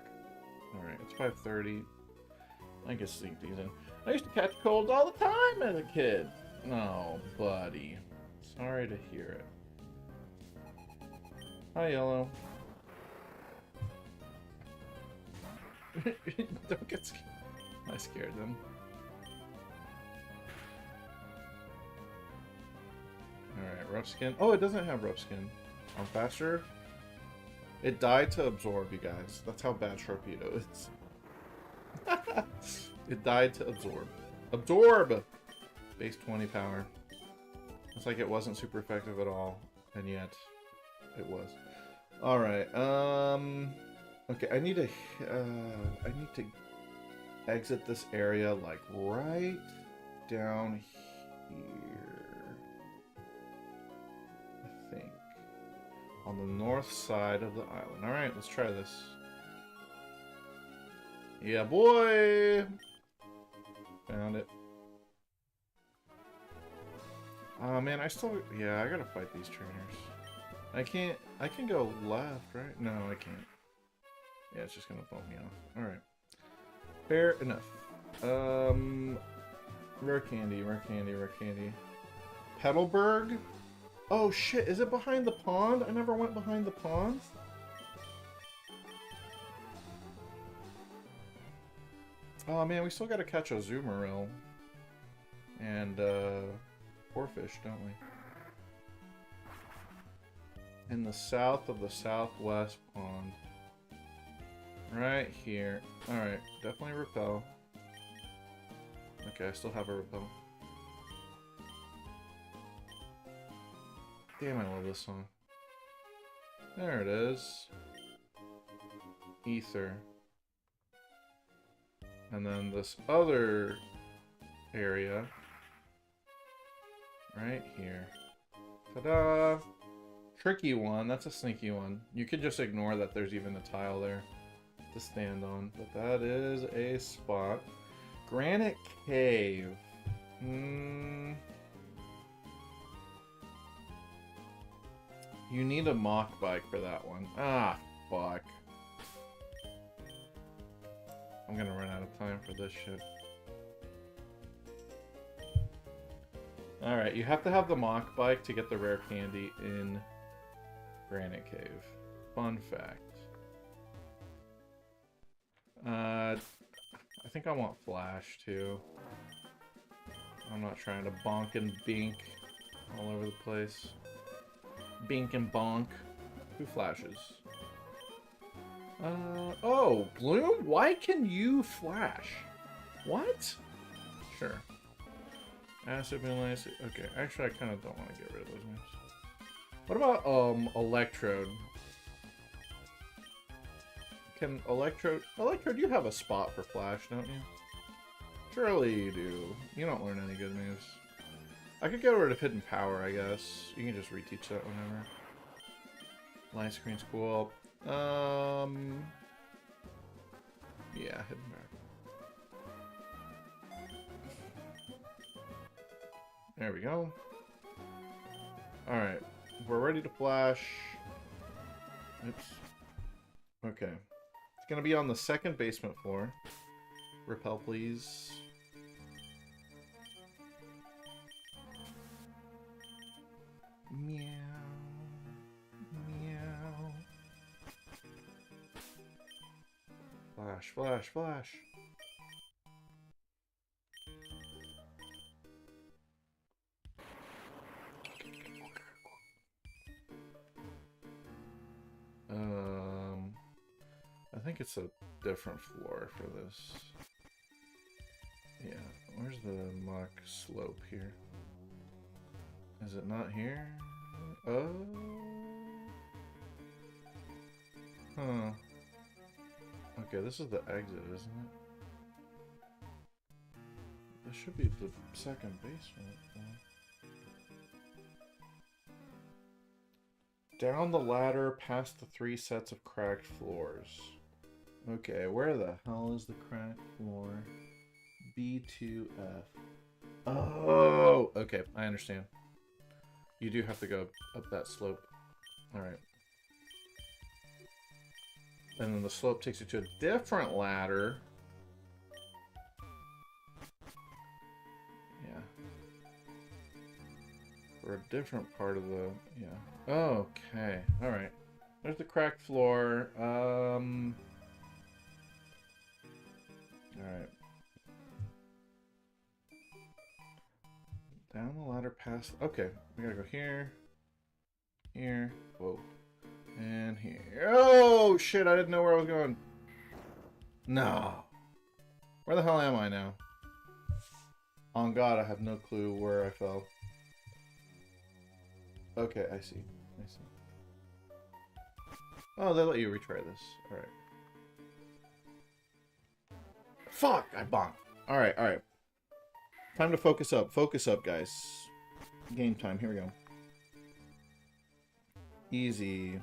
Speaker 1: Alright, it's 5:30. I can sneak these in. I used to catch colds all the time as a kid. No, buddy. Sorry to hear it. Hi, Yellow. Don't get scared. I scared them. Alright, rough skin. Oh, it doesn't have rough skin. On faster. It died to absorb, you guys. That's how bad Sharpedo is. It died to absorb. Absorb! Base 20 power. It's like it wasn't super effective at all. And yet, it was. Alright, okay, I need to exit this area, like, right down here. I think. On the north side of the island. Alright, let's try this. Yeah, boy! Found it. Oh, man, I gotta fight these trainers. I can go left, right? No, I can't. Yeah, it's just gonna bump me off. Alright. Fair enough. Rare candy, rare candy, rare candy. Petalburg? Oh shit, is it behind the pond? I never went behind the pond. Oh man, we still gotta catch a Zoomeril. And, Oarfish, don't we? In the south of the southwest pond. Right here. Alright, definitely repel. Okay, I still have a repel. Damn, I love this song. There it is. Ether. And then this other area. Right here. Ta-da! Tricky one. That's a sneaky one. You could just ignore that there's even a tile there to stand on. But that is a spot. Granite Cave. You need a mock bike for that one. Ah, fuck. I'm gonna run out of time for this shit. Alright, you have to have the mock bike to get the rare candy in Granite Cave. Fun fact. I think I want Flash too. I'm not trying to bonk and bink all over the place. Bink and bonk. Who flashes? Oh, Bloom? Why can you flash? What? Sure. Acid, Vanilla Acid. Okay, actually I kind of don't want to get rid of those moves. What about, Electrode? Can Electrode... Electrode, you have a spot for Flash, don't you? Surely you do. You don't learn any good moves. I could get rid of Hidden Power, I guess. You can just reteach that whenever. Light Screen's cool. Yeah, Hidden Power. There we go. Alright. We're ready to flash. Oops. Okay. It's gonna be on the second basement floor. Repel, please. Meow. Meow. Flash, flash, flash. I think it's a different floor for this. Yeah, where's the mock slope here? Is it not here? Oh. Huh. Okay, this is the exit, isn't it? This should be the second basement. Down the ladder, past the 3 sets of cracked floors. Okay, where the hell is the cracked floor? B2F. Oh! Okay, I understand. You do have to go up that slope. Alright. And then the slope takes you to a different ladder. Yeah. For a different part of the... Yeah. Okay. Alright. There's the cracked floor. Alright. Down the ladder past... Okay. We gotta go here. Here. Whoa. And here. Oh, shit. I didn't know where I was going. No. Where the hell am I now? On God, I have no clue where I fell. Okay, I see. I see. Oh, they let you retry this. Alright. Fuck! I bonked. Alright, alright. Time to focus up. Focus up, guys. Game time. Here we go. Easy.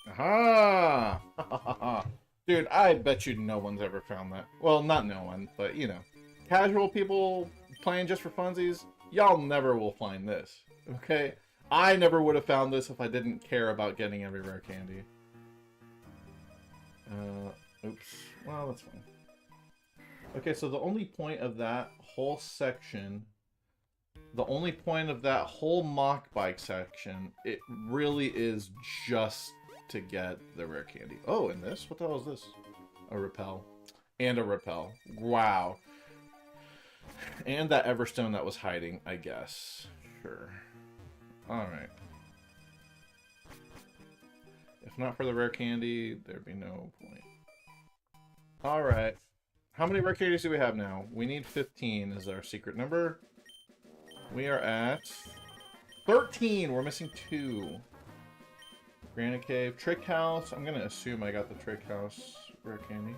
Speaker 1: Aha! Dude, I bet you no one's ever found that. Well, not no one, but, you know. Casual people playing just for funsies, y'all never will find this. Okay? I never would have found this if I didn't care about getting every rare candy. Oops. Well, that's fine. Okay, so the only point of that whole section... The only point of that whole mock bike section, it really is just to get the rare candy. Oh, and this? What the hell is this? A repel. And a repel. Wow. And that Everstone that was hiding, I guess. Sure. Alright. If not for the rare candy, there'd be no point. Alright. How many rare candies do we have now? We need 15 is our secret number. We are at 13. We're missing 2. Granite Cave. Trick House. I'm going to assume I got the Trick House rare candy.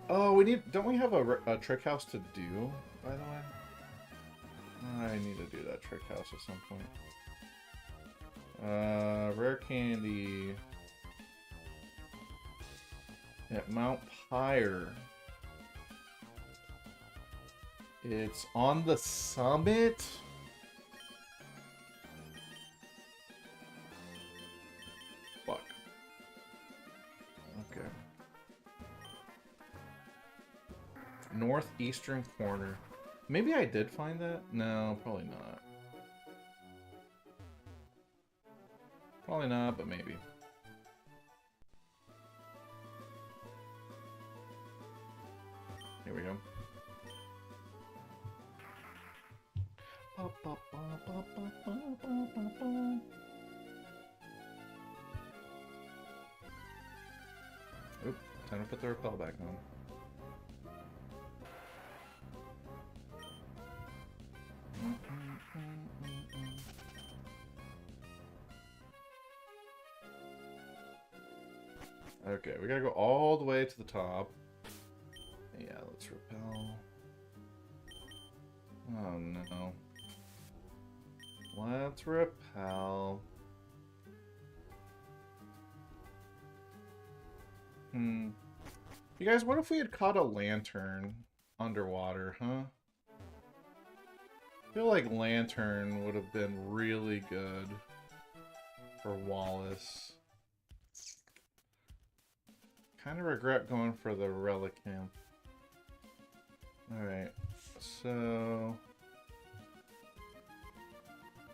Speaker 1: Oh, we need... Don't we have a Trick House to do, by the way? I need to do that Trick House at some point. Rare candy. At Mount Pyre. It's on the summit? Fuck. Okay. Northeastern corner. Maybe I did find that? No, probably not. Probably not, but maybe. Here we go. Oop, time to put the repel back on. Okay, we gotta go all the way to the top. Yeah, let's repel. Oh no. Let's repel. You guys, what if we had caught a lantern underwater, huh? I feel like lantern would have been really good for Wallace. Kind of regret going for the relic camp. Alright, so...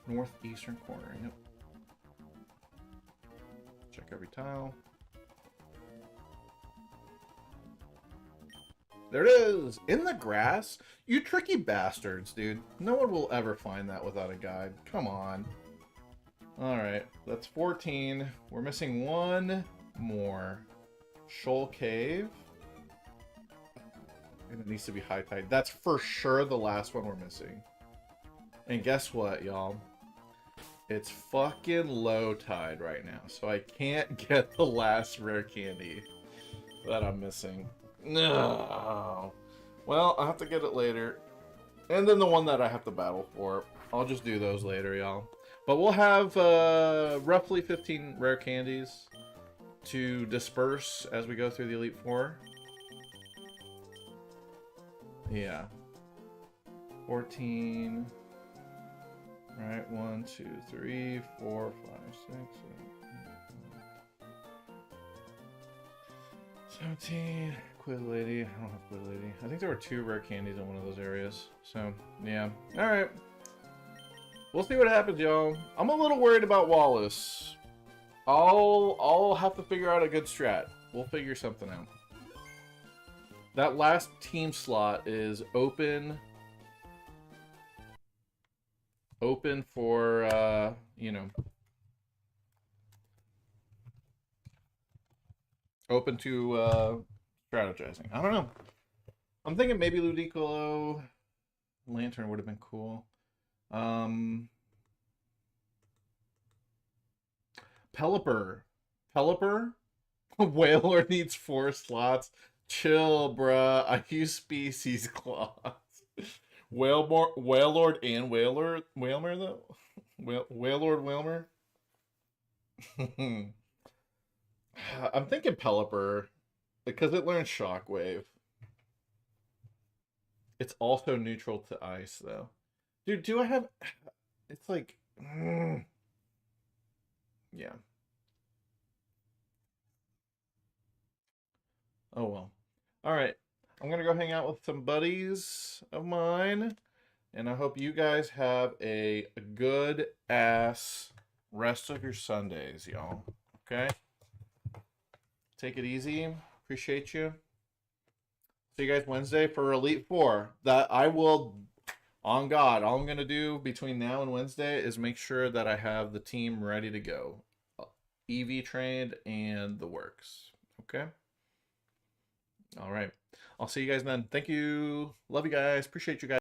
Speaker 1: northeastern corner, yep. Check every tile. There it is! In the grass? You tricky bastards, dude. No one will ever find that without a guide. Come on. Alright, that's 14. We're missing one more. Shoal Cave. And it needs to be high tide. That's for sure the last one we're missing. And guess what, y'all? It's fucking low tide right now. So I can't get the last rare candy that I'm missing. No. Well, I'll have to get it later. And then the one that I have to battle for. I'll just do those later, y'all. But we'll have roughly 15 rare candies to disperse as we go through the Elite Four. Yeah. 14. Right, 1, 2, 3, 4, 5, 6, 7, 17. Quid Lady. I don't have Quid Lady. I think there were 2 rare candies in one of those areas. So, yeah. Alright. We'll see what happens, y'all. I'm a little worried about Wallace. I'll have to figure out a good strat. We'll figure something out. That last team slot is open for, you know, open to strategizing. I don't know. I'm thinking maybe Ludicolo Lantern would have been cool. Pelipper. Whaler needs 4 slots. Chill, bruh. I use species clause. Whalelord and Whalmer though? Whalelord Whalmer? I'm thinking Pelipper because it learns Shockwave. It's also neutral to ice though. Dude, do I have... It's like... Yeah. Oh well. Alright. I'm gonna go hang out with some buddies of mine. And I hope you guys have a good ass rest of your Sundays, y'all. Okay? Take it easy. Appreciate you. See you guys Wednesday for Elite Four. That I will, on God, all I'm going to do between now and Wednesday is make sure that I have the team ready to go. EV trained and the works. Okay? All right. I'll see you guys then. Thank you. Love you guys. Appreciate you guys.